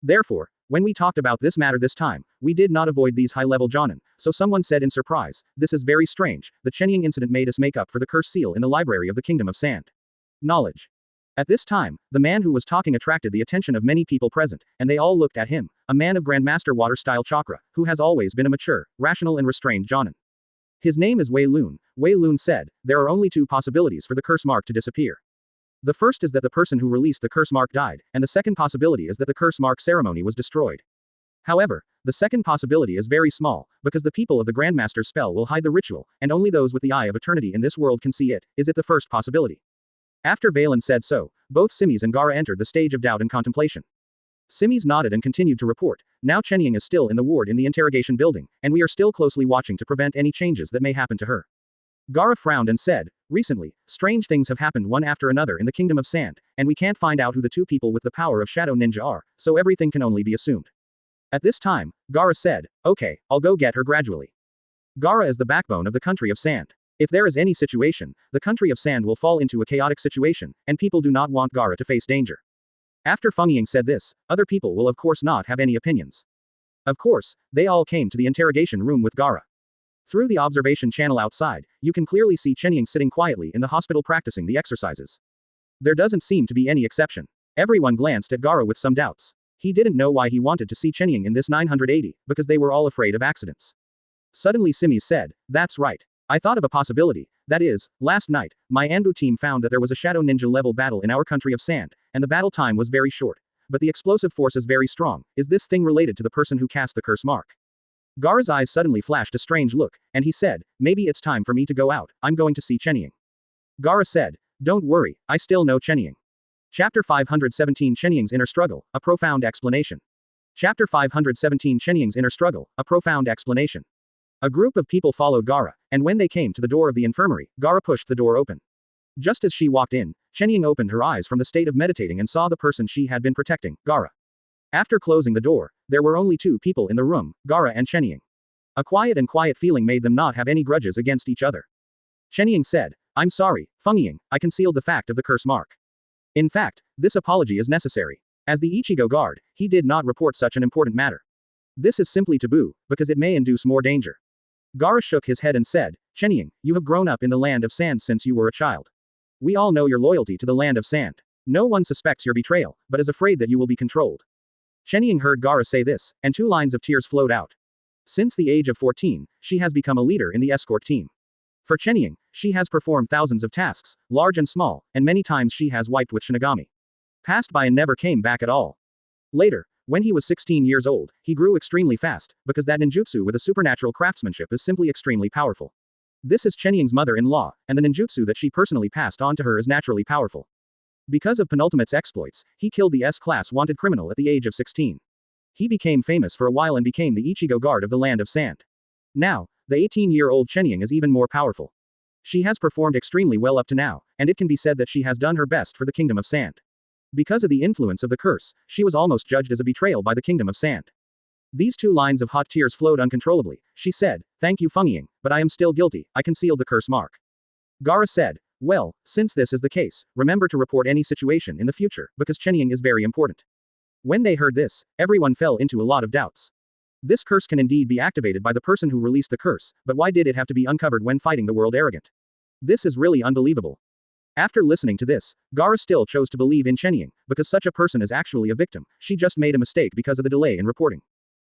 Speaker 1: Therefore, when we talked about this matter this time, we did not avoid these high-level Jonin, so someone said in surprise, this is very strange, the Chenying incident made us make up for the curse seal in the library of the Kingdom of Sand. Knowledge." At this time, the man who was talking attracted the attention of many people present, and they all looked at him, a man of Grandmaster Water-style chakra, who has always been a mature, rational and restrained Jonin. His name is Wei Lun. Wei Lun said, "There are only two possibilities for the curse mark to disappear. The first is that the person who released the curse mark died, and the second possibility is that the curse mark ceremony was destroyed. However, the second possibility is very small, because the people of the Grandmaster's spell will hide the ritual, and only those with the Eye of Eternity in this world can see it. Is it the first possibility?" After Valen said so, both Simis and Gaara entered the stage of doubt and contemplation. Simis nodded and continued to report, "Now Chenying is still in the ward in the interrogation building, and we are still closely watching to prevent any changes that may happen to her." Gaara frowned and said, "Recently, strange things have happened one after another in the Kingdom of Sand, and we can't find out who the two people with the power of Shadow Ninja are, so everything can only be assumed." At this time, Gaara said, "Okay, I'll go get her gradually." Gaara is the backbone of the country of Sand. If there is any situation, the country of Sand will fall into a chaotic situation, and people do not want Gaara to face danger. After Fengying said this, other people will of course not have any opinions. Of course, they all came to the interrogation room with Gaara. Through the observation channel outside, you can clearly see Chenying sitting quietly in the hospital practicing the exercises. There doesn't seem to be any exception. Everyone glanced at Gaara with some doubts. He didn't know why he wanted to see Chenying in this 980, because they were all afraid of accidents. Suddenly Simis said, "That's right. I thought of a possibility. That is, last night, my Anbu team found that there was a Shadow Ninja level battle in our country of Sand, and the battle time was very short. But the explosive force is very strong. Is this thing related to the person who cast the curse mark?" Gaara's eyes suddenly flashed a strange look, and he said, "Maybe it's time for me to go out, I'm going to see Chenying." Gaara said, "Don't worry, I still know Chenying." Chapter 517 Chenying's Inner Struggle, a Profound Explanation. Chapter 517 Chenying's Inner Struggle, a Profound Explanation. A group of people followed Gaara, and when they came to the door of the infirmary, Gaara pushed the door open. Just as she walked in, Chenying opened her eyes from the state of meditating and saw the person she had been protecting, Gaara. After closing the door, there were only two people in the room, Gaara and Chenying. A quiet feeling made them not have any grudges against each other. Chenying said, "I'm sorry, Fengying, I concealed the fact of the curse mark. In fact, this apology is necessary. As the Ichigo guard, he did not report such an important matter. This is simply taboo, because it may induce more danger." Gaara shook his head and said, "Chenying, you have grown up in the land of sand since you were a child. We all know your loyalty to the land of sand. No one suspects your betrayal, but is afraid that you will be controlled. Chenying heard Gaara say this, and 2 lines of tears flowed out. Since the age of 14, she has become a leader in the escort team. For Chenying, she has performed thousands of tasks, large and small, and many times she has wiped with Shinigami. Passed by and never came back at all. Later, when he was 16 years old, he grew extremely fast, because that ninjutsu with a supernatural craftsmanship is simply extremely powerful. This is Chenying's mother-in-law, and the ninjutsu that she personally passed on to her is naturally powerful. Because of Penultimate's exploits, he killed the S-class wanted criminal at the age of 16. He became famous for a while and became the Ichigo guard of the Land of Sand. Now, the 18-year-old Chenying is even more powerful. She has performed extremely well up to now, and it can be said that she has done her best for the Kingdom of Sand. Because of the influence of the curse, she was almost judged as a betrayal by the Kingdom of Sand. These 2 lines of hot tears flowed uncontrollably. She said, "Thank you Feng, but I am still guilty, I concealed the curse mark." Gaara said, "Well, since this is the case, remember to report any situation in the future, because Chenying is very important." When they heard this, everyone fell into a lot of doubts. This curse can indeed be activated by the person who released the curse, but why did it have to be uncovered when fighting the world arrogant? This is really unbelievable. After listening to this, Gaara still chose to believe in Chenying, because such a person is actually a victim, she just made a mistake because of the delay in reporting.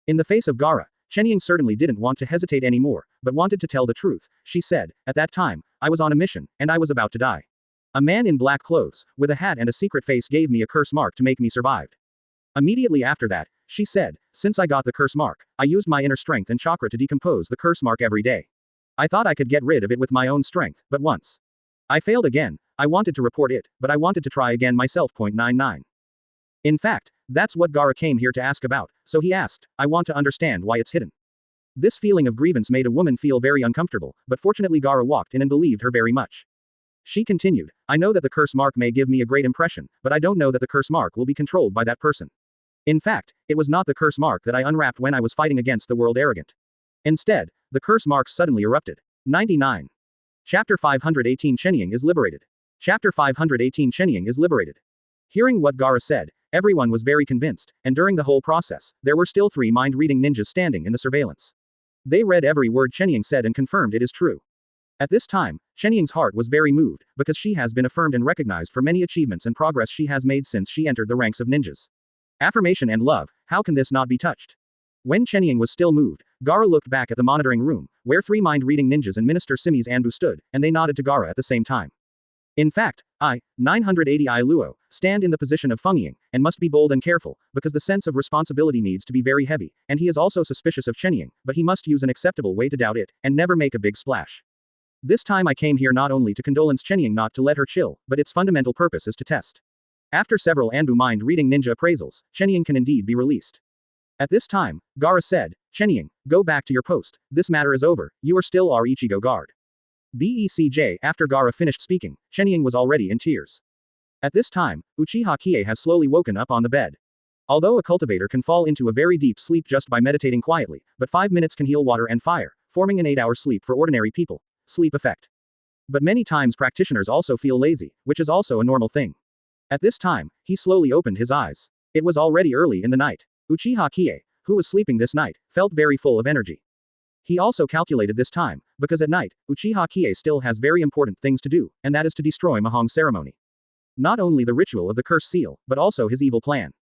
Speaker 1: In the face of Gaara, Chenying certainly didn't want to hesitate anymore, but wanted to tell the truth. She said, "At that time, I was on a mission, and I was about to die. A man in black clothes, with a hat and a secret face gave me a curse mark to make me survive. Immediately after that, she said, since I got the curse mark, I used my inner strength and chakra to decompose the curse mark every day. I thought I could get rid of it with my own strength, but once I failed again, I wanted to report it, but I wanted to try again myself. 99. In fact, that's what Gaara came here to ask about, so he asked, I want to understand why it's hidden." This feeling of grievance made a woman feel very uncomfortable, but fortunately Gaara walked in and believed her very much. She continued, "I know that the curse mark may give me a great impression, but I don't know that the curse mark will be controlled by that person. In fact, it was not the curse mark that I unwrapped when I was fighting against the world arrogant. Instead, the curse mark suddenly erupted." 99. Chapter 518 Chenying is liberated. Chapter 518 Chenying is liberated. Hearing what Gaara said, everyone was very convinced, and during the whole process, there were still 3 mind-reading ninjas standing in the surveillance. They read every word Chenying said and confirmed it is true. At this time, Chenying's heart was very moved, because she has been affirmed and recognized for many achievements and progress she has made since she entered the ranks of ninjas. Affirmation and love, how can this not be touched? When Chenying was still moved, Gaara looked back at the monitoring room, where 3 mind-reading ninjas and Minister Simi's Anbu stood, and they nodded to Gaara at the same time. In fact, 980 Luo, stand in the position of Feng, and must be bold and careful, because the sense of responsibility needs to be very heavy, and he is also suspicious of Chenying, but he must use an acceptable way to doubt it, and never make a big splash. This time I came here not only to condolence Chenying not to let her chill, but its fundamental purpose is to test. After several Anbu mind-reading ninja appraisals, Chenying can indeed be released. At this time, Gaara said, "Chenying, go back to your post, this matter is over, you are still our Ichigo guard." BECJ. After Gaara finished speaking, Chenying was already in tears. At this time, Uchiha Qiye has slowly woken up on the bed. Although a cultivator can fall into a very deep sleep just by meditating quietly, but 5 minutes can heal water and fire, forming an 8-hour sleep for ordinary people. Sleep effect. But many times practitioners also feel lazy, which is also a normal thing. At this time, he slowly opened his eyes. It was already early in the night. Uchiha Qiye, who was sleeping this night, felt very full of energy. He also calculated this time, because at night, Uchiha Qiye still has very important things to do, and that is to destroy Mahong's ceremony. Not only the ritual of the curse seal, but also his evil plan.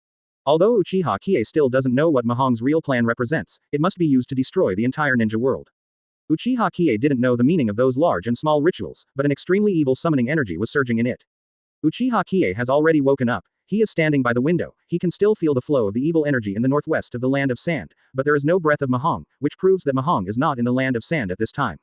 Speaker 1: Although Uchiha Qiye still doesn't know what Mahong's real plan represents, it must be used to destroy the entire ninja world. Uchiha Qiye didn't know the meaning of those large and small rituals, but an extremely evil summoning energy was surging in it. Uchiha Qiye has already woken up. He is standing by the window, he can still feel the flow of the evil energy in the northwest of the Land of Sand, but there is no breath of Mahong, which proves that Mahong is not in the Land of Sand at this time.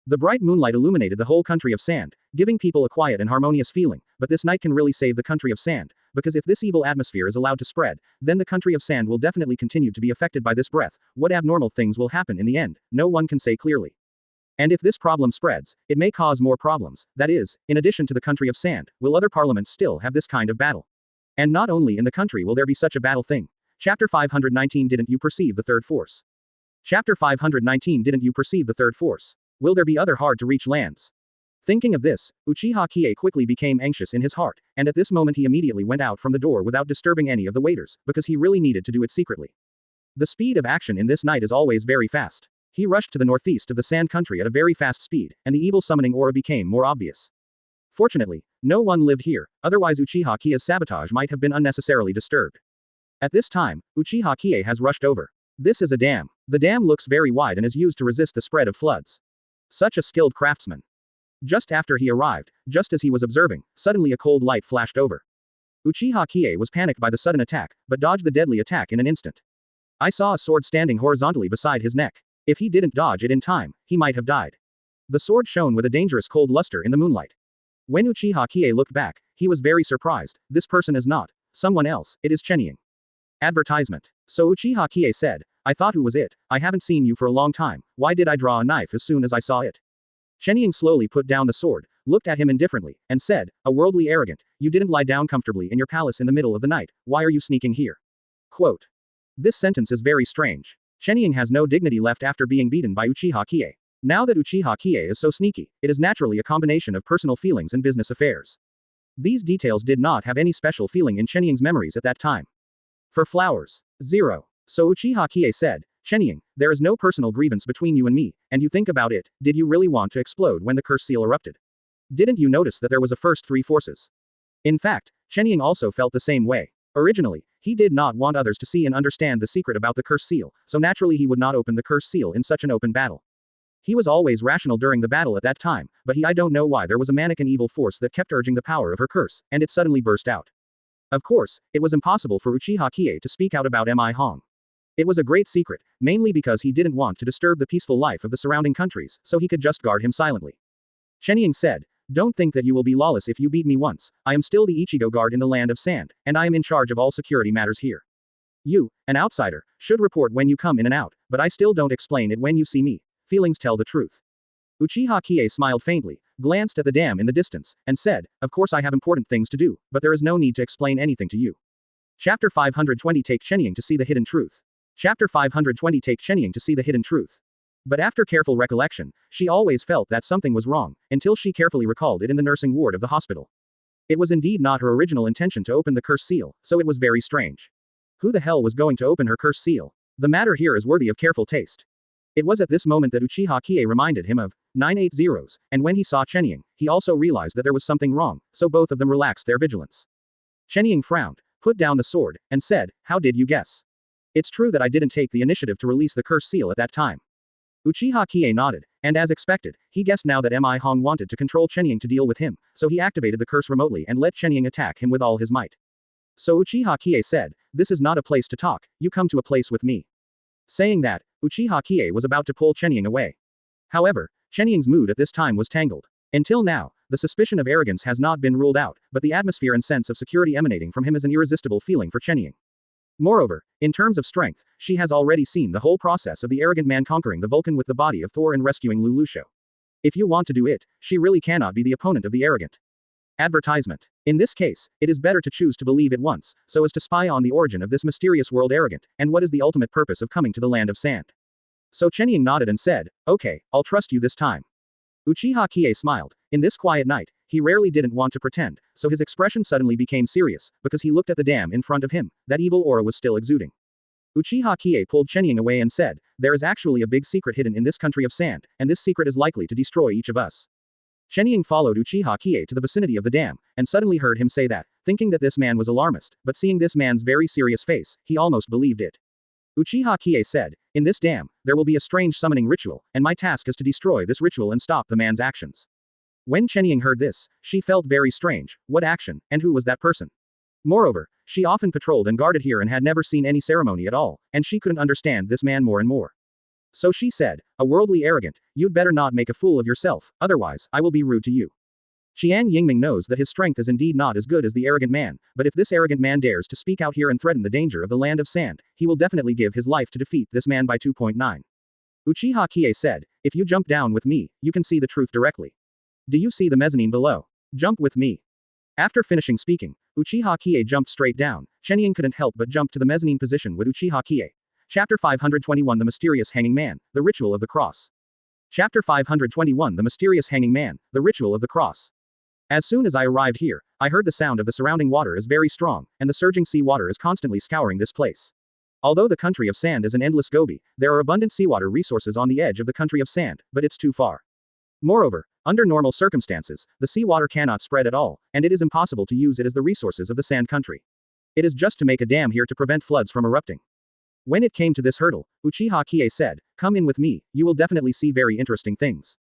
Speaker 1: The bright moonlight illuminated the whole country of Sand, giving people a quiet and harmonious feeling, but this night can really save the country of Sand, because if this evil atmosphere is allowed to spread, then the country of Sand will definitely continue to be affected by this breath. What abnormal things will happen in the end, no one can say clearly. And if this problem spreads, it may cause more problems, that is, in addition to the country of Sand, will other parliaments still have this kind of battle? And not only in the country will there be such a battle thing. Chapter 519 Didn't you perceive the third force? Chapter 519 Didn't you perceive the third force? Will there be other hard-to-reach lands? Thinking of this, Uchiha Qiye quickly became anxious in his heart, and at this moment he immediately went out from the door without disturbing any of the waiters, because he really needed to do it secretly. The speed of action in this night is always very fast. He rushed to the northeast of the Sand Country at a very fast speed, and the evil summoning aura became more obvious. Fortunately, no one lived here, otherwise Uchiha Qiye's sabotage might have been unnecessarily disturbed. At this time, Uchiha Qiye has rushed over. This is a dam. The dam looks very wide and is used to resist the spread of floods. Such a skilled craftsman. Just after he arrived, just as he was observing, suddenly a cold light flashed over. Uchiha Qiye was panicked by the sudden attack, but dodged the deadly attack in an instant. I saw a sword standing horizontally beside his neck. If he didn't dodge it in time, he might have died. The sword shone with a dangerous cold luster in the moonlight. When Uchiha Qiye looked back, he was very surprised. This person is not someone else, it is Chenying. Advertisement. So Uchiha Qiye said, I thought who was it? I haven't seen you for a long time, why did I draw a knife as soon as I saw it? Chenying slowly put down the sword, looked at him indifferently, and said, a worldly arrogant, you didn't lie down comfortably in your palace in the middle of the night, why are you sneaking here? Quote. This sentence is very strange. Chenying has no dignity left after being beaten by Uchiha Qiye. Now that Uchiha Qiye is so sneaky, it is naturally a combination of personal feelings and business affairs. These details did not have any special feeling in Chenying's memories at that time. For flowers. 0. So Uchiha Qiye said, Chenying, there is no personal grievance between you and me, and you think about it, did you really want to explode when the curse seal erupted? Didn't you notice that there was a first three forces? In fact, Chenying also felt the same way. Originally, he did not want others to see and understand the secret about the curse seal, so naturally he would not open the curse seal in such an open battle. He was always rational during the battle at that time, but I don't know why there was a mannequin evil force that kept urging the power of her curse, and it suddenly burst out. Of course, it was impossible for Uchiha Qiye to speak out about Mi Hong. It was a great secret, mainly because he didn't want to disturb the peaceful life of the surrounding countries, so he could just guard him silently. Chenying said, don't think that you will be lawless if you beat me once, I am still the Ichigo guard in the land of sand, and I am in charge of all security matters here. You, an outsider, should report when you come in and out, but I still don't explain it when you see me. Feelings tell the truth. Uchiha Qiye smiled faintly, glanced at the dam in the distance, and said, of course I have important things to do, but there is no need to explain anything to you. Chapter 520 Take Chenying to see the hidden truth. Chapter 520 Take Chenying to see the hidden truth. But after careful recollection, she always felt that something was wrong, until she carefully recalled it in the nursing ward of the hospital. It was indeed not her original intention to open the curse seal, so it was very strange. Who the hell was going to open her curse seal? The matter here is worthy of careful taste. It was at this moment that Uchiha Qiye reminded him of 980s, and when he saw Chenying, he also realized that there was something wrong, so both of them relaxed their vigilance. Chenying frowned, put down the sword, and said, how did you guess? It's true that I didn't take the initiative to release the curse seal at that time. Uchiha Qiye nodded, and as expected, he guessed now that Mi Hong wanted to control Chenying to deal with him, so he activated the curse remotely and let Chenying attack him with all his might. So Uchiha Qiye said, this is not a place to talk, you come to a place with me. Saying that, Uchiha Qiye was about to pull Chenying away. However, Chenying's mood at this time was tangled. Until now, the suspicion of arrogance has not been ruled out, but the atmosphere and sense of security emanating from him is an irresistible feeling for Chenying. Moreover, in terms of strength, she has already seen the whole process of the arrogant man conquering the Vulcan with the body of Thor and rescuing Lulusho. If you want to do it, she really cannot be the opponent of the arrogant. Advertisement. In this case, it is better to choose to believe at once, so as to spy on the origin of this mysterious world arrogant, and what is the ultimate purpose of coming to the land of sand. So Chenying nodded and said, okay, I'll trust you this time. Uchiha Qiye smiled. In this quiet night, he rarely didn't want to pretend, so his expression suddenly became serious, because he looked at the dam in front of him, that evil aura was still exuding. Uchiha Qiye pulled Chenying away and said, there is actually a big secret hidden in this country of sand, and this secret is likely to destroy each of us. Chenying followed Uchiha Qiye to the vicinity of the dam, and suddenly heard him say that, thinking that this man was alarmist, but seeing this man's very serious face, he almost believed it. Uchiha Qiye said, in this dam, there will be a strange summoning ritual, and my task is to destroy this ritual and stop the man's actions. When Chenying heard this, she felt very strange, what action, and who was that person? Moreover, she often patrolled and guarded here and had never seen any ceremony at all, and she couldn't understand this man more and more. So she said, a worldly arrogant, you'd better not make a fool of yourself, otherwise, I will be rude to you. Qian Yingming knows that his strength is indeed not as good as the arrogant man, but if this arrogant man dares to speak out here and threaten the danger of the land of sand, he will definitely give his life to defeat this man by 2.9. Uchiha Qiye said, if you jump down with me, you can see the truth directly. Do you see the mezzanine below? Jump with me. After finishing speaking, Uchiha Qiye jumped straight down. Chenying couldn't help but jump to the mezzanine position with Uchiha Qiye. Chapter 521 The Mysterious Hanging Man, The Ritual of the Cross. Chapter 521 The Mysterious Hanging Man, The Ritual of the Cross. As soon as I arrived here, I heard the sound of the surrounding water is very strong, and the surging sea water is constantly scouring this place. Although the country of sand is an endless gobi, there are abundant seawater resources on the edge of the country of sand, but it's too far. Moreover, under normal circumstances, the seawater cannot spread at all, and it is impossible to use it as the resources of the sand country. It is just to make a dam here to prevent floods from erupting. When it came to this hurdle, Uchiha Qiye said, "Come in with me, you will definitely see very interesting things."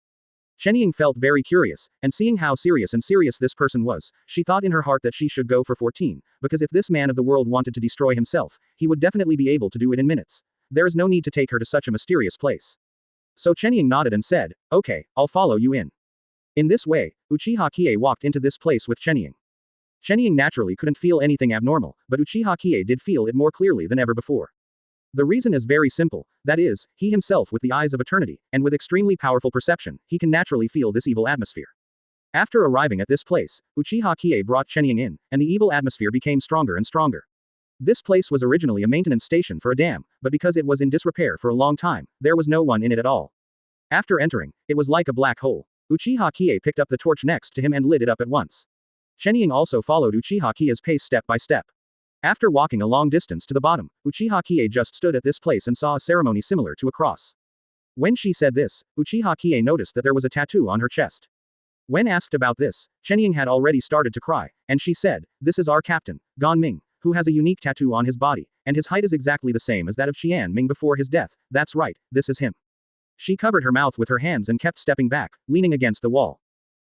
Speaker 1: Shenying felt very curious, and seeing how serious this person was, she thought in her heart that she should go for 14, because if this man of the world wanted to destroy himself, he would definitely be able to do it in minutes. There is no need to take her to such a mysterious place. So Shenying nodded and said, "Okay, I'll follow you in." In this way, Uchiha Qiye walked into this place with Shenying. Shenying naturally couldn't feel anything abnormal, but Uchiha Qiye did feel it more clearly than ever before. The reason is very simple, that is, he himself with the eyes of eternity, and with extremely powerful perception, he can naturally feel this evil atmosphere. After arriving at this place, Uchiha Qiye brought Shenying in, and the evil atmosphere became stronger and stronger. This place was originally a maintenance station for a dam, but because it was in disrepair for a long time, there was no one in it at all. After entering, it was like a black hole. Uchiha Qiye picked up the torch next to him and lit it up at once. Shenying also followed Uchiha Qiye's pace step by step. After walking a long distance to the bottom, Uchiha Qiye just stood at this place and saw a ceremony similar to a cross. When she said this, Uchiha Qiye noticed that there was a tattoo on her chest. When asked about this, Shenying had already started to cry, and she said, "This is our captain, Gan Ming, who has a unique tattoo on his body, and his height is exactly the same as that of Qian Ming before his death. That's right, this is him." She covered her mouth with her hands and kept stepping back, leaning against the wall.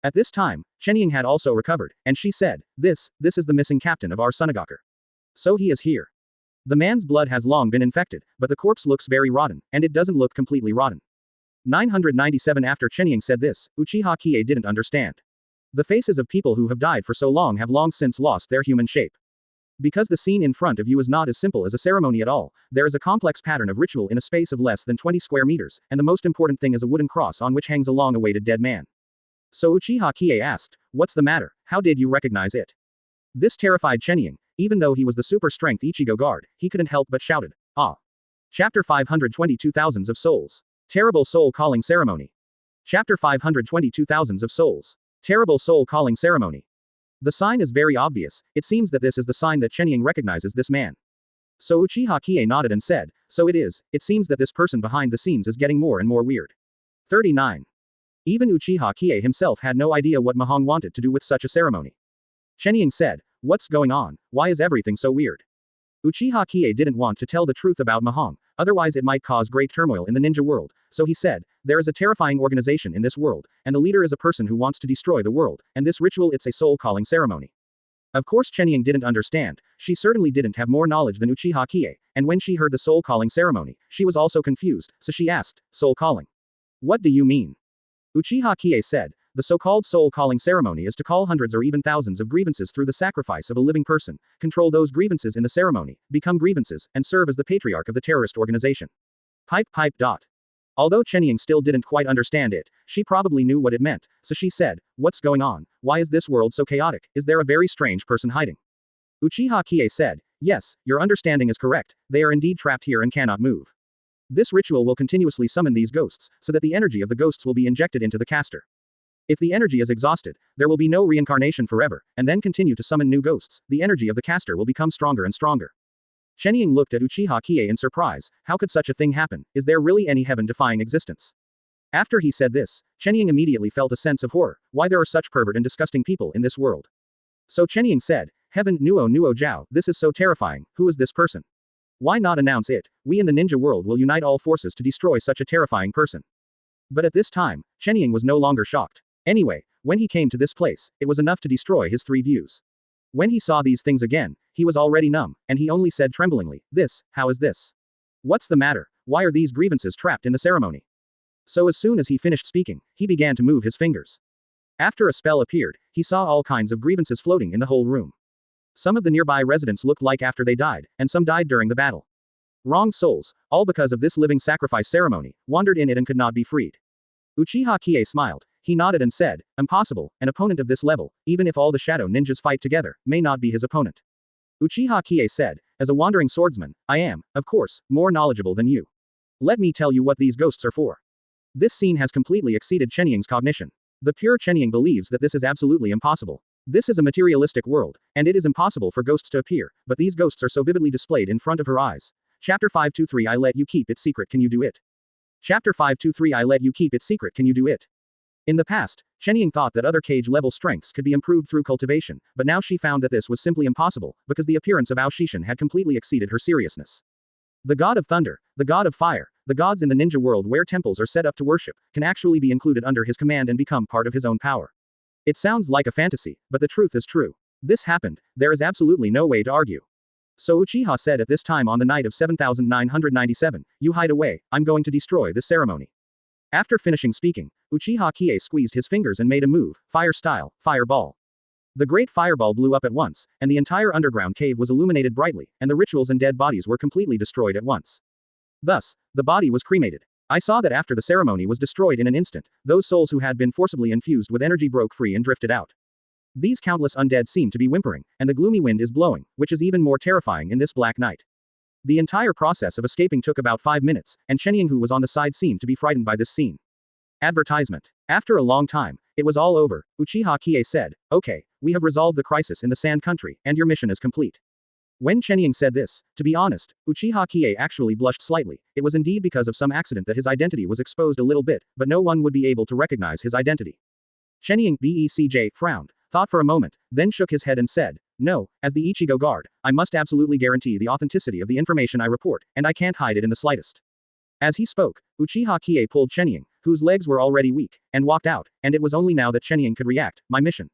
Speaker 1: At this time, Shenying had also recovered, and she said, This is the missing captain of our Sunagaker. So he is here. The man's blood has long been infected, but the corpse looks very rotten, and it doesn't look completely rotten. 997 After Shenying said this, Uchiha Qiye didn't understand. The faces of people who have died for so long have long since lost their human shape. Because the scene in front of you is not as simple as a ceremony at all, there is a complex pattern of ritual in a space of less than 20 square meters, and the most important thing is a wooden cross on which hangs a long-awaited dead man. So Uchiha Qiye asked, "What's the matter? How did you recognize it?" This terrified Shenying. Even though he was the super-strength Ichigo guard, he couldn't help but shouted, "Ah!" Chapter 522 Thousands of Souls. Terrible Soul Calling Ceremony. Chapter 522 Thousands of Souls. Terrible Soul Calling Ceremony. The sign is very obvious, it seems that this is the sign that Shenying recognizes this man. So Uchiha Qiye nodded and said, "So it is, it seems that this person behind the scenes is getting more and more weird." 39. Even Uchiha Qiye himself had no idea what Mahong wanted to do with such a ceremony. Shenying said, "What's going on? Why is everything so weird?" Uchiha Qiye didn't want to tell the truth about Mahong, otherwise it might cause great turmoil in the ninja world, so he said, "There is a terrifying organization in this world, and the leader is a person who wants to destroy the world, and this ritual it's a soul-calling ceremony." Of course Shenying didn't understand, she certainly didn't have more knowledge than Uchiha Qiye, and when she heard the soul-calling ceremony, she was also confused, so she asked, "Soul-calling? What do you mean?" Uchiha Qiye said, "The so-called soul-calling ceremony is to call hundreds or even thousands of grievances through the sacrifice of a living person, control those grievances in the ceremony, become grievances, and serve as the patriarch of the terrorist organization." Pipe. Although Shenying still didn't quite understand it, she probably knew what it meant, so she said, "What's going on? Why is this world so chaotic? Is there a very strange person hiding?" Uchiha Qiye said, "Yes, your understanding is correct, they are indeed trapped here and cannot move. This ritual will continuously summon these ghosts, so that the energy of the ghosts will be injected into the caster. If the energy is exhausted, there will be no reincarnation forever, and then continue to summon new ghosts, the energy of the caster will become stronger and stronger." Shenying looked at Uchiha Qiye in surprise, how could such a thing happen, is there really any heaven-defying existence? After he said this, Shenying immediately felt a sense of horror, why there are such pervert and disgusting people in this world. So Shenying said, "Heaven, Nuo Jiao, this is so terrifying, who is this person? Why not announce it? We in the ninja world will unite all forces to destroy such a terrifying person." But at this time, Shenying was no longer shocked. Anyway, when he came to this place, it was enough to destroy his 3 views. When he saw these things again, he was already numb, and he only said tremblingly, how is this? What's the matter? Why are these grievances trapped in the ceremony?" So as soon as he finished speaking, he began to move his fingers. After a spell appeared, he saw all kinds of grievances floating in the whole room. Some of the nearby residents looked like after they died, and some died during the battle. Wrong souls, all because of this living sacrifice ceremony, wandered in it and could not be freed. Uchiha Qiye smiled. He nodded and said, "Impossible, an opponent of this level, even if all the shadow ninjas fight together, may not be his opponent." Uchiha Qiye said, "As a wandering swordsman, I am, of course, more knowledgeable than you. Let me tell you what these ghosts are for." This scene has completely exceeded Shenying's cognition. The pure Shenying believes that this is absolutely impossible. This is a materialistic world, and it is impossible for ghosts to appear, but these ghosts are so vividly displayed in front of her eyes. Chapter 523 I let you keep it secret, can you do it? Chapter 523 I let you keep it secret, can you do it? In the past, Shenying thought that other cage-level strengths could be improved through cultivation, but now she found that this was simply impossible, because the appearance of Aoshishan had completely exceeded her seriousness. The god of thunder, the god of fire, the gods in the ninja world where temples are set up to worship, can actually be included under his command and become part of his own power. It sounds like a fantasy, but the truth is true. This happened, there is absolutely no way to argue. So Uchiha said at this time on the night of 7997, "You hide away, I'm going to destroy this ceremony." After finishing speaking, Uchiha Qiye squeezed his fingers and made a move, fire style, fireball. The great fireball blew up at once, and the entire underground cave was illuminated brightly, and the rituals and dead bodies were completely destroyed at once. Thus, the body was cremated. I saw that after the ceremony was destroyed in an instant, those souls who had been forcibly infused with energy broke free and drifted out. These countless undead seem to be whimpering, and the gloomy wind is blowing, which is even more terrifying in this black night. The entire process of escaping took about 5 minutes, and Shenying who was on the side seemed to be frightened by this scene. Advertisement. After a long time, it was all over, Uchiha Qiye said, "Okay, we have resolved the crisis in the Sand Country, and your mission is complete." When Shenying said this, to be honest, Uchiha Qiye actually blushed slightly. It was indeed because of some accident that his identity was exposed a little bit, but no one would be able to recognize his identity. Shenying BECJ frowned, thought for a moment, then shook his head and said, "No, as the Ichigo guard, I must absolutely guarantee the authenticity of the information I report, and I can't hide it in the slightest." As he spoke, Uchiha Qiye pulled Shenying, whose legs were already weak, and walked out, and it was only now that Shenying could react, "My mission."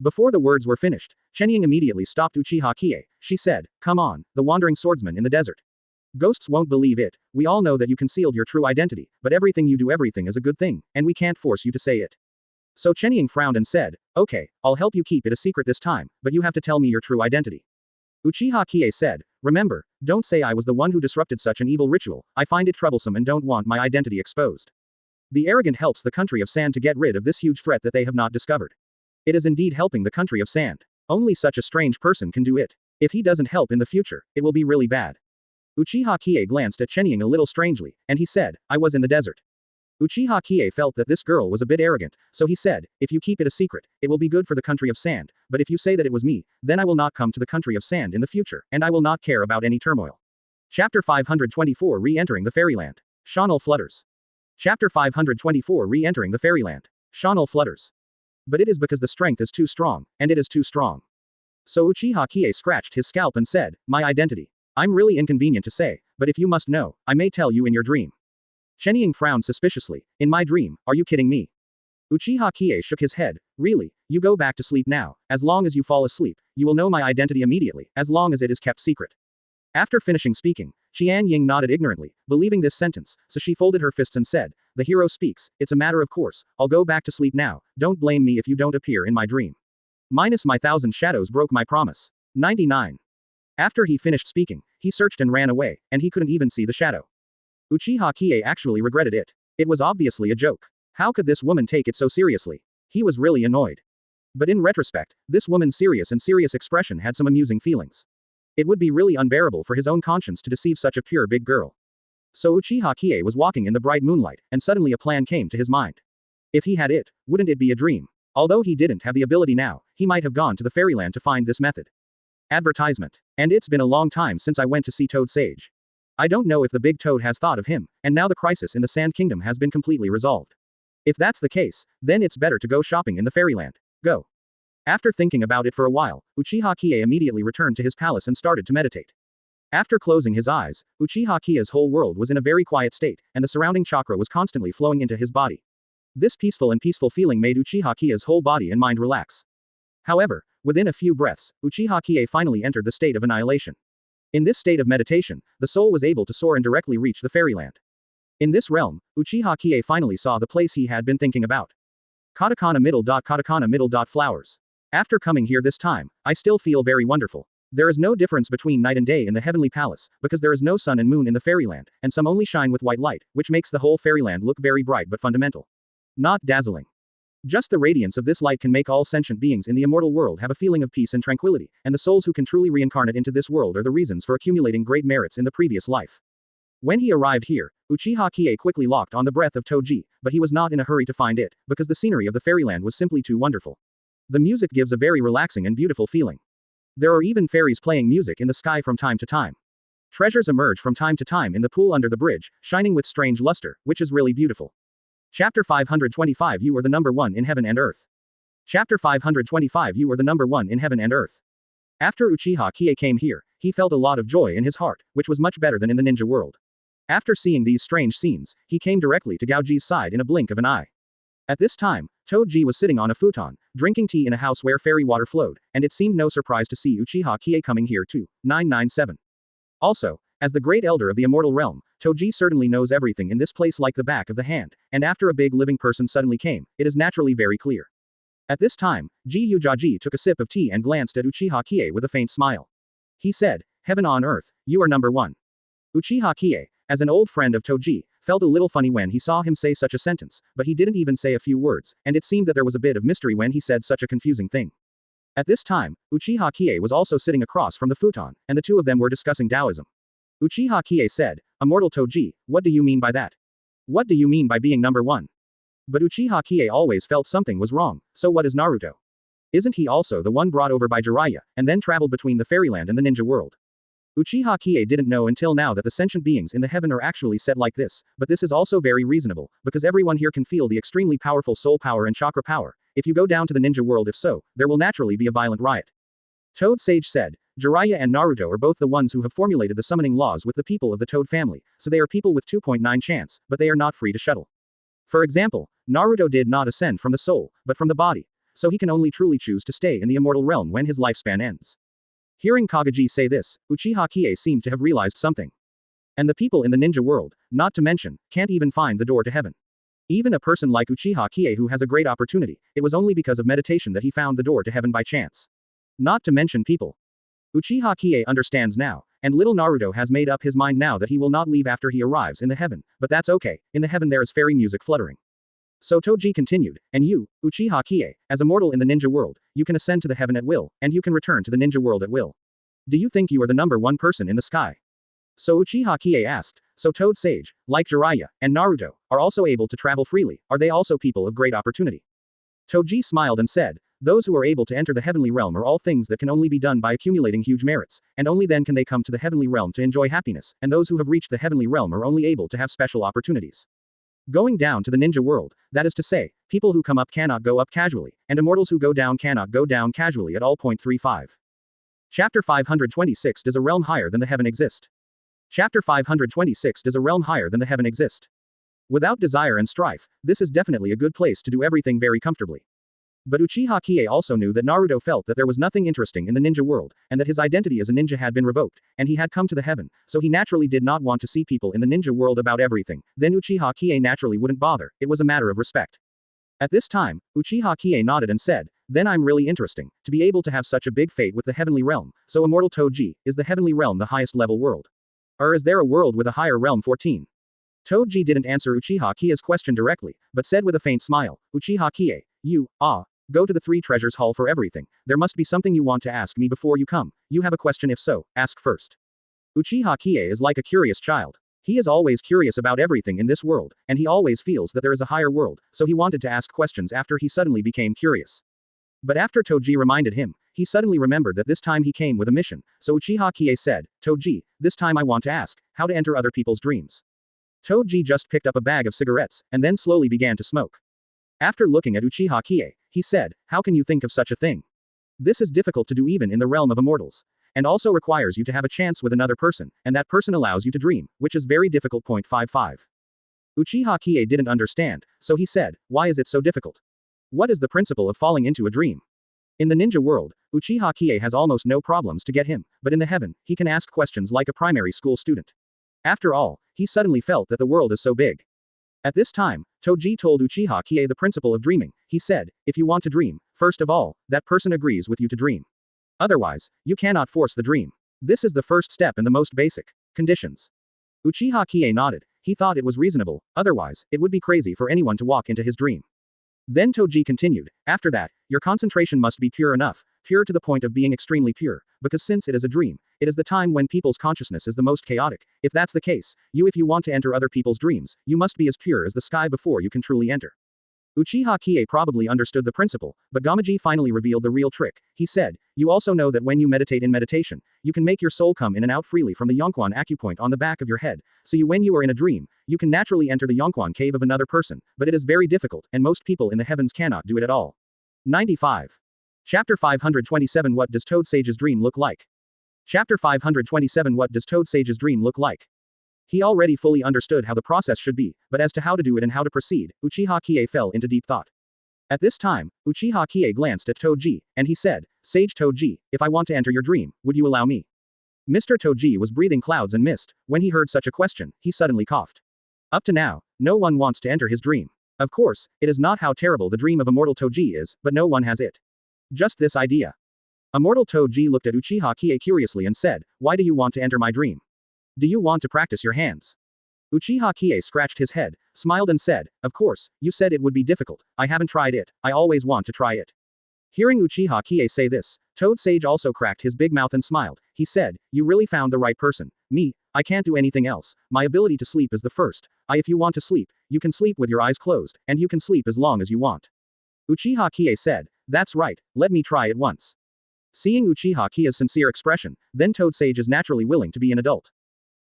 Speaker 1: Before the words were finished, Shenying immediately stopped Uchiha Qiye. She said, "Come on, the wandering swordsman in the desert. Ghosts won't believe it, we all know that you concealed your true identity, but everything you do everything is a good thing, and we can't force you to say it." So Shenying frowned and said, "Okay, I'll help you keep it a secret this time, but you have to tell me your true identity." Uchiha Qiye said, "Remember, don't say I was the one who disrupted such an evil ritual, I find it troublesome and don't want my identity exposed. The arrogant helps the country of sand to get rid of this huge threat that they have not discovered. It is indeed helping the country of sand. Only such a strange person can do it. If he doesn't help in the future, it will be really bad." Uchiha Qiye glanced at Shenying a little strangely, and he said, "I was in the desert." Uchiha Qiye felt that this girl was a bit arrogant, so he said, "If you keep it a secret, it will be good for the country of sand, but if you say that it was me, then I will not come to the country of sand in the future, and I will not care about any turmoil." Chapter 524 Re-entering the Fairyland. Shonal flutters. Chapter 524 Re-entering the Fairyland. Shonal flutters. But it is because the strength is too strong, and it is too strong. So Uchiha Qiye scratched his scalp and said, "My identity. I'm really inconvenient to say, but if you must know, I may tell you in your dream." Shenying frowned suspiciously. "In my dream, are you kidding me?" Uchiha Qiye shook his head. "Really, you go back to sleep now, as long as you fall asleep, you will know my identity immediately, as long as it is kept secret." After finishing speaking, Qian Ying nodded ignorantly, believing this sentence, so she folded her fists and said, "The hero speaks, it's a matter of course, I'll go back to sleep now, don't blame me if you don't appear in my dream. Minus my 1,000 shadows broke my promise." 99. After he finished speaking, he searched and ran away, and he couldn't even see the shadow. Uchiha Qiye actually regretted it. It was obviously a joke. How could this woman take it so seriously? He was really annoyed. But in retrospect, this woman's serious expression had some amusing feelings. It would be really unbearable for his own conscience to deceive such a pure big girl. So Uchiha Qiye was walking in the bright moonlight, and suddenly a plan came to his mind. If he had it, wouldn't it be a dream? Although he didn't have the ability now, he might have gone to the fairyland to find this method. Advertisement. And it's been a long time since I went to see Toad Sage. I don't know if the big toad has thought of him, and now the crisis in the Sand Kingdom has been completely resolved. If that's the case, then it's better to go shopping in the fairyland. Go. After thinking about it for a while, Uchiha Qiye immediately returned to his palace and started to meditate. After closing his eyes, Uchiha Qiye's whole world was in a very quiet state, and the surrounding chakra was constantly flowing into his body. This peaceful feeling made Uchiha Qiye's whole body and mind relax. However, within a few breaths, Uchiha Qiye finally entered the state of annihilation. In this state of meditation, the soul was able to soar and directly reach the fairyland. In this realm, Uchiha Qiye finally saw the place he had been thinking about. Katakana middle. Flowers. After coming here this time, I still feel very wonderful. There is no difference between night and day in the heavenly palace, because there is no sun and moon in the fairyland, and some only shine with white light, which makes the whole fairyland look very bright but fundamental. Not dazzling. Just the radiance of this light can make all sentient beings in the immortal world have a feeling of peace and tranquility, and the souls who can truly reincarnate into this world are the reasons for accumulating great merits in the previous life. When he arrived here, Uchiha Qiye quickly locked on the breath of Toji, but he was not in a hurry to find it, because the scenery of the fairyland was simply too wonderful. The music gives a very relaxing and beautiful feeling. There are even fairies playing music in the sky from time to time. Treasures emerge from time to time in the pool under the bridge, shining with strange luster, which is really beautiful. Chapter 525 You are the number one in heaven and earth. Chapter 525 You are the number one in heaven and earth. After Uchiha Qiye came here, he felt a lot of joy in his heart, which was much better than in the ninja world. After seeing these strange scenes, he came directly to Gaoji's side in a blink of an eye. At this time, Toji was sitting on a futon, drinking tea in a house where fairy water flowed, and it seemed no surprise to see Uchiha Qiye coming here too. 997. Also, as the great elder of the immortal realm, Toji certainly knows everything in this place like the back of the hand, and after a big living person suddenly came, it is naturally very clear. At this time, Ji Ujaji took a sip of tea and glanced at Uchiha Qiye with a faint smile. He said, "Heaven on earth, you are number one." Uchiha Qiye, as an old friend of Toji, felt a little funny when he saw him say such a sentence, but he didn't even say a few words, and it seemed that there was a bit of mystery when he said such a confusing thing. At this time, Uchiha Qiye was also sitting across from the futon, and the two of them were discussing Taoism. Uchiha Qiye said, "Immortal Toji, what do you mean by that? What do you mean by being number one?" But Uchiha Qiye always felt something was wrong, so what is Naruto? Isn't he also the one brought over by Jiraiya, and then traveled between the fairyland and the ninja world? Uchiha Qiye didn't know until now that the sentient beings in the heaven are actually set like this, but this is also very reasonable, because everyone here can feel the extremely powerful soul power and chakra power. If you go down to the ninja world, if so, there will naturally be a violent riot. Toad Sage said, Jiraiya and Naruto are both the ones who have formulated the summoning laws with the people of the Toad family, so they are people with 2.9 chance, but they are not free to shuttle. For example, Naruto did not ascend from the soul, but from the body, so he can only truly choose to stay in the immortal realm when his lifespan ends. Hearing Kagaji say this, Uchiha Qiye seemed to have realized something. And the people in the ninja world, not to mention, can't even find the door to heaven. Even a person like Uchiha Qiye who has a great opportunity, it was only because of meditation that he found the door to heaven by chance. Not to mention people. Uchiha Qiye understands now, and little Naruto has made up his mind now that he will not leave after he arrives in the heaven, but that's okay, in the heaven there is fairy music fluttering. So Toji continued, and you, Uchiha Qiye, as a mortal in the ninja world, you can ascend to the heaven at will, and you can return to the ninja world at will. Do you think you are the number one person in the sky? So Uchiha Qiye asked, so Toad Sage, like Jiraiya, and Naruto, are also able to travel freely, are they also people of great opportunity? Toji smiled and said, those who are able to enter the heavenly realm are all things that can only be done by accumulating huge merits, and only then can they come to the heavenly realm to enjoy happiness, and those who have reached the heavenly realm are only able to have special opportunities. Going down to the ninja world, that is to say, people who come up cannot go up casually, and immortals who go down cannot go down casually at all. 35. Chapter 526 Does a realm higher than the heaven exist? Chapter 526 Does a realm higher than the heaven exist? Without desire and strife, this is definitely a good place to do everything very comfortably. But Uchiha Qiye also knew that Naruto felt that there was nothing interesting in the ninja world, and that his identity as a ninja had been revoked, and he had come to the heaven, so he naturally did not want to see people in the ninja world about everything. Then Uchiha Qiye naturally wouldn't bother, it was a matter of respect. At this time, Uchiha Qiye nodded and said, then I'm really interesting, to be able to have such a big fate with the heavenly realm, so immortal Toji, is the heavenly realm the highest level world? Or is there a world with a higher realm? 14. Toji didn't answer Uchiha Qiye's question directly, but said with a faint smile, Uchiha Qiye, go to the Three Treasures Hall for everything, there must be something you want to ask me before you come, you have a question, if so, ask first. Uchiha Qiye is like a curious child. He is always curious about everything in this world, and he always feels that there is a higher world, so he wanted to ask questions after he suddenly became curious. But after Toji reminded him, he suddenly remembered that this time he came with a mission, so Uchiha Qiye said, Toji, this time I want to ask, how to enter other people's dreams. Toji just picked up a bag of cigarettes, and then slowly began to smoke. After looking at Uchiha Qiye, he said, how can you think of such a thing? This is difficult to do even in the realm of immortals. And also requires you to have a chance with another person, and that person allows you to dream, which is very difficult. 55. Uchiha Qiye didn't understand, so he said, why is it so difficult? What is the principle of falling into a dream? In the ninja world, Uchiha Qiye has almost no problems to get him, but in the heaven, he can ask questions like a primary school student. After all, he suddenly felt that the world is so big. At this time, Toji told Uchiha Qiye the principle of dreaming. He said, if you want to dream, first of all, that person agrees with you to dream. Otherwise, you cannot force the dream. This is the first step and the most basic conditions. Uchiha Qiye nodded. He thought it was reasonable, otherwise, it would be crazy for anyone to walk into his dream. Then Toji continued, after that, your concentration must be pure enough, pure to the point of being extremely pure, because since it is a dream, it is the time when people's consciousness is the most chaotic. If that's the case, if you want to enter other people's dreams, you must be as pure as the sky before you can truly enter. Uchiha Qiye probably understood the principle, but Gamaji finally revealed the real trick. He said, You also know that when you meditate in meditation, you can make your soul come in and out freely from the Yongquan acupoint on the back of your head, so when you are in a dream, you can naturally enter the Yongquan cave of another person, but it is very difficult, and most people in the heavens cannot do it at all. 95. Chapter 527 What does Toad Sage's dream look like? Chapter 527 What does Toad Sage's dream look like? He already fully understood how the process should be, but as to how to do it and how to proceed, Uchiha Qiye fell into deep thought. At this time, Uchiha Qiye glanced at Toji, and he said, Sage Toji, if I want to enter your dream, would you allow me? Mr. Toji was breathing clouds and mist. When he heard such a question, he suddenly coughed. Up to now, no one wants to enter his dream. Of course, it is not how terrible the dream of immortal Toji is, but no one has it. Just this idea. Immortal Toji looked at Uchiha Qiye curiously and said, Why do you want to enter my dream? Do you want to practice your hands? Uchiha Qiye scratched his head, smiled and said, Of course, you said it would be difficult. I haven't tried it. I always want to try it. Hearing Uchiha Qiye say this, Toad Sage also cracked his big mouth and smiled. He said, You really found the right person. Me, I can't do anything else. My ability to sleep is the first. If you want to sleep, you can sleep with your eyes closed, and you can sleep as long as you want. Uchiha Qiye said, That's right, let me try it once. Seeing Uchiha Qiye's sincere expression, then Toad Sage is naturally willing to be an adult.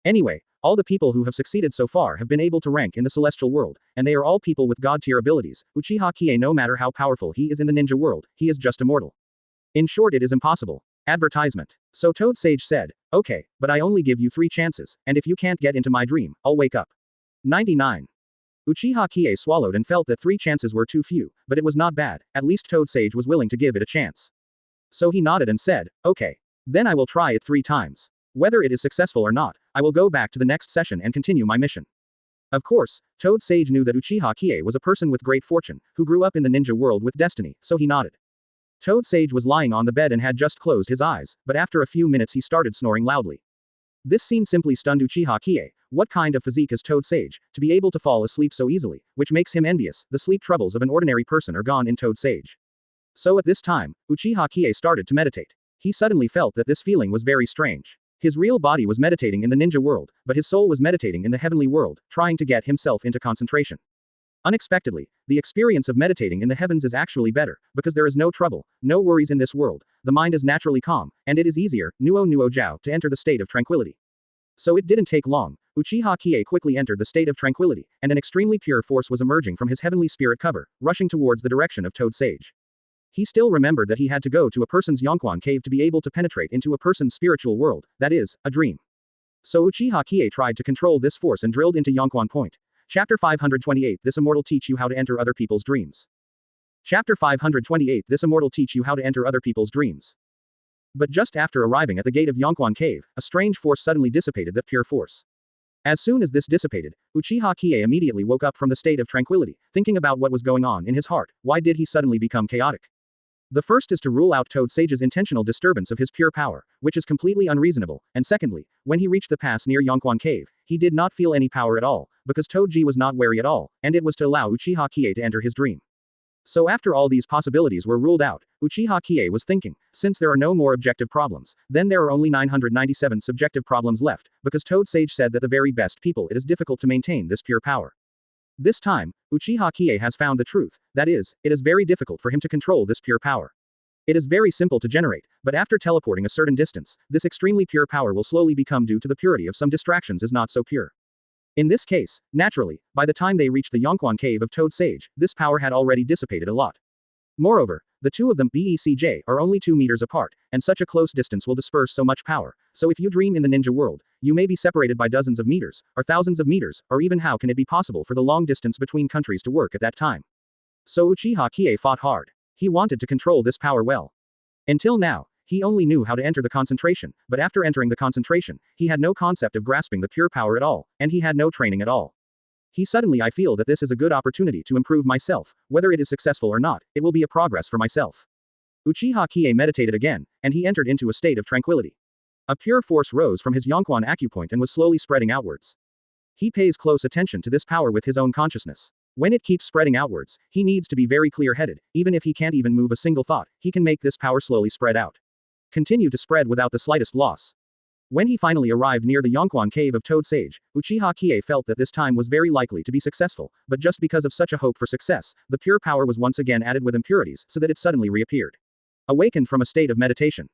Speaker 1: Anyway, all the people who have succeeded so far have been able to rank in the celestial world, and they are all people with god-tier abilities. Uchiha Qiye, no matter how powerful he is in the ninja world, he is just immortal. In short, it is impossible. Advertisement. So Toad Sage said, Okay, but I only give you 3 chances, and if you can't get into my dream, I'll wake up. 99. Uchiha Qiye swallowed and felt that 3 chances were too few, but it was not bad, at least Toad Sage was willing to give it a chance. So he nodded and said, Okay. Then I will try it 3 times. Whether it is successful or not, I will go back to the next session and continue my mission. Of course, Toad Sage knew that Uchiha Qiye was a person with great fortune, who grew up in the ninja world with destiny, so he nodded. Toad Sage was lying on the bed and had just closed his eyes, but after a few minutes he started snoring loudly. This scene simply stunned Uchiha Qiye. What kind of physique is Toad Sage, to be able to fall asleep so easily, which makes him envious. The sleep troubles of an ordinary person are gone in Toad Sage. So at this time, Uchiha Qiye started to meditate. He suddenly felt that this feeling was very strange. His real body was meditating in the ninja world, but his soul was meditating in the heavenly world, trying to get himself into concentration. Unexpectedly, the experience of meditating in the heavens is actually better, because there is no trouble, no worries in this world, the mind is naturally calm, and it is easier, nuo jiao, to enter the state of tranquility. So it didn't take long. Uchiha Qiye quickly entered the state of tranquility, and an extremely pure force was emerging from his heavenly spirit cover, rushing towards the direction of Toad Sage. He still remembered that he had to go to a person's Yongquan cave to be able to penetrate into a person's spiritual world, that is, a dream. So Uchiha Qiye tried to control this force and drilled into Yongquan Point. Chapter 528 This immortal teach you how to enter other people's dreams. Chapter 528 This immortal teach you how to enter other people's dreams. But just after arriving at the gate of Yongquan Cave, a strange force suddenly dissipated that pure force. As soon as this dissipated, Uchiha Qiye immediately woke up from the state of tranquility, thinking about what was going on in his heart. Why did he suddenly become chaotic? The first is to rule out Toad Sage's intentional disturbance of his pure power, which is completely unreasonable, and secondly, when he reached the pass near Yongquan Cave, he did not feel any power at all, because Toji was not wary at all, and it was to allow Uchiha Qiye to enter his dream. So after all these possibilities were ruled out, Uchiha Qiye was thinking, since there are no more objective problems, then there are only 997 subjective problems left, because Toad Sage said that the very best people it is difficult to maintain this pure power. This time, Uchiha Qiye has found the truth, that is, it is very difficult for him to control this pure power. It is very simple to generate, but after teleporting a certain distance, this extremely pure power will slowly become due to the purity of some distractions is not so pure. In this case, naturally, by the time they reached the Yongquan cave of Toad Sage, this power had already dissipated a lot. Moreover, the two of them BECJ are only 2 meters apart, and such a close distance will disperse so much power, so if you dream in the ninja world, you may be separated by dozens of meters, or thousands of meters, or even how can it be possible for the long distance between countries to work at that time? So Uchiha Qiye fought hard. He wanted to control this power well. Until now, he only knew how to enter the concentration, but after entering the concentration, he had no concept of grasping the pure power at all, and he had no training at all. I feel that this is a good opportunity to improve myself, whether it is successful or not, it will be a progress for myself. Uchiha Qiye meditated again, and he entered into a state of tranquility. A pure force rose from his Yongquan acupoint and was slowly spreading outwards. He pays close attention to this power with his own consciousness. When it keeps spreading outwards, he needs to be very clear-headed, even if he can't even move a single thought, he can make this power slowly spread out. Continue to spread without the slightest loss. When he finally arrived near the Yongquan cave of Toad Sage, Uchiha Qiye felt that this time was very likely to be successful, but just because of such a hope for success, the pure power was once again added with impurities, so that it suddenly reappeared. Awakened from a state of meditation.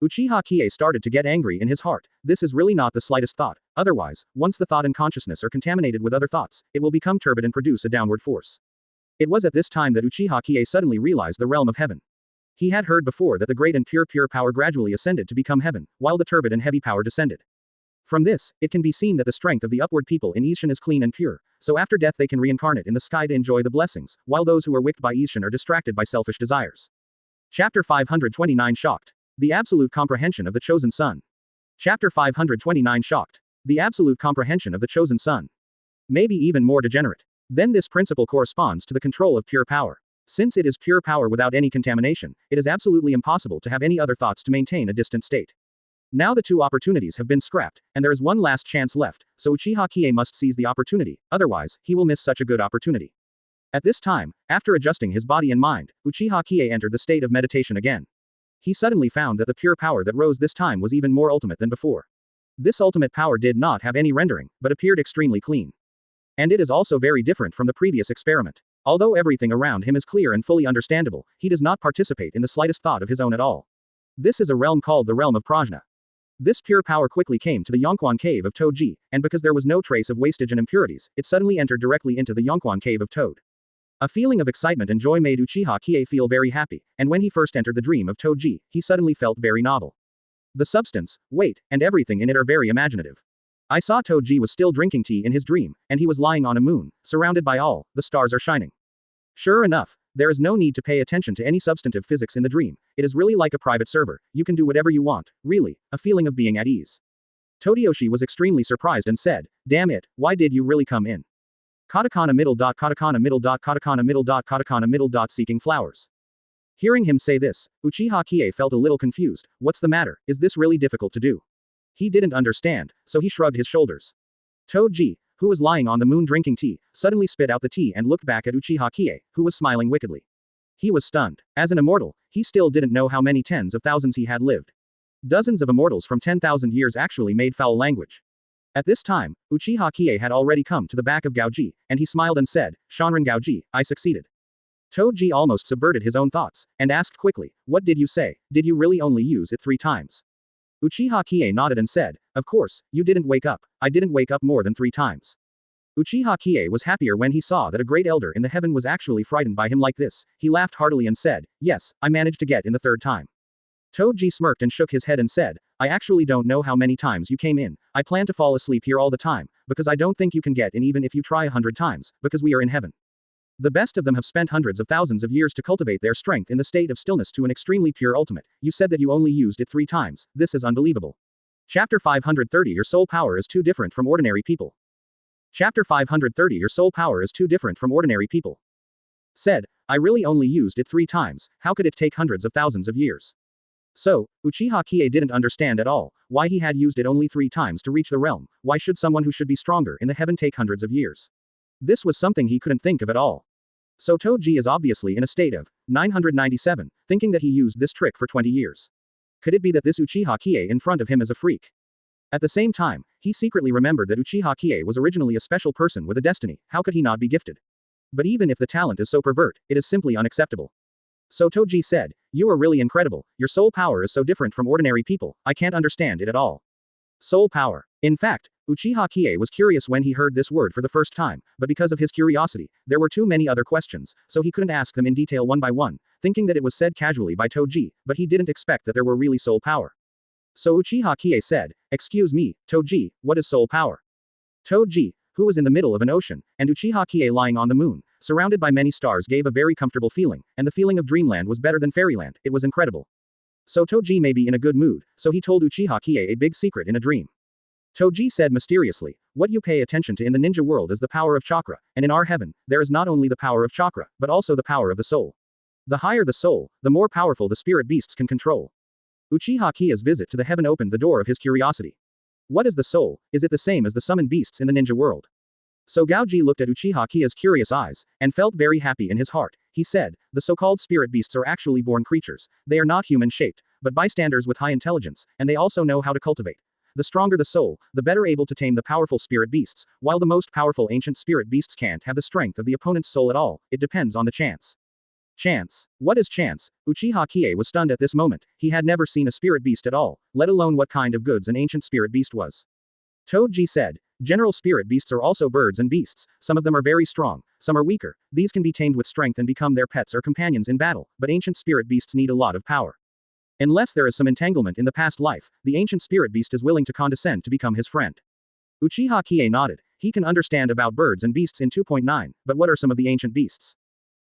Speaker 1: Uchiha Qiye started to get angry in his heart. This is really not the slightest thought. Otherwise, once the thought and consciousness are contaminated with other thoughts, it will become turbid and produce a downward force. It was at this time that Uchiha Qiye suddenly realized the realm of heaven. He had heard before that the great and pure power gradually ascended to become heaven, while the turbid and heavy power descended. From this, it can be seen that the strength of the upward people in Ishin is clean and pure, so after death they can reincarnate in the sky to enjoy the blessings, while those who are wicked by Ishin are distracted by selfish desires. Chapter 529 Shocked. The Absolute Comprehension of the Chosen Son. Chapter 529 Shocked. The Absolute Comprehension of the Chosen Son. Maybe even more degenerate. Then this principle corresponds to the control of pure power. Since it is pure power without any contamination, it is absolutely impossible to have any other thoughts to maintain a distant state. Now the two opportunities have been scrapped, and there is one last chance left, so Uchiha Qiye must seize the opportunity, otherwise, he will miss such a good opportunity. At this time, after adjusting his body and mind, Uchiha Qiye entered the state of meditation again. He suddenly found that the pure power that rose this time was even more ultimate than before. This ultimate power did not have any rendering, but appeared extremely clean. And it is also very different from the previous experiment. Although everything around him is clear and fully understandable, he does not participate in the slightest thought of his own at all. This is a realm called the realm of Prajna. This pure power quickly came to the Yongquan cave of Toji, and because there was no trace of wastage and impurities, it suddenly entered directly into the Yongquan cave of Toad. A feeling of excitement and joy made Uchiha Qiye feel very happy, and when he first entered the dream of Toji, he suddenly felt very novel. The substance, weight, and everything in it are very imaginative. I saw Toji was still drinking tea in his dream, and he was lying on a moon, surrounded by all, the stars are shining. Sure enough, there is no need to pay attention to any substantive physics in the dream, it is really like a private server, you can do whatever you want, really, a feeling of being at ease. Todioshi was extremely surprised and said, damn it, why did you really come in? Katakana middle dot katakana middle dot katakana middle dot katakana middle dot seeking flowers. Hearing him say this, Uchiha Qiye felt a little confused. What's the matter, is this really difficult to do? He didn't understand, so he shrugged his shoulders. Toji, who was lying on the moon drinking tea, suddenly spit out the tea and looked back at Uchiha Qiye, who was smiling wickedly. He was stunned. As an immortal, he still didn't know how many tens of thousands he had lived. Dozens of immortals from 10,000 years actually made foul language. At this time, Uchiha Qiye had already come to the back of Gaoji, and he smiled and said, Shanran Gaoji, I succeeded. Toji almost subverted his own thoughts, and asked quickly, what did you say, did you really only use it 3 times? Uchiha Qiye nodded and said, of course, you didn't wake up, I didn't wake up more than 3 times. Uchiha Qiye was happier when he saw that a great elder in the heaven was actually frightened by him like this, he laughed heartily and said, yes, I managed to get in the 3rd time. Toji smirked and shook his head and said, I actually don't know how many times you came in, I plan to fall asleep here all the time, because I don't think you can get in even if you try 100 times, because we are in heaven. The best of them have spent hundreds of thousands of years to cultivate their strength in the state of stillness to an extremely pure ultimate, you said that you only used it 3 times, this is unbelievable. Chapter 530 Your soul power is too different from ordinary people. Chapter 530 Your soul power is too different from ordinary people. Said, I really only used it 3 times, how could it take hundreds of thousands of years? So, Uchiha Qiye didn't understand at all, why he had used it only 3 times to reach the realm, why should someone who should be stronger in the heaven take hundreds of years? This was something he couldn't think of at all. So Toji is obviously in a state of 997, thinking that he used this trick for 20 years. Could it be that this Uchiha Qiye in front of him is a freak? At the same time, he secretly remembered that Uchiha Qiye was originally a special person with a destiny, how could he not be gifted? But even if the talent is so pervert, it is simply unacceptable. So Toji said, you are really incredible, your soul power is so different from ordinary people, I can't understand it at all. Soul power. In fact, Uchiha Qiye was curious when he heard this word for the first time, but because of his curiosity, there were too many other questions, so he couldn't ask them in detail one by one, thinking that it was said casually by Toji, but he didn't expect that there were really soul power. So Uchiha Qiye said, excuse me, Toji, what is soul power? Toji, who was in the middle of an ocean, and Uchiha Qiye lying on the moon, surrounded by many stars gave a very comfortable feeling, and the feeling of dreamland was better than fairyland, it was incredible. So Toji may be in a good mood, so he told Uchiha Qiye a big secret in a dream. Toji said mysteriously, what you pay attention to in the ninja world is the power of chakra, and in our heaven, there is not only the power of chakra, but also the power of the soul. The higher the soul, the more powerful the spirit beasts can control. Uchiha Qiye's visit to the heaven opened the door of his curiosity. What is the soul, is it the same as the summoned beasts in the ninja world? So Gaoji looked at Uchiha Qiye's curious eyes, and felt very happy in his heart. He said, the so-called spirit beasts are actually born creatures, they are not human-shaped, but bystanders with high intelligence, and they also know how to cultivate. The stronger the soul, the better able to tame the powerful spirit beasts, while the most powerful ancient spirit beasts can't have the strength of the opponent's soul at all, it depends on the chance. Chance. What is chance? Uchiha Qiye was stunned at this moment. He had never seen a spirit beast at all, let alone what kind of goods an ancient spirit beast was. Toji said, general spirit beasts are also birds and beasts, some of them are very strong, some are weaker, these can be tamed with strength and become their pets or companions in battle, but ancient spirit beasts need a lot of power. Unless there is some entanglement in the past life, the ancient spirit beast is willing to condescend to become his friend. Uchiha Qiye nodded. He can understand about birds and beasts in 2.9, but what are some of the ancient beasts?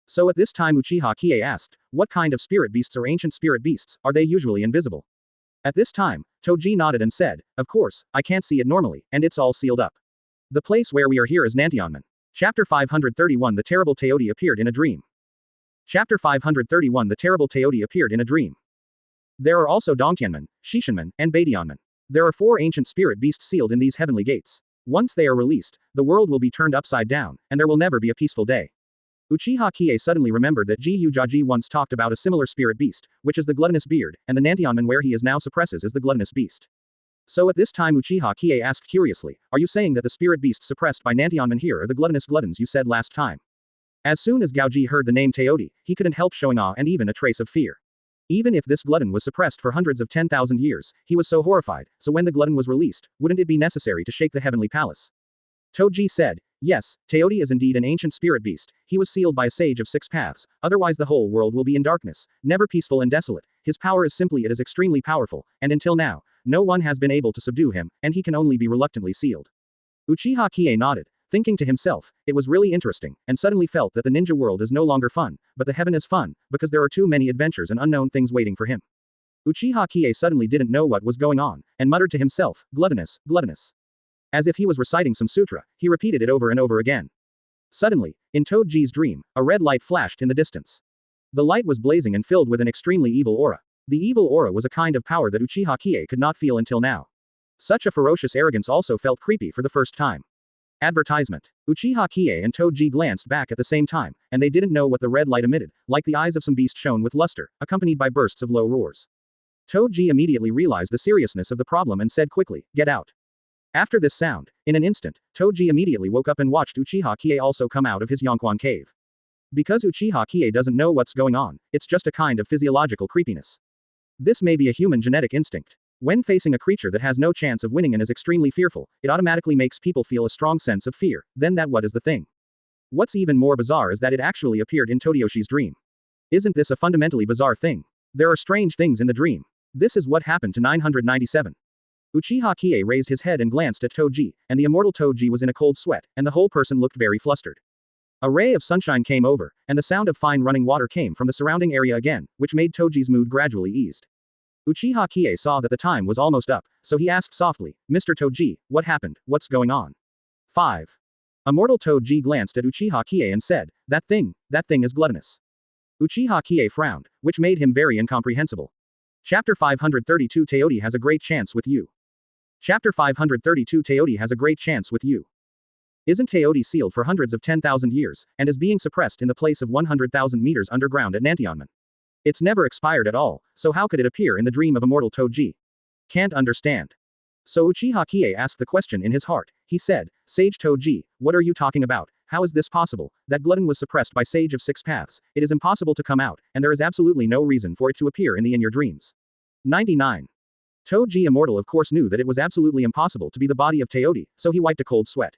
Speaker 1: So at this time Uchiha Qiye asked, what kind of spirit beasts are ancient spirit beasts, are they usually invisible? At this time, Toji nodded and said, of course, I can't see it normally, and it's all sealed up. The place where we are here is Nantionmen. Chapter 531 The Terrible Teoti appeared in a dream. Chapter 531 The Terrible Teoti appeared in a dream. There are also Dongtianmen, Shishinmen, and Baidianmen. There are 4 ancient spirit beasts sealed in these heavenly gates. Once they are released, the world will be turned upside down, and there will never be a peaceful day. Uchiha Qiye suddenly remembered that Ji Ujaji once talked about a similar spirit beast, which is the gluttonous beard, and the Nantionmen where he is now suppresses is the gluttonous beast. So at this time Uchiha Qiye asked curiously, are you saying that the spirit beast suppressed by Nantionmen here are the gluttonous gluttons you said last time? As soon as Gaoji heard the name Teoti, he couldn't help showing awe and even a trace of fear. Even if this glutton was suppressed for hundreds of 10,000 years, he was so horrified, so when the glutton was released, wouldn't it be necessary to shake the heavenly palace? Toji said, yes, Teoti is indeed an ancient spirit beast, he was sealed by a sage of 6 paths, otherwise the whole world will be in darkness, never peaceful and desolate, his power is simply it is extremely powerful, and until now, no one has been able to subdue him, and he can only be reluctantly sealed. Uchiha Qiye nodded, thinking to himself, it was really interesting, and suddenly felt that the ninja world is no longer fun, but the heaven is fun, because there are too many adventures and unknown things waiting for him. Uchiha Qiye suddenly didn't know what was going on, and muttered to himself, gluttonous, gluttonous. As if he was reciting some sutra, he repeated it over and over again. Suddenly, in Toji's dream, a red light flashed in the distance. The light was blazing and filled with an extremely evil aura. The evil aura was a kind of power that Uchiha Qiye could not feel until now. Such a ferocious arrogance also felt creepy for the first time. Advertisement. Uchiha Qiye and Toji glanced back at the same time, and they didn't know what the red light emitted, like the eyes of some beast shone with luster, accompanied by bursts of low roars. Toji immediately realized the seriousness of the problem and said quickly, get out. After this sound, in an instant, Toji immediately woke up and watched Uchiha Qiye also come out of his Yonquan cave. Because Uchiha Qiye doesn't know what's going on, it's just a kind of physiological creepiness. This may be a human genetic instinct. When facing a creature that has no chance of winning and is extremely fearful, it automatically makes people feel a strong sense of fear, then that what is the thing? What's even more bizarre is that it actually appeared in Todayoshi's dream. Isn't this a fundamentally bizarre thing? There are strange things in the dream. This is what happened to 997. Uchiha Qiye raised his head and glanced at Toji, and the immortal Toji was in a cold sweat, and the whole person looked very flustered. A ray of sunshine came over, and the sound of fine running water came from the surrounding area again, which made Toji's mood gradually eased. Uchiha Qiye saw that the time was almost up, so he asked softly, Mr. Toji, what happened, what's going on? 5. Immortal Toji glanced at Uchiha Qiye and said, that thing is gluttonous. Uchiha Qiye frowned, which made him very incomprehensible. Chapter 532 Teoti has a great chance with you. Chapter 532 Teoti has a great chance with you. Isn't Teoti sealed for hundreds of 10,000 years, and is being suppressed in the place of 100,000 meters underground at Nantionmen? It's never expired at all, so how could it appear in the dream of immortal Toji? Can't understand. So Uchiha Qiye asked the question in his heart. He said, Sage Toji, what are you talking about? How is this possible? That glutton was suppressed by Sage of 6 paths, it is impossible to come out, and there is absolutely no reason for it to appear in your dreams. 99. Toji Immortal of course knew that it was absolutely impossible to be the body of Teoti, so he wiped a cold sweat.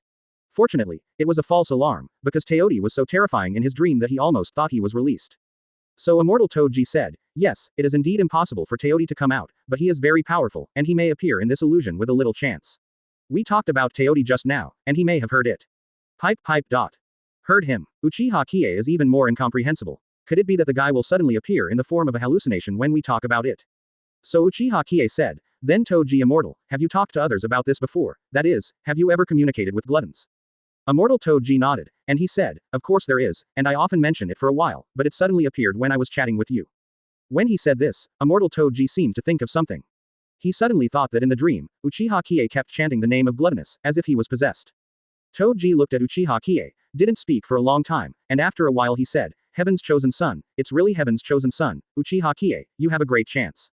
Speaker 1: Fortunately, it was a false alarm, because Teoti was so terrifying in his dream that he almost thought he was released. So Immortal Toji said, yes, it is indeed impossible for Teoti to come out, but he is very powerful, and he may appear in this illusion with a little chance. We talked about Teoti just now, and he may have heard it. Pipe. Heard him. Uchiha Qiye is even more incomprehensible. Could it be that the guy will suddenly appear in the form of a hallucination when we talk about it? So Uchiha Qiye said, then Toji Immortal, have you talked to others about this before, that is, have you ever communicated with gluttons? Immortal Toji nodded, and he said, of course there is, and I often mention it for a while, but it suddenly appeared when I was chatting with you. When he said this, Immortal Toji seemed to think of something. He suddenly thought that in the dream, Uchiha Qiye kept chanting the name of gluttonous, as if he was possessed. Toji looked at Uchiha Qiye, didn't speak for a long time, and after a while he said, Heaven's chosen son, it's really Heaven's chosen son, Uchiha Qiye, you have a great chance.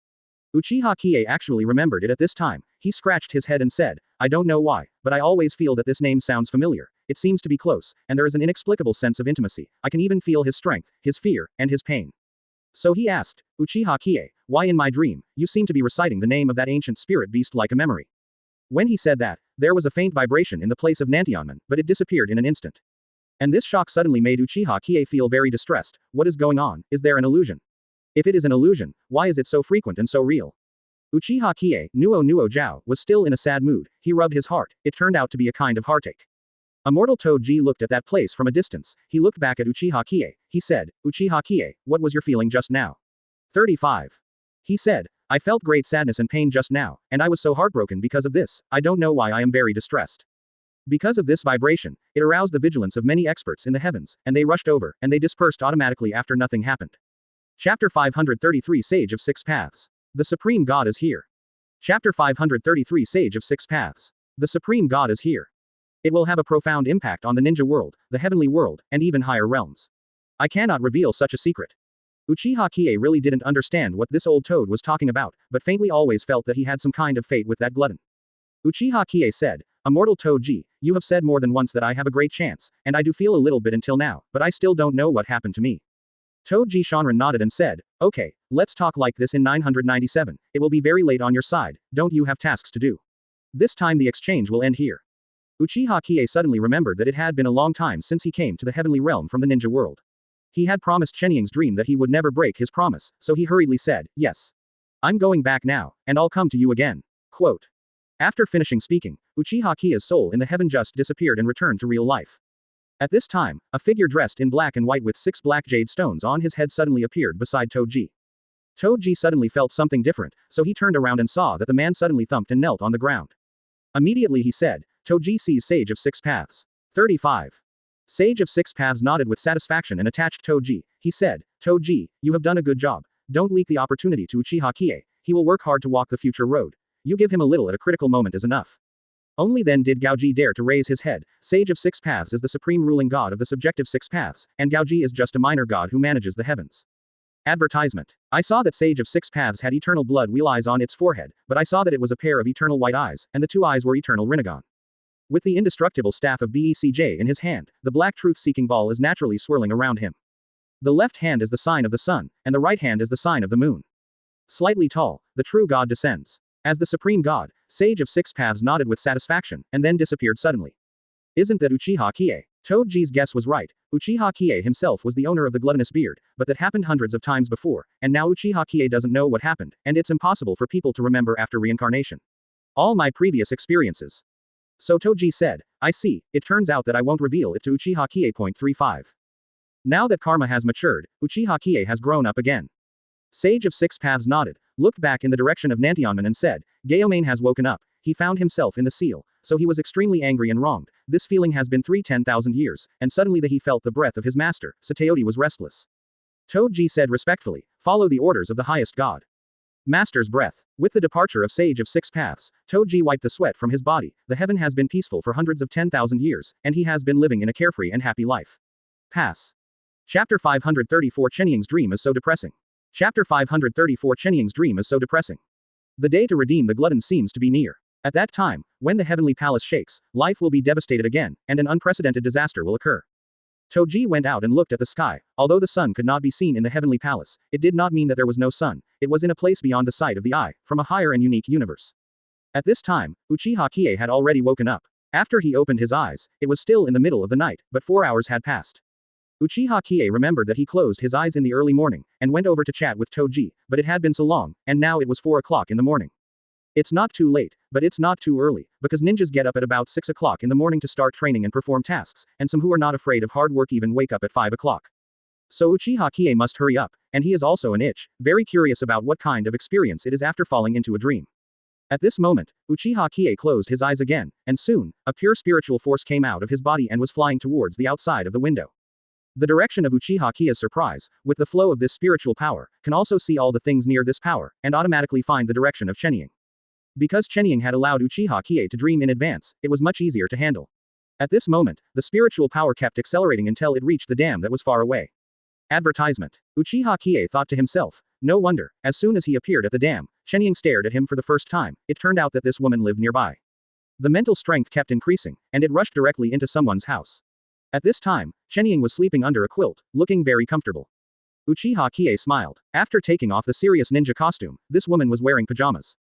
Speaker 1: Uchiha Qiye actually remembered it at this time. He scratched his head and said, I don't know why, but I always feel that this name sounds familiar. it seems to be close, and there is an inexplicable sense of intimacy. I can even feel his strength, his fear, and his pain. So he asked, Uchiha Qiye, why in my dream, you seem to be reciting the name of that ancient spirit beast like a memory. When he said that, there was a faint vibration in the place of Nantionman, but it disappeared in an instant. And this shock suddenly made Uchiha Qiye feel very distressed. What is going on? Is there an illusion? If it is an illusion, why is it so frequent and so real? Uchiha Qiye, Nuo Jiao, was still in a sad mood. He rubbed his heart. It turned out to be a kind of heartache. Immortal Toji looked at that place from a distance. He looked back at Uchiha Qiye. He said, Uchiha Qiye, what was your feeling just now? 35. He said, I felt great sadness and pain just now, and I was so heartbroken because of this. I don't know why I am very distressed. Because of this vibration, it aroused the vigilance of many experts in the heavens, and they rushed over, and they dispersed automatically after nothing happened. Chapter 533 Sage of Six Paths. The Supreme God is here. Chapter 533 Sage of Six Paths. The Supreme God is here. It will have a profound impact on the ninja world, the heavenly world, and even higher realms. I cannot reveal such a secret. Uchiha Qiye really didn't understand what this old toad was talking about, but faintly always felt that he had some kind of fate with that glutton. Uchiha Qiye said, Immortal Toji, you have said more than once that I have a great chance, and I do feel a little bit until now, but I still don't know what happened to me. Toji Shanran nodded and said, okay, let's talk like this in 997, it will be very late on your side, don't you have tasks to do? This time the exchange will end here. Uchiha Qiye suddenly remembered that it had been a long time since he came to the heavenly realm from the ninja world. He had promised Chenying's dream that he would never break his promise, so he hurriedly said, yes. I'm going back now, and I'll come to you again. Quote. After finishing speaking, Uchiha Qiye's soul in the heaven just disappeared and returned to real life. At this time, a figure dressed in black and white with 6 black jade stones on his head suddenly appeared beside Toji. Toji suddenly felt something different, so he turned around and saw that the man suddenly thumped and knelt on the ground. Immediately he said, Toji sees Sage of Six Paths. 35. Sage of Six Paths nodded with satisfaction and attached Toji. He said, Toji, you have done a good job. Don't leak the opportunity to Uchiha Qiye. He will work hard to walk the future road. You give him a little at a critical moment is enough. Only then did Gaoji dare to raise his head. Sage of Six Paths is the supreme ruling god of the subjective Six Paths, and Gaoji is just a minor god who manages the heavens. Advertisement. I saw that Sage of Six Paths had eternal blood wheel eyes on its forehead, but I saw that it was a pair of eternal white eyes, and the 2 eyes were eternal Rinnegan. With the indestructible staff of BECJ in his hand, the black truth-seeking ball is naturally swirling around him. The left hand is the sign of the sun, and the right hand is the sign of the moon. Slightly tall, the true god descends. As the supreme god, Sage of Six Paths nodded with satisfaction, and then disappeared suddenly. Isn't that Uchiha Qiye? Toji's guess was right. Uchiha Qiye himself was the owner of the gluttonous beard, but that happened hundreds of times before, and now Uchiha Qiye doesn't know what happened, and it's impossible for people to remember after reincarnation. All my previous experiences. So Toji said, I see, it turns out that I won't reveal it to Uchiha Qiye. 35. Now that karma has matured, Uchiha Qiye has grown up again. Sage of Six Paths nodded, looked back in the direction of Nantionman and said, Gaomane has woken up, he found himself in the seal, so he was extremely angry and wronged. This feeling has been 10,000 years, and suddenly he felt the breath of his master, Sateoti was restless. Toji said respectfully, follow the orders of the highest god. Master's breath. With the departure of Sage of Six Paths, Toji wiped the sweat from his body. The heaven has been peaceful for hundreds of 10,000 years, and he has been living in a carefree and happy life. Pass. Chapter 534 Chenying's dream is so depressing. Chapter 534 Chenying's dream is so depressing. The day to redeem the glutton seems to be near. At that time, when the heavenly palace shakes, life will be devastated again, and an unprecedented disaster will occur. Toji went out and looked at the sky. Although the sun could not be seen in the heavenly palace, it did not mean that there was no sun. It was in a place beyond the sight of the eye, from a higher and unique universe. At this time, Uchiha Qiye had already woken up. After he opened his eyes, it was still in the middle of the night, but 4 hours had passed. Uchiha Qiye remembered that he closed his eyes in the early morning, and went over to chat with Toji, but it had been so long, and now it was 4 o'clock in the morning. It's not too late, but it's not too early, because ninjas get up at about 6 o'clock in the morning to start training and perform tasks, and some who are not afraid of hard work even wake up at 5 o'clock. So Uchiha Qiye must hurry up, and he is also an itch, very curious about what kind of experience it is after falling into a dream. At this moment, Uchiha Qiye closed his eyes again, and soon, a pure spiritual force came out of his body and was flying towards the outside of the window. The direction of Uchiha Qiye's surprise, with the flow of this spiritual power, can also see all the things near this power, and automatically find the direction of Chenying. Because Chenying had allowed Uchiha Qiye to dream in advance, it was much easier to handle. At this moment, the spiritual power kept accelerating until it reached the dam that was far away. Advertisement. Uchiha Qiye thought to himself, no wonder, as soon as he appeared at the dam, Chenying stared at him for the first time. It turned out that this woman lived nearby. The mental strength kept increasing, and it rushed directly into someone's house. At this time, Chenying was sleeping under a quilt, looking very comfortable. Uchiha Qiye smiled. After taking off the serious ninja costume, this woman was wearing pajamas.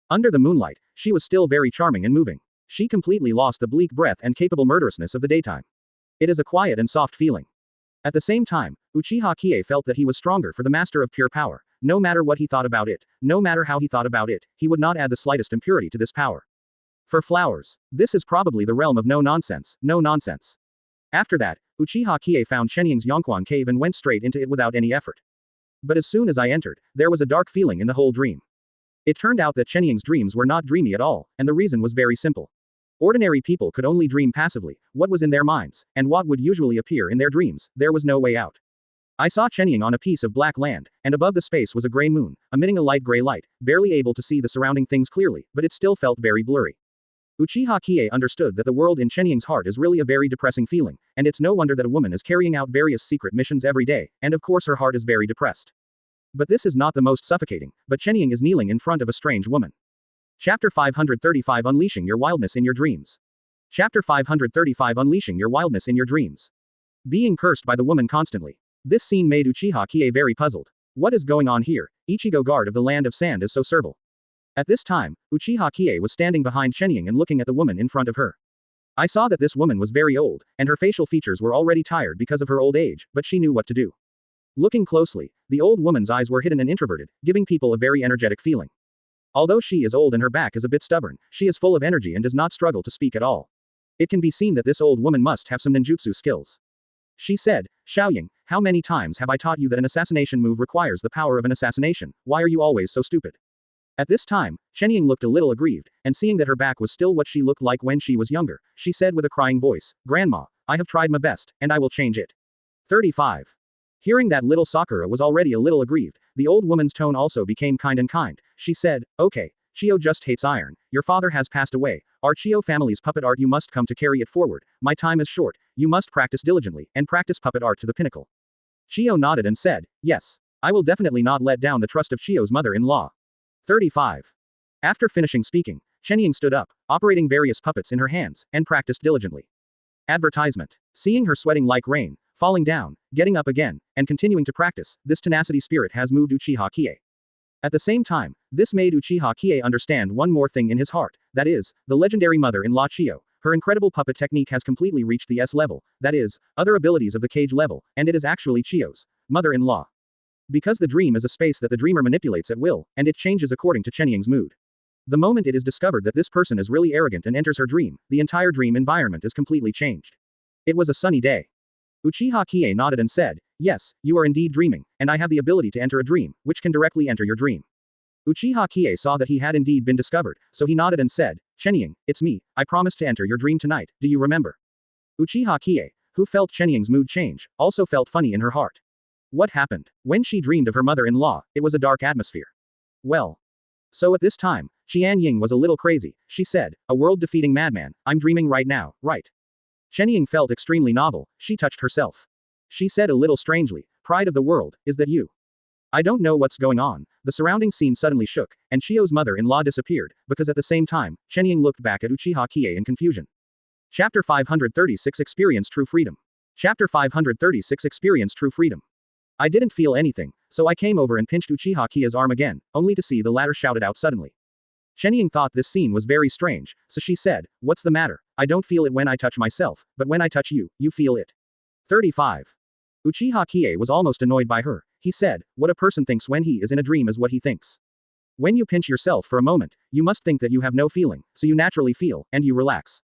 Speaker 1: Under the moonlight, she was still very charming and moving. She completely lost the bleak breath and capable murderousness of the daytime. It is a quiet and soft feeling. At the same time, Uchiha Qiye felt that he was stronger for the master of pure power. No matter what he thought about it, no matter how he thought about it, he would not add the slightest impurity to this power. For flowers. This is probably the realm of no nonsense, no nonsense. After that, Uchiha Qiye found Chenying's Yongquan cave and went straight into it without any effort. But as soon as I entered, there was a dark feeling in the whole dream. It turned out that Chenying's dreams were not dreamy at all, and the reason was very simple. Ordinary people could only dream passively, what was in their minds, and what would usually appear in their dreams, there was no way out. I saw Chenying on a piece of black land, and above the space was a gray moon, emitting a light gray light, barely able to see the surrounding things clearly, but it still felt very blurry. Uchiha Qiye understood that the world in Chenying's heart is really a very depressing feeling, and it's no wonder that a woman is carrying out various secret missions every day, and of course her heart is very depressed. But this is not the most suffocating, but Chenying is kneeling in front of a strange woman. Chapter 535 Unleashing Your Wildness in Your Dreams. Chapter 535 Unleashing Your Wildness in Your Dreams. Being cursed by the woman constantly. This scene made Uchiha Qiye very puzzled. What is going on here? Ichigo guard of the land of sand is so servile. At this time, Uchiha Qiye was standing behind Chenying and looking at the woman in front of her. I saw that this woman was very old, and her facial features were already tired because of her old age, but she knew what to do. Looking closely, the old woman's eyes were hidden and introverted, giving people a very energetic feeling. Although she is old and her back is a bit stubborn, she is full of energy and does not struggle to speak at all. It can be seen that this old woman must have some ninjutsu skills. She said, Xiaoying, how many times have I taught you that an assassination move requires the power of an assassination, why are you always so stupid? At this time, Chenying looked a little aggrieved, and seeing that her back was still what she looked like when she was younger, she said with a crying voice, Grandma, I have tried my best, and I will change it. 35. Hearing that little Sakura was already a little aggrieved, the old woman's tone also became kind and kind. She said, okay, Chiyo just hates iron, your father has passed away, our Chiyo family's puppet art you must come to carry it forward, my time is short, you must practice diligently, and practice puppet art to the pinnacle. Chiyo nodded and said, yes, I will definitely not let down the trust of Chiyo's mother-in-law. 35. After finishing speaking, Chenying stood up, operating various puppets in her hands, and practiced diligently. Advertisement. Seeing her sweating like rain, falling down, getting up again, and continuing to practice, this tenacity spirit has moved Uchiha Qiye. At the same time, this made Uchiha Qiye understand one more thing in his heart, that is, the legendary mother-in-law Chiyo, her incredible puppet technique has completely reached the S level, that is, other abilities of the cage level, and it is actually Chiyo's mother-in-law. Because the dream is a space that the dreamer manipulates at will, and it changes according to Chenying's mood. The moment it is discovered that this person is really arrogant and enters her dream, the entire dream environment is completely changed. It was a sunny day. Uchiha Qiye nodded and said, yes, you are indeed dreaming, and I have the ability to enter a dream, which can directly enter your dream. Uchiha Qiye saw that he had indeed been discovered, so he nodded and said, Chenying, it's me, I promised to enter your dream tonight, do you remember? Uchiha Qiye, who felt Chenying's mood change, also felt funny in her heart. What happened? When she dreamed of her mother-in-law, it was a dark atmosphere. Well. So at this time, Qianying was a little crazy, she said, a world-defeating madman, I'm dreaming right now, right? Chenying felt extremely novel, she touched herself. She said a little strangely, pride of the world, is that you? I don't know what's going on, the surrounding scene suddenly shook, and Chiyo's mother-in-law disappeared, because at the same time, Chenying looked back at Uchiha Qiye in confusion. Chapter 536 Experience True Freedom. Chapter 536 Experience True Freedom. I didn't feel anything, so I came over and pinched Uchiha Qiye's arm again, only to see the latter shouted out suddenly. Chenying thought this scene was very strange, so she said, what's the matter? I don't feel it when I touch myself, but when I touch you, you feel it. 35. Uchiha Qiye was almost annoyed by her. He said, what a person thinks when he is in a dream is what he thinks. When you pinch yourself for a moment, you must think that you have no feeling, so you naturally feel, and you relax.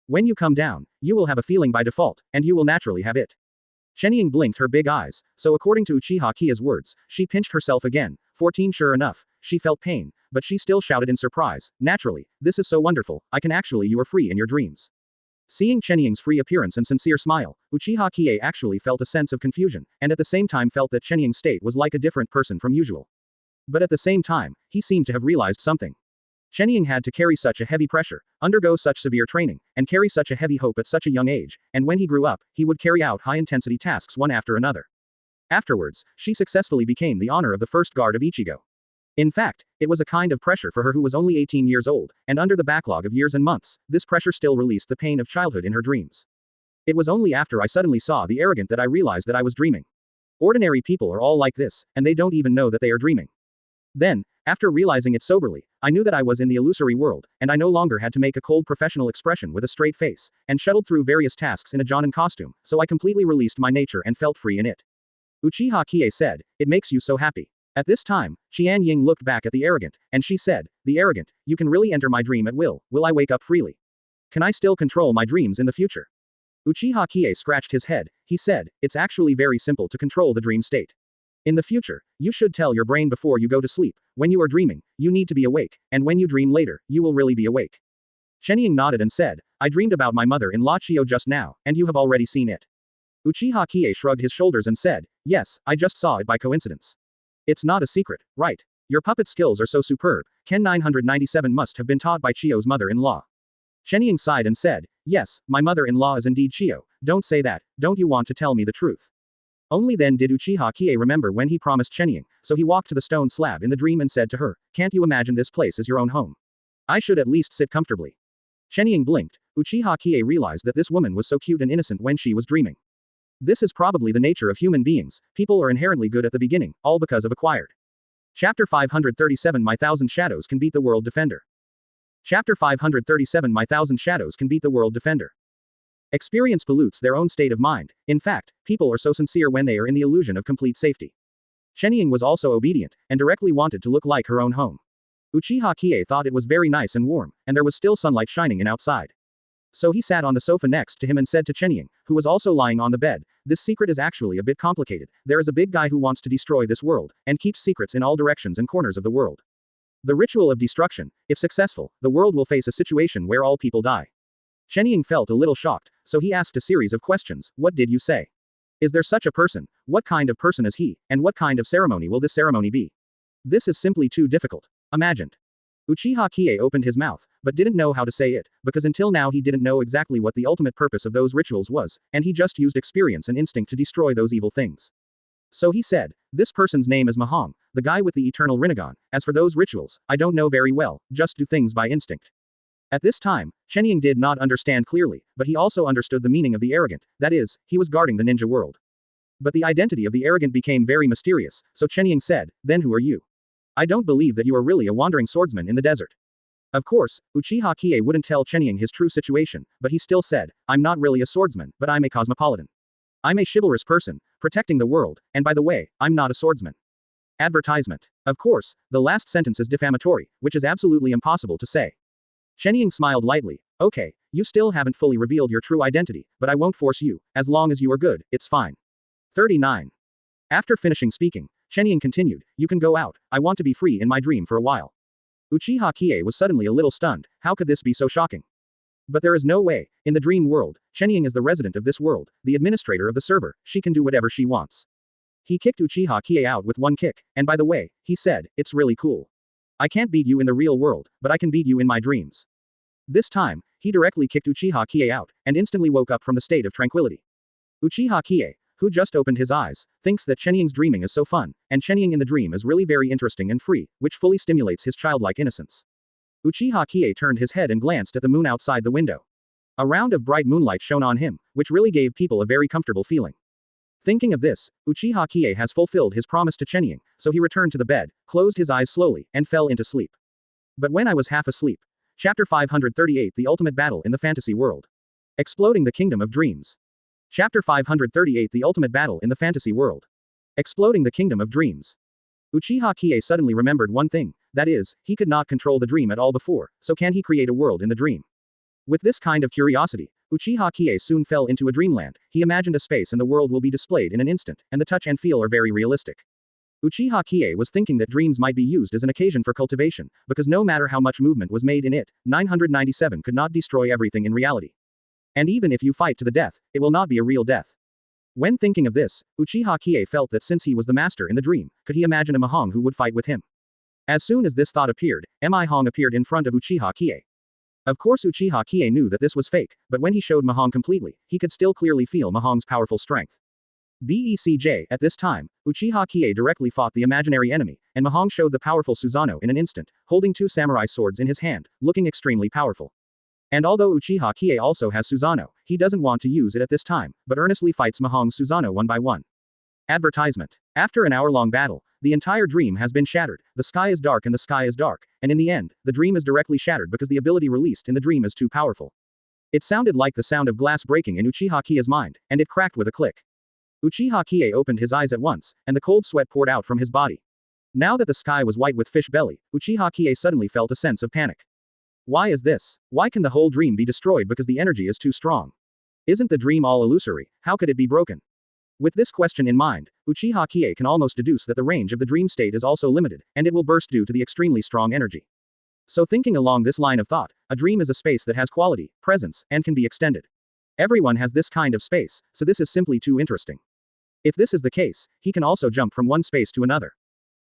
Speaker 1: When you come down, you will have a feeling by default, and you will naturally have it. Chenying blinked her big eyes, so according to Uchiha Qiye's words, she pinched herself again. 14 Sure enough, she felt pain, but she still shouted in surprise, naturally, this is so wonderful, you are free in your dreams. Seeing Chenying's free appearance and sincere smile, Uchiha Qiye actually felt a sense of confusion, and at the same time felt that Chenying's state was like a different person from usual. But at the same time, he seemed to have realized something. Chenying had to carry such a heavy pressure, undergo such severe training, and carry such a heavy hope at such a young age, and when he grew up, he would carry out high-intensity tasks one after another. Afterwards, she successfully became the honor of the first guard of Ichigo. In fact, it was a kind of pressure for her who was only 18 years old, and under the backlog of years and months, this pressure still released the pain of childhood in her dreams. It was only after I suddenly saw the arrogant that I realized that I was dreaming. Ordinary people are all like this, and they don't even know that they are dreaming. Then, after realizing it soberly, I knew that I was in the illusory world, and I no longer had to make a cold professional expression with a straight face, and shuttled through various tasks in a Jonin costume, so I completely released my nature and felt free in it. Uchiha Qiye said, "It makes you so happy." At this time, Qian Ying looked back at the arrogant, and she said, "The arrogant, you can really enter my dream at will I wake up freely? Can I still control my dreams in the future?" Uchiha Qiye scratched his head, he said, "It's actually very simple to control the dream state. In the future, you should tell your brain before you go to sleep, when you are dreaming, you need to be awake, and when you dream later, you will really be awake." Shenying nodded and said, "I dreamed about my mother-in-law Chiyo just now, and you have already seen it." Uchiha Qiye shrugged his shoulders and said, "Yes, I just saw it by coincidence. It's not a secret, right? Your puppet skills are so superb, Ken 997 must have been taught by Chiyo's mother-in-law." Shenying sighed and said, "Yes, my mother-in-law is indeed Chiyo, don't say that, don't you want to tell me the truth?" Only then did Uchiha Qiye remember when he promised Shenying, so he walked to the stone slab in the dream and said to her, "Can't you imagine this place as your own home? I should at least sit comfortably." Shenying blinked. Uchiha Qiye realized that this woman was so cute and innocent when she was dreaming. This is probably the nature of human beings, people are inherently good at the beginning, all because of acquired. Chapter 537 My Thousand Shadows Can Beat the World Defender. Chapter 537 My Thousand Shadows Can Beat the World Defender. Experience pollutes their own state of mind. In fact, people are so sincere when they are in the illusion of complete safety. Shenying was also obedient, and directly wanted to look like her own home. Uchiha Qiye thought it was very nice and warm, and there was still sunlight shining in outside. So he sat on the sofa next to him and said to Shenying, who was also lying on the bed, "This secret is actually a bit complicated. There is a big guy who wants to destroy this world, and keeps secrets in all directions and corners of the world. The ritual of destruction, if successful, the world will face a situation where all people die." Shenying felt a little shocked, so he asked a series of questions. "What did you say? Is there such a person? What kind of person is he, and what kind of ceremony will this ceremony be? This is simply too difficult. Imagined." Uchiha Qiye opened his mouth, but didn't know how to say it, because until now he didn't know exactly what the ultimate purpose of those rituals was, and he just used experience and instinct to destroy those evil things. So he said, "This person's name is Mahong, the guy with the eternal Rinnegan. As for those rituals, I don't know very well, just do things by instinct." At this time, Shenying did not understand clearly, but he also understood the meaning of the arrogant, that is, he was guarding the ninja world. But the identity of the arrogant became very mysterious, so Shenying said, "Then who are you? I don't believe that you are really a wandering swordsman in the desert." Of course, Uchiha Qiye wouldn't tell Shenying his true situation, but he still said, "I'm not really a swordsman, but I'm a cosmopolitan. I'm a chivalrous person, protecting the world, and by the way, I'm not a swordsman." Advertisement. Of course, the last sentence is defamatory, which is absolutely impossible to say. Shenying smiled lightly. "Okay, you still haven't fully revealed your true identity, but I won't force you, as long as you are good, it's fine." 39. After finishing speaking, Shenying continued, "You can go out, I want to be free in my dream for a while." Uchiha Qiye was suddenly a little stunned, how could this be so shocking? But there is no way, in the dream world, Shenying is the resident of this world, the administrator of the server, she can do whatever she wants. He kicked Uchiha Qiye out with one kick, and by the way, he said, "It's really cool. I can't beat you in the real world, but I can beat you in my dreams." This time, he directly kicked Uchiha Qiye out, and instantly woke up from the state of tranquility. Uchiha Qiye, who just opened his eyes, thinks that Shenying's dreaming is so fun, and Shenying in the dream is really very interesting and free, which fully stimulates his childlike innocence. Uchiha Qiye turned his head and glanced at the moon outside the window. A round of bright moonlight shone on him, which really gave people a very comfortable feeling. Thinking of this, Uchiha Qiye has fulfilled his promise to Shenying, so he returned to the bed, closed his eyes slowly, and fell into sleep. But when I was half asleep. Chapter 538 The Ultimate Battle in the Fantasy World. Exploding the Kingdom of Dreams. Chapter 538 The Ultimate Battle in the Fantasy World. Exploding the Kingdom of Dreams. Uchiha Qiye suddenly remembered one thing, that is, he could not control the dream at all before, so can he create a world in the dream? With this kind of curiosity, Uchiha Qiye soon fell into a dreamland. He imagined a space and the world will be displayed in an instant, and the touch and feel are very realistic. Uchiha Qiye was thinking that dreams might be used as an occasion for cultivation, because no matter how much movement was made in it, 997 could not destroy everything in reality. And even if you fight to the death, it will not be a real death. When thinking of this, Uchiha Qiye felt that since he was the master in the dream, could he imagine a Mahong who would fight with him? As soon as this thought appeared, Mahong appeared in front of Uchiha Qiye. Of course Uchiha Qiye knew that this was fake, but when he showed Mahong completely, he could still clearly feel Mahong's powerful strength. BECJ, at this time, Uchiha Qiye directly fought the imaginary enemy, and Mahong showed the powerful Susanoo in an instant, holding two samurai swords in his hand, looking extremely powerful. And although Uchiha Qiye also has Susanoo, he doesn't want to use it at this time, but earnestly fights Mahong's Susanoo one by one. Advertisement. After an hour-long battle, the entire dream has been shattered, the sky is dark and the sky is dark, and in the end, the dream is directly shattered because the ability released in the dream is too powerful. It sounded like the sound of glass breaking in Uchiha Qiye's mind, and it cracked with a click. Uchiha Qiye opened his eyes at once, and the cold sweat poured out from his body. Now that the sky was white with fish belly, Uchiha Qiye suddenly felt a sense of panic. Why is this? Why can the whole dream be destroyed because the energy is too strong? Isn't the dream all illusory? How could it be broken? With this question in mind, Uchiha Qiye can almost deduce that the range of the dream state is also limited, and it will burst due to the extremely strong energy. So thinking along this line of thought, a dream is a space that has quality, presence, and can be extended. Everyone has this kind of space, so this is simply too interesting. If this is the case, he can also jump from one space to another.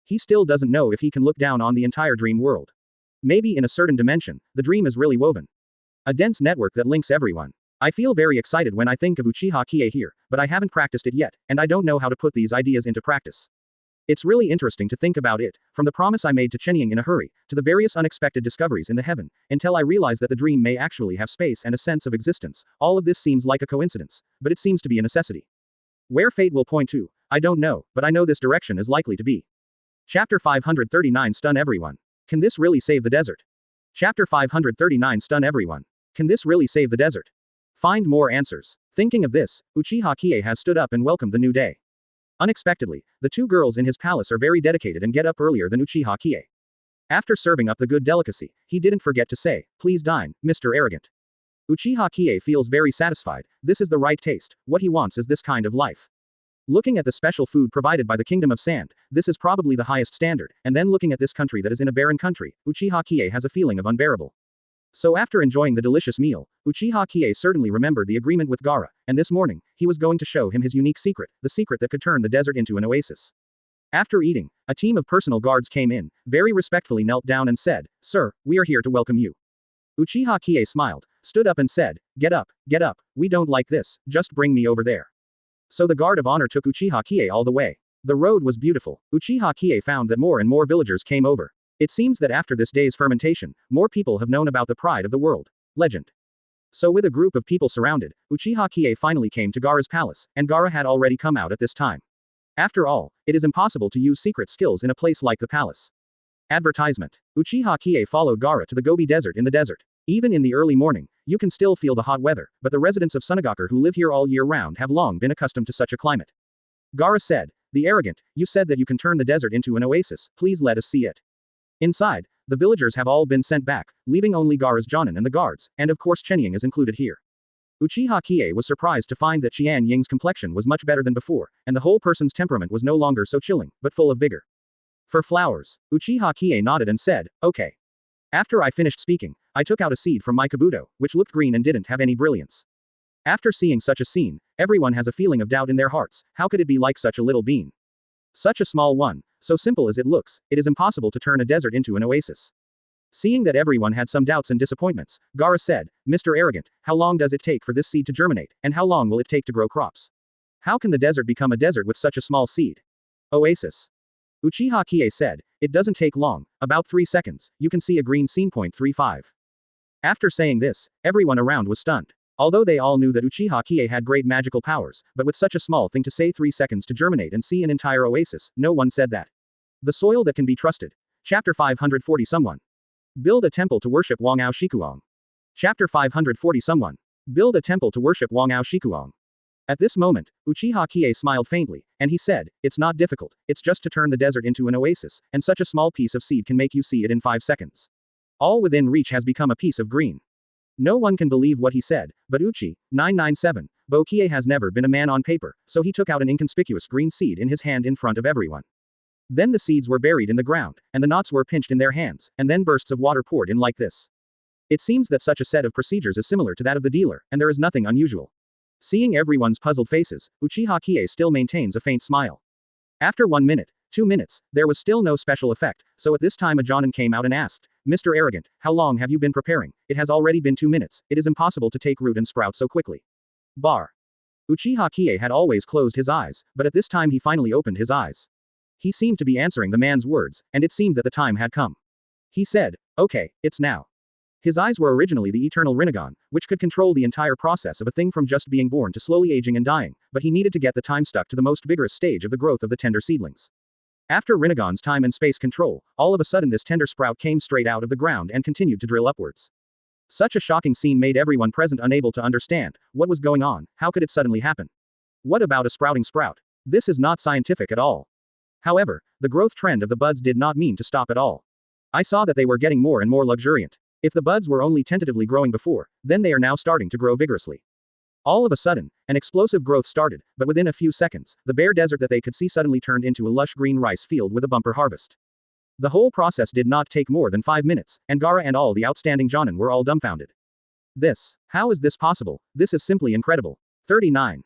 Speaker 1: He still doesn't know if he can look down on the entire dream world. Maybe in a certain dimension, the dream is really woven. A dense network that links everyone. I feel very excited when I think of Uchiha Qiye here, but I haven't practiced it yet, and I don't know how to put these ideas into practice. It's really interesting to think about it, from the promise I made to Chenying in a hurry, to the various unexpected discoveries in the heaven, until I realize that the dream may actually have space and a sense of existence. All of this seems like a coincidence, but it seems to be a necessity. Where fate will point to, I don't know, but I know this direction is likely to be. Chapter 539 Stun Everyone. Can this really save the desert? Chapter 539 Stun Everyone. Can this really save the desert? Find more answers. Thinking of this, Uchiha Qiye has stood up and welcomed the new day. Unexpectedly, the two girls in his palace are very dedicated and get up earlier than Uchiha Qiye. After serving up the good delicacy, he didn't forget to say, "Please dine, Mr. Arrogant." Uchiha Qiye feels very satisfied. This is the right taste. What he wants is this kind of life. Looking at the special food provided by the Kingdom of Sand, this is probably the highest standard, and then looking at this country that is in a barren country, Uchiha Qiye has a feeling of unbearable. So after enjoying the delicious meal, Uchiha Qiye certainly remembered the agreement with Gaara, and this morning, he was going to show him his unique secret, the secret that could turn the desert into an oasis. After eating, a team of personal guards came in, very respectfully knelt down and said, "Sir, we are here to welcome you." Uchiha Qiye smiled, stood up and said, get up, we don't like this, just bring me over there." So the guard of honor took Uchiha Qiye all the way. The road was beautiful. Uchiha Qiye found that more and more villagers came over. It seems that after this day's fermentation, more people have known about the pride of the world. Legend. So with a group of people surrounded, Uchiha Qiye finally came to Gaara's palace, and Gaara had already come out at this time. After all, it is impossible to use secret skills in a place like the palace. Advertisement. Uchiha Qiye followed Gaara to the Gobi Desert in the desert. Even in the early morning, you can still feel the hot weather, but the residents of Sunagakure who live here all year round have long been accustomed to such a climate. Gaara said, "The arrogant, you said that you can turn the desert into an oasis, please let us see it." Inside, the villagers have all been sent back, leaving only Gaara's Jonin and the guards, and of course Chenying is included here. Uchiha Qiye was surprised to find that Qian Ying's complexion was much better than before, and the whole person's temperament was no longer so chilling, but full of vigor. "For flowers." Uchiha Qiye nodded and said, "Okay." After I finished speaking, I took out a seed from my kabuto, which looked green and didn't have any brilliance. After seeing such a scene, everyone has a feeling of doubt in their hearts. How could it be like such a little bean? Such a small one, so simple as it looks, it is impossible to turn a desert into an oasis. Seeing that everyone had some doubts and disappointments, Gaara said, "Mr. Arrogant, how long does it take for this seed to germinate, and how long will it take to grow crops? How can the desert become a desert with such a small seed?" Oasis. Uchiha Qiye said, "It doesn't take long, about 3 seconds, you can see a green scene. 35. After saying this, everyone around was stunned. Although they all knew that Uchiha Qiye had great magical powers, but with such a small thing to say 3 seconds to germinate and see an entire oasis, no one said that. The soil that can be trusted. Chapter 540 Someone. Build a temple to worship Wangao Shikuong. Chapter 540 Someone. Build a temple to worship Wangao Shikuong. At this moment, Uchiha Qiye smiled faintly, and he said, "It's not difficult, it's just to turn the desert into an oasis, and such a small piece of seed can make you see it in 5 seconds. All within reach has become a piece of green." No one can believe what he said, but Uchi, 997, Bo Qiye has never been a man on paper, so he took out an inconspicuous green seed in his hand in front of everyone. Then the seeds were buried in the ground, and the knots were pinched in their hands, and then bursts of water poured in like this. It seems that such a set of procedures is similar to that of the dealer, and there is nothing unusual. Seeing everyone's puzzled faces, Uchiha Qiye still maintains a faint smile. After 1 minute, 2 minutes, there was still no special effect, so at this time a Jonin came out and asked, "Mr. Arrogant, how long have you been preparing? It has already been 2 minutes, it is impossible to take root and sprout so quickly." Bar. Uchiha Qiye had always closed his eyes, but at this time he finally opened his eyes. He seemed to be answering the man's words, and it seemed that the time had come. He said, "Okay, it's now." His eyes were originally the eternal Rinnegan, which could control the entire process of a thing from just being born to slowly aging and dying, but he needed to get the time stuck to the most vigorous stage of the growth of the tender seedlings. After Rinnegan's time and space control, all of a sudden this tender sprout came straight out of the ground and continued to drill upwards. Such a shocking scene made everyone present unable to understand what was going on. How could it suddenly happen? What about a sprouting sprout? This is not scientific at all. However, the growth trend of the buds did not mean to stop at all. I saw that they were getting more and more luxuriant. If the buds were only tentatively growing before, then they are now starting to grow vigorously. All of a sudden, an explosive growth started, but within a few seconds, the bare desert that they could see suddenly turned into a lush green rice field with a bumper harvest. The whole process did not take more than 5 minutes, and Gaara and all the outstanding Jonin were all dumbfounded. How is this possible? This is simply incredible. 39.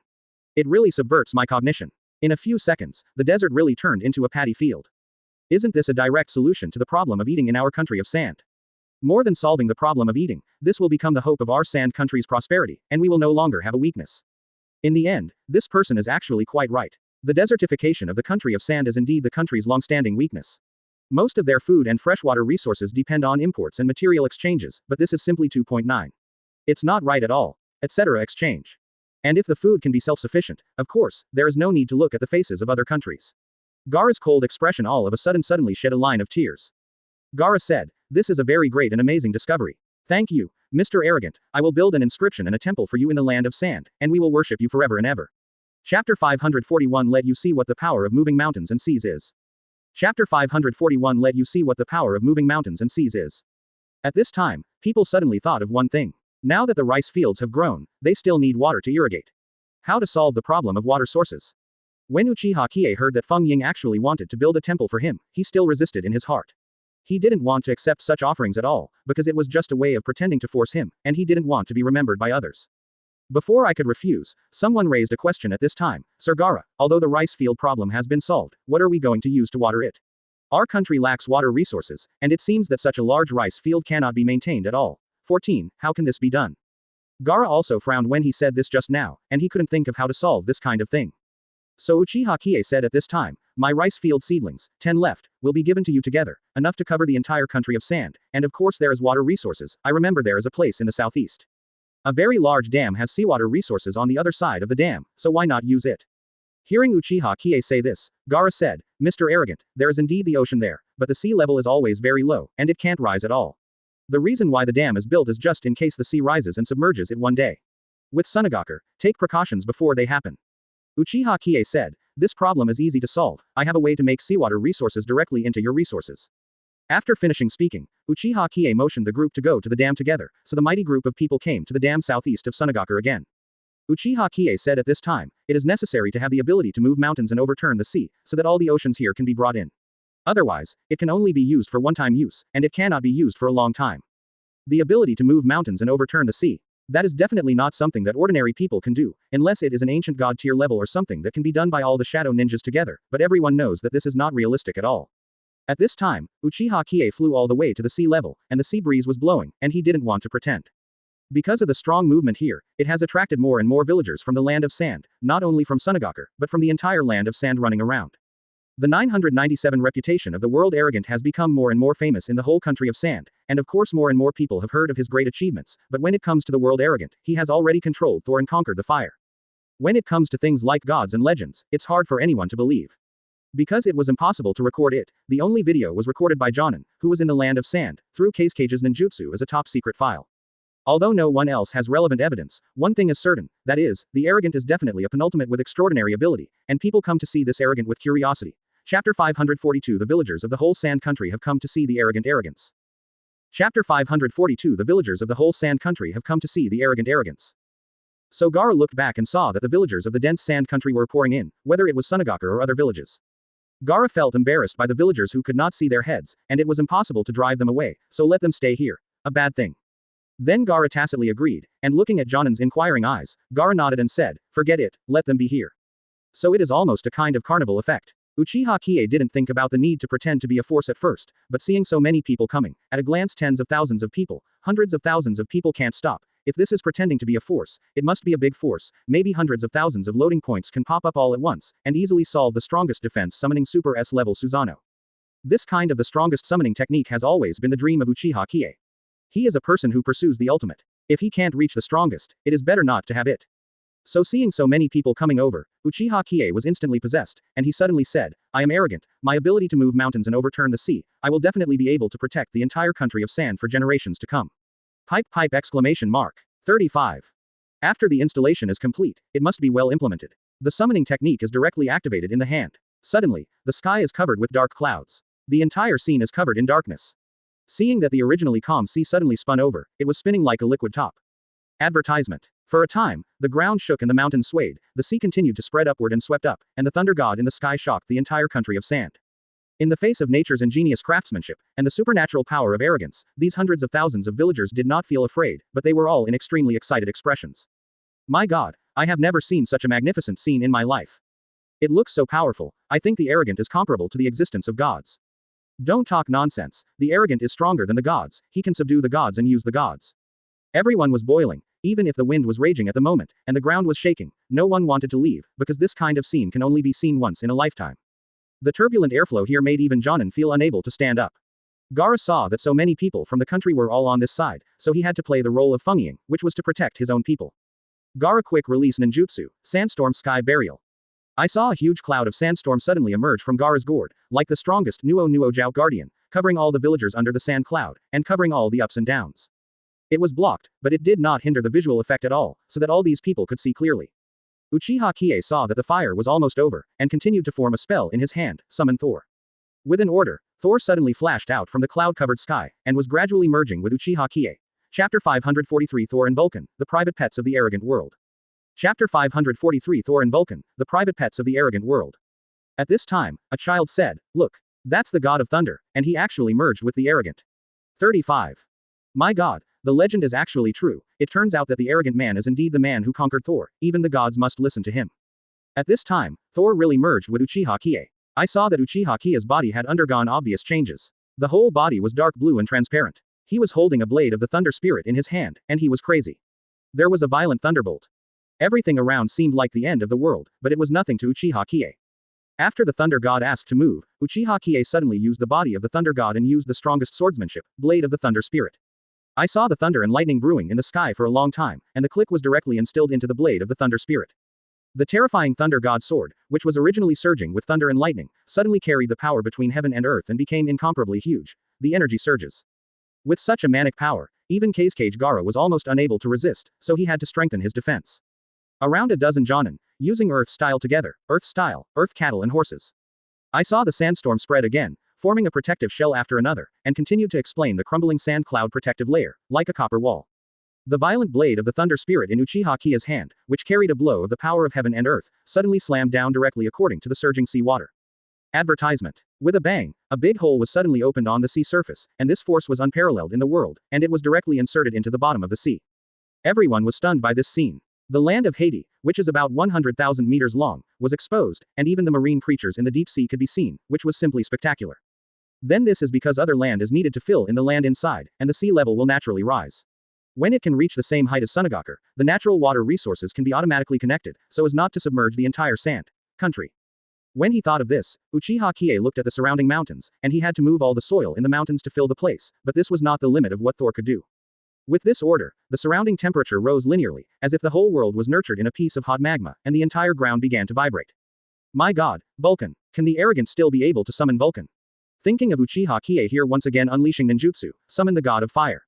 Speaker 1: It really subverts my cognition. In a few seconds, the desert really turned into a paddy field. Isn't this a direct solution to the problem of eating in our country of sand? More than solving the problem of eating, this will become the hope of our sand country's prosperity, and we will no longer have a weakness. In the end, this person is actually quite right. The desertification of the country of sand is indeed the country's long-standing weakness. Most of their food and freshwater resources depend on imports and material exchanges, but this is simply 2.9. It's not right at all, etc. exchange. And if the food can be self-sufficient, of course, there is no need to look at the faces of other countries. Gaara's cold expression all of a sudden suddenly shed a line of tears. Gaara said, "This is a very great and amazing discovery. Thank you, Mr. Arrogant. I will build an inscription and a temple for you in the land of sand, and we will worship you forever and ever." Chapter 541 Let you see what the power of moving mountains and seas is. Chapter 541 Let you see what the power of moving mountains and seas is. At this time, people suddenly thought of one thing. Now that the rice fields have grown, they still need water to irrigate. How to solve the problem of water sources? When Uchiha Qiye heard that Feng Ying actually wanted to build a temple for him, he still resisted in his heart. He didn't want to accept such offerings at all, because it was just a way of pretending to force him, and he didn't want to be remembered by others. Before I could refuse, someone raised a question at this time. "Sir Gaara, although the rice field problem has been solved, what are we going to use to water it? Our country lacks water resources, and it seems that such a large rice field cannot be maintained at all. 14. How can this be done?" Gaara also frowned when he said this just now, and he couldn't think of how to solve this kind of thing. So Uchiha Qiye said at this time, "My rice field seedlings, 10 left, will be given to you together, enough to cover the entire country of sand, and of course there is water resources. I remember there is a place in the southeast. A very large dam has seawater resources on the other side of the dam, so why not use it?" Hearing Uchiha Qiye say this, Gaara said, "Mr. Arrogant, there is indeed the ocean there, but the sea level is always very low, and it can't rise at all. The reason why the dam is built is just in case the sea rises and submerges it one day. With Sunagaku, take precautions before they happen." Uchiha Qiye said, "This problem is easy to solve. I have a way to make seawater resources directly into your resources." After finishing speaking, Uchiha Qiye motioned the group to go to the dam together, so the mighty group of people came to the dam southeast of Sunagaku again. Uchiha Qiye said at this time, "It is necessary to have the ability to move mountains and overturn the sea, so that all the oceans here can be brought in. Otherwise, it can only be used for one-time use, and it cannot be used for a long time. The ability to move mountains and overturn the sea. That is definitely not something that ordinary people can do, unless it is an ancient god tier level or something that can be done by all the shadow ninjas together, but everyone knows that this is not realistic at all." At this time, Uchiha Qiye flew all the way to the sea level, and the sea breeze was blowing, and he didn't want to pretend. Because of the strong movement here, it has attracted more and more villagers from the land of sand, not only from Sunagaku, but from the entire land of sand running around. The 997 reputation of the world arrogant has become more and more famous in the whole country of sand, and of course more and more people have heard of his great achievements, but when it comes to the world arrogant, he has already controlled Thor and conquered the fire. When it comes to things like gods and legends, it's hard for anyone to believe. Because it was impossible to record it, the only video was recorded by Jonin, who was in the land of sand, through Cage's ninjutsu as a top secret file. Although no one else has relevant evidence, one thing is certain, that is, the arrogant is definitely a penultimate with extraordinary ability, and people come to see this arrogant with curiosity. Chapter 542 The villagers of the whole sand country have come to see the arrogant arrogance. Chapter 542 The villagers of the whole sand country have come to see the arrogant arrogance. So Gaara looked back and saw that the villagers of the dense sand country were pouring in, whether it was Sunagaku or other villages. Gaara felt embarrassed by the villagers who could not see their heads, and it was impossible to drive them away, so let them stay here. A bad thing. Then Gaara tacitly agreed, and looking at Jonin's inquiring eyes, Gaara nodded and said, "Forget it, let them be here." So it is almost a kind of carnival effect. Uchiha Qiye didn't think about the need to pretend to be a force at first, but seeing so many people coming, at a glance tens of thousands of people, hundreds of thousands of people can't stop, If this is pretending to be a force, it must be a big force, maybe hundreds of thousands of loading points can pop up all at once, and easily solve the strongest defense summoning Super S-level Susanoo. This kind of the strongest summoning technique has always been the dream of Uchiha Qiye. He is a person who pursues the ultimate. If he can't reach the strongest, it is better not to have it. So seeing so many people coming over, Uchiha Qiye was instantly possessed, and he suddenly said, I am arrogant, my ability to move mountains and overturn the sea, I will definitely be able to protect the entire country of sand for generations to come. Pipe exclamation mark. 35. After the installation is complete, it must be well implemented. The summoning technique is directly activated in the hand. Suddenly, the sky is covered with dark clouds. The entire scene is covered in darkness. Seeing that the originally calm sea suddenly spun over, it was spinning like a liquid top. Advertisement. For a time, the ground shook and the mountains swayed, the sea continued to spread upward and swept up, and the thunder god in the sky shocked the entire country of sand. In the face of nature's ingenious craftsmanship, and the supernatural power of arrogance, these hundreds of thousands of villagers did not feel afraid, but they were all in extremely excited expressions. My god, I have never seen such a magnificent scene in my life. It looks so powerful, I think the arrogant is comparable to the existence of gods. Don't talk nonsense, the arrogant is stronger than the gods, he can subdue the gods and use the gods. Everyone was boiling, even if the wind was raging at the moment, and the ground was shaking, no one wanted to leave, because this kind of scene can only be seen once in a lifetime. The turbulent airflow here made even Jonin feel unable to stand up. Gaara saw that so many people from the country were all on this side, so he had to play the role of Fengyiang, which was to protect his own people. Gaara quick release ninjutsu, sandstorm sky burial. I saw a huge cloud of sandstorm suddenly emerge from Gaara's gourd, like the strongest Nuo Jiao guardian, covering all the villagers under the sand cloud, and covering all the ups and downs. It was blocked, but it did not hinder the visual effect at all, so that all these people could see clearly. Uchiha Qiye saw that the fire was almost over, and continued to form a spell in his hand, summon Thor. With an order, Thor suddenly flashed out from the cloud-covered sky, and was gradually merging with Uchiha Qiye. Chapter 543 Thor and Vulcan, the private pets of the arrogant world. Chapter 543 Thor and Vulcan, the private pets of the arrogant world. At this time, a child said, look, that's the god of thunder, and he actually merged with the arrogant. 35. My god, the legend is actually true, it turns out that the arrogant man is indeed the man who conquered Thor, even the gods must listen to him. At this time, Thor really merged with Uchiha Qiye. I saw that Uchiha Qiye's body had undergone obvious changes. The whole body was dark blue and transparent. He was holding a blade of the thunder spirit in his hand, and he was crazy. There was a violent thunderbolt. Everything around seemed like the end of the world, but it was nothing to Uchiha Qiye. After the thunder god asked to move, Uchiha Qiye suddenly used the body of the thunder god and used the strongest swordsmanship, blade of the thunder spirit. I saw the thunder and lightning brewing in the sky for a long time, and the click was directly instilled into the blade of the thunder spirit. The terrifying thunder god sword, which was originally surging with thunder and lightning, suddenly carried the power between heaven and earth and became incomparably huge. The energy surges. With such a manic power, even Kazekage Gaara was almost unable to resist, so he had to strengthen his defense. Around a dozen Jonin, using earth style together, earth cattle and horses. I saw the sandstorm spread again, forming a protective shell after another, and continued to explain the crumbling sand cloud protective layer, like a copper wall. The violent blade of the thunder spirit in Uchiha Qiye's hand, which carried a blow of the power of heaven and earth, suddenly slammed down directly according to the surging sea water. Advertisement. With a bang, a big hole was suddenly opened on the sea surface, and this force was unparalleled in the world, and it was directly inserted into the bottom of the sea. Everyone was stunned by this scene. The land of Haiti, which is about 100,000 meters long, was exposed, and even the marine creatures in the deep sea could be seen, which was simply spectacular. Then this is because other land is needed to fill in the land inside, and the sea level will naturally rise. When it can reach the same height as Sunagakur, the natural water resources can be automatically connected, so as not to submerge the entire sand country. When he thought of this, Uchiha Qiye looked at the surrounding mountains, and he had to move all the soil in the mountains to fill the place, but this was not the limit of what Thor could do. With this order, the surrounding temperature rose linearly, as if the whole world was nurtured in a piece of hot magma, and the entire ground began to vibrate. My god, Vulcan, can the arrogant still be able to summon Vulcan? Thinking of Uchiha Qiye here once again unleashing ninjutsu, summon the god of fire.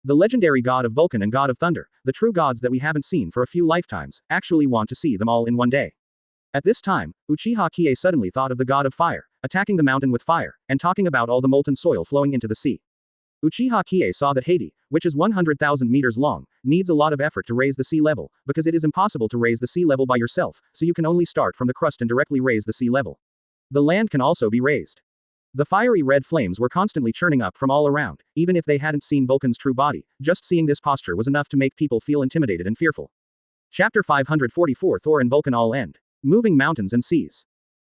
Speaker 1: The legendary god of Vulcan and god of thunder, the true gods that we haven't seen for a few lifetimes, actually want to see them all in one day. At this time, Uchiha Qiye suddenly thought of the god of fire, attacking the mountain with fire, and talking about all the molten soil flowing into the sea. Uchiha Qiye saw that Haiti, which is 100,000 meters long, needs a lot of effort to raise the sea level, because it is impossible to raise the sea level by yourself, so you can only start from the crust and directly raise the sea level. The land can also be raised. The fiery red flames were constantly churning up from all around, even if they hadn't seen Vulcan's true body, just seeing this posture was enough to make people feel intimidated and fearful. Chapter 544 Thor and Vulcan all end. Moving mountains and seas.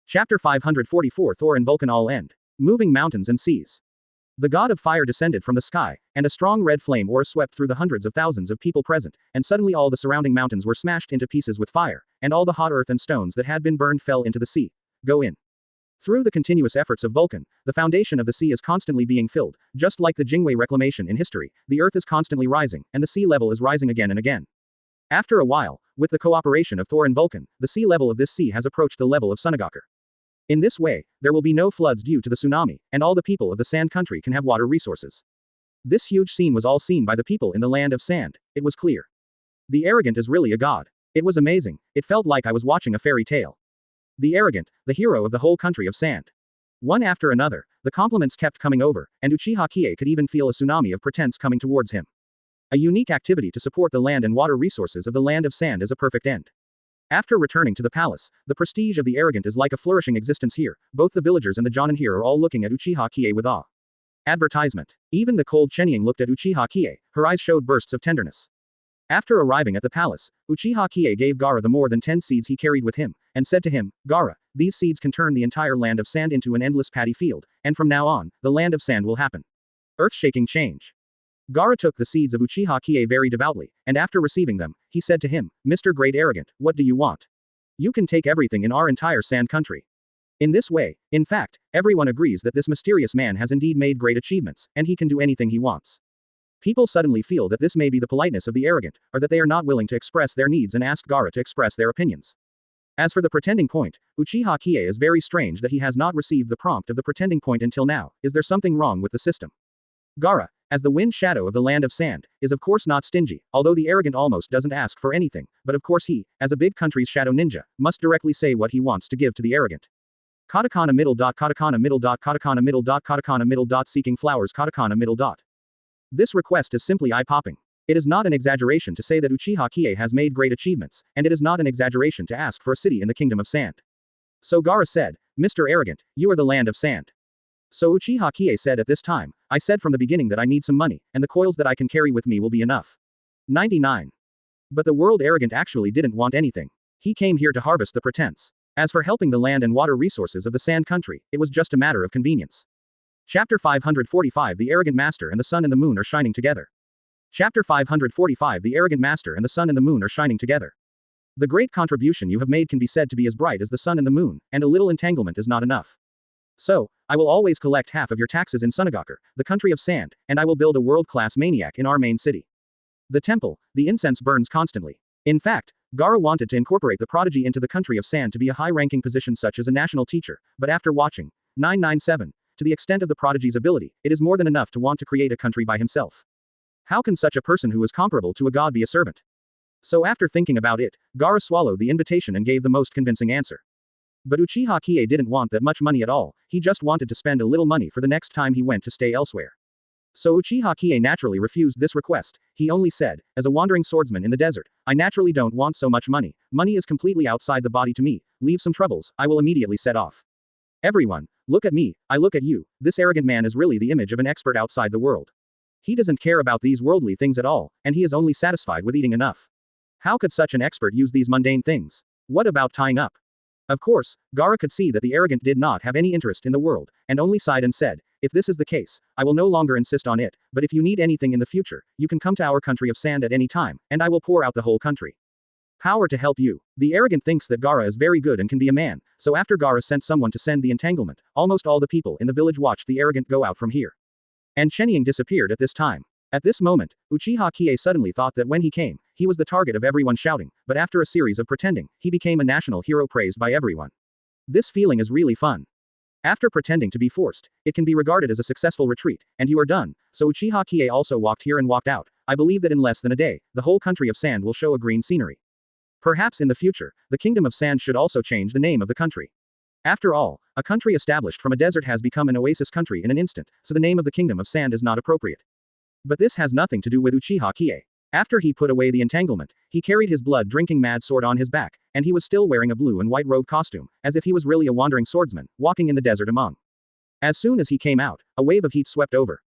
Speaker 1: Chapter 544 Thor and Vulcan all end. Moving mountains and seas. The god of fire descended from the sky, and a strong red flame aura swept through the hundreds of thousands of people present, and suddenly all the surrounding mountains were smashed into pieces with fire, and all the hot earth and stones that had been burned fell into the sea. Go in. Through the continuous efforts of Vulcan, the foundation of the sea is constantly being filled, just like the Jingwei reclamation in history, the earth is constantly rising, and the sea level is rising again and again. After a while, with the cooperation of Thor and Vulcan, the sea level of this sea has approached the level of Sunagakur. In this way, there will be no floods due to the tsunami, and all the people of the Sand Country can have water resources. This huge scene was all seen by the people in the land of sand. It was clear. The arrogant is really a god. It was amazing. It felt like I was watching a fairy tale. The arrogant, the hero of the whole country of sand. One after another, the compliments kept coming over, and Uchiha Qiye could even feel a tsunami of pretense coming towards him. A unique activity to support the land and water resources of the land of sand is a perfect end. After returning to the palace, the prestige of the arrogant is like a flourishing existence here. Both the villagers and the Jonin here are all looking at Uchiha Qiye with awe. Advertisement. Even the cold Chenying looked at Uchiha Qiye, her eyes showed bursts of tenderness. After arriving at the palace, Uchiha Qiye gave Gaara the more than 10 seeds he carried with him, and said to him, Gaara, these seeds can turn the entire land of sand into an endless paddy field, and from now on, the land of sand will happen. Earth-shaking change. Gaara took the seeds of Uchiha Qiye very devoutly, and after receiving them, he said to him, Mr. Great Arrogant, what do you want? You can take everything in our entire sand country. In this way, in fact, everyone agrees that this mysterious man has indeed made great achievements, and he can do anything he wants. People suddenly feel that this may be the politeness of the arrogant, or that they are not willing to express their needs and ask Gaara to express their opinions. As for the pretending point, Uchiha Qiye is very strange that he has not received the prompt of the pretending point until now. Is there something wrong with the system? Gaara, as the wind shadow of the land of sand, is of course not stingy, although the arrogant almost doesn't ask for anything, but of course he, as a big country's shadow ninja, must directly say what he wants to give to the arrogant. Katakana middle dot katakana middle dot katakana middle dot katakana middle dot seeking flowers katakana middle dot. This request is simply eye-popping. It is not an exaggeration to say that Uchiha Qiye has made great achievements, and it is not an exaggeration to ask for a city in the kingdom of sand. So Gaara said, Mr. Arrogant, you are the land of sand. So Uchiha Qiye said at this time, I said from the beginning that I need some money, and the coils that I can carry with me will be enough. 99. But the world arrogant actually didn't want anything. He came here to harvest the pretense. As for helping the land and water resources of the sand country, it was just a matter of convenience. Chapter 545 The Arrogant Master and the Sun and the Moon are shining together. Chapter 545 The Arrogant Master and the Sun and the Moon are shining together. The great contribution you have made can be said to be as bright as the sun and the moon, and a little entanglement is not enough. So, I will always collect half of your taxes in Sunagakur, the country of sand, and I will build a world-class maniac in our main city. The temple, the incense burns constantly. In fact, Gaara wanted to incorporate the prodigy into the country of sand to be a high-ranking position such as a national teacher, but after watching 997, to the extent of the prodigy's ability, it is more than enough to want to create a country by himself. How can such a person who is comparable to a god be a servant? So after thinking about it, Gaara swallowed the invitation and gave the most convincing answer. But Uchiha Qiye didn't want that much money at all, he just wanted to spend a little money for the next time he went to stay elsewhere. So Uchiha Qiye naturally refused this request. He only said, as a wandering swordsman in the desert, I naturally don't want so much money. Money is completely outside the body to me. Leave some troubles, I will immediately set off. Everyone, look at me, I look at you. This arrogant man is really the image of an expert outside the world. He doesn't care about these worldly things at all, and he is only satisfied with eating enough. How could such an expert use these mundane things? What about tying up? Of course, Gaara could see that the arrogant did not have any interest in the world, and only sighed and said, if this is the case, I will no longer insist on it, but if you need anything in the future, you can come to our country of sand at any time, and I will pour out the whole country. Power to help you. The arrogant thinks that Gaara is very good and can be a man, so after Gaara sent someone to send the entanglement, almost all the people in the village watched the arrogant go out from here. And Chenying disappeared at this time. At this moment, Uchiha Qiye suddenly thought that when he came, he was the target of everyone shouting, but after a series of pretending, he became a national hero praised by everyone. This feeling is really fun. After pretending to be forced, it can be regarded as a successful retreat, and you are done, so Uchiha Qiye also walked here and walked out. I believe that in less than a day, the whole country of sand will show a green scenery. Perhaps in the future, the kingdom of sand should also change the name of the country. After all, a country established from a desert has become an oasis country in an instant, so the name of the kingdom of sand is not appropriate. But this has nothing to do with Uchiha Qiye. After he put away the entanglement, he carried his blood-drinking mad sword on his back, and he was still wearing a blue and white robe costume, as if he was really a wandering swordsman, walking in the desert among. As soon as he came out, a wave of heat swept over.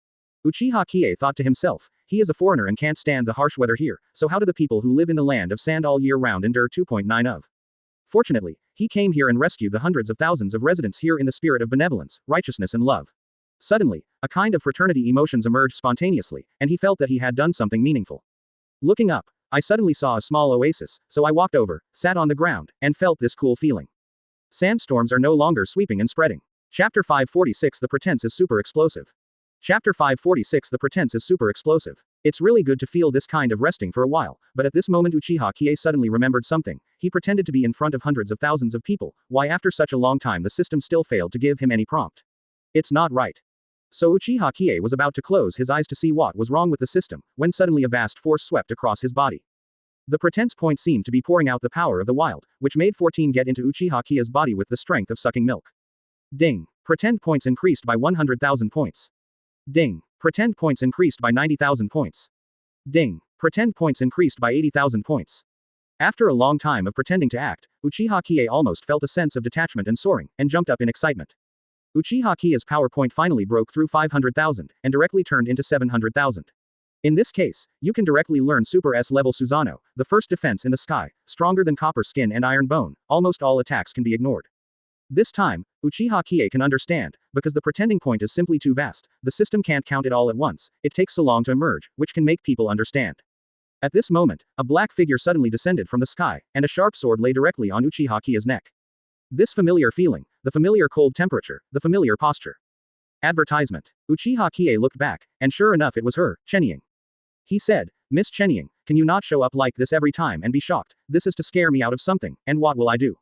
Speaker 1: Uchiha Qiye thought to himself, he is a foreigner and can't stand the harsh weather here, so how do the people who live in the land of sand all year round endure 2.9 of? Fortunately, he came here and rescued the hundreds of thousands of residents here in the spirit of benevolence, righteousness and love. Suddenly, a kind of fraternity emotions emerged spontaneously, and he felt that he had done something meaningful. Looking up, I suddenly saw a small oasis, so I walked over, sat on the ground, and felt this cool feeling. Sandstorms are no longer sweeping and spreading. Chapter 546 The Pretense is Super Explosive. Chapter 546 The Pretense is Super Explosive. It's really good to feel this kind of resting for a while, but at this moment Uchiha Qiye suddenly remembered something. He pretended to be in front of hundreds of thousands of people. Why after such a long time the system still failed to give him any prompt? It's not right. So Uchiha Qiye was about to close his eyes to see what was wrong with the system, when suddenly a vast force swept across his body. The pretense point seemed to be pouring out the power of the wild, which made 14 get into Uchiha Qiye's body with the strength of sucking milk. Ding. Pretend points increased by 100,000 points. Ding. Pretend points increased by 90,000 points. Ding. Pretend points increased by 80,000 points. After a long time of pretending to act, Uchiha Qiye almost felt a sense of detachment and soaring, and jumped up in excitement. Uchiha Qiye's power point finally broke through 500,000, and directly turned into 700,000. In this case, you can directly learn Super S-level Susanoo, the first defense in the sky, stronger than copper skin and iron bone, almost all attacks can be ignored. This time, Uchiha Qiye can understand, because the pretending point is simply too vast, the system can't count it all at once, it takes so long to emerge, which can make people understand. At this moment, a black figure suddenly descended from the sky, and a sharp sword lay directly on Uchiha Qiye's neck. This familiar feeling, the familiar cold temperature, the familiar posture. Advertisement. Uchiha Qiye looked back, and sure enough it was her, Chenying. He said, Miss Chenying, can you not show up like this every time and be shocked? This is to scare me out of something, and what will I do?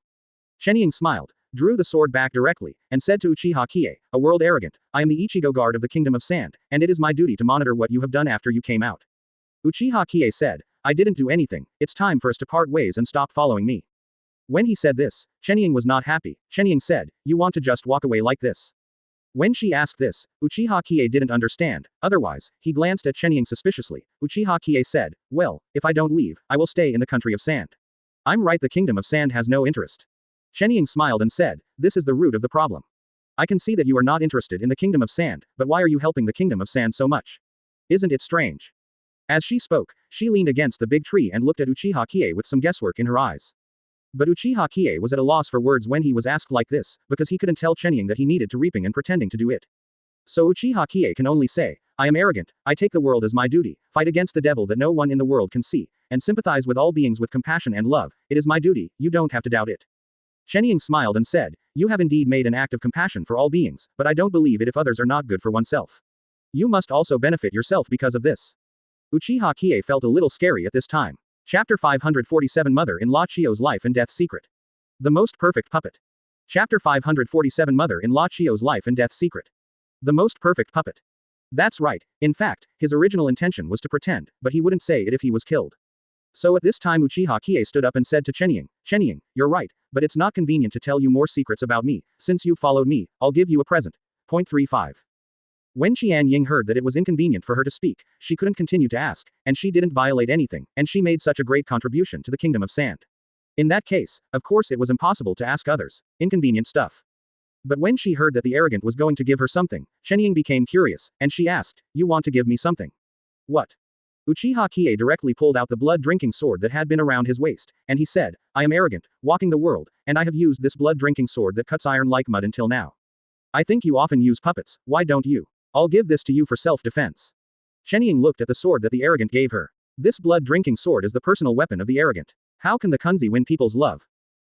Speaker 1: Chenying smiled, drew the sword back directly, and said to Uchiha Qiye, a world arrogant, I am the Ichigo guard of the Kingdom of Sand, and it is my duty to monitor what you have done after you came out. Uchiha Qiye said, I didn't do anything, it's time for us to part ways and stop following me. When he said this, Chenying was not happy. Chenying said, you want to just walk away like this? When she asked this, Uchiha Qiye didn't understand, otherwise, he glanced at Chenying suspiciously. Uchiha Qiye said, well, if I don't leave, I will stay in the country of sand. I'm right, the Kingdom of Sand has no interest. Chenying smiled and said, this is the root of the problem. I can see that you are not interested in the Kingdom of Sand, but why are you helping the Kingdom of Sand so much? Isn't it strange? As she spoke, she leaned against the big tree and looked at Uchiha Qiye with some guesswork in her eyes. But Uchiha Qiye was at a loss for words when he was asked like this, because he couldn't tell Chenying that he needed to reaping and pretending to do it. So Uchiha Qiye can only say, I am arrogant, I take the world as my duty, fight against the devil that no one in the world can see, and sympathize with all beings with compassion and love, it is my duty, you don't have to doubt it. Chenying smiled and said, you have indeed made an act of compassion for all beings, but I don't believe it if others are not good for oneself. You must also benefit yourself because of this. Uchiha Qiye felt a little scary at this time. Chapter 547 Mother-in-law Chiyo's Life and Death Secret. The Most Perfect Puppet. Chapter 547 Mother-in-law Chiyo's Life and Death Secret. The Most Perfect Puppet. That's right, in fact, his original intention was to pretend, but he wouldn't say it if he was killed. So at this time Uchiha Qiye stood up and said to Chenying, Chenying, you're right, but it's not convenient to tell you more secrets about me, since you've followed me, I'll give you a present. Point 35. When Qian Ying heard that it was inconvenient for her to speak, she couldn't continue to ask, and she didn't violate anything, and she made such a great contribution to the Kingdom of Sand. In that case, of course it was impossible to ask others, inconvenient stuff. But when she heard that the arrogant was going to give her something, Chenying became curious, and she asked, you want to give me something? What? Uchiha Qiye directly pulled out the blood-drinking sword that had been around his waist, and he said, I am arrogant, walking the world, and I have used this blood-drinking sword that cuts iron like mud until now. I think you often use puppets, why don't you? I'll give this to you for self-defense. Chenying looked at the sword that the arrogant gave her. This blood-drinking sword is the personal weapon of the arrogant. How can the Kunzi win people's love?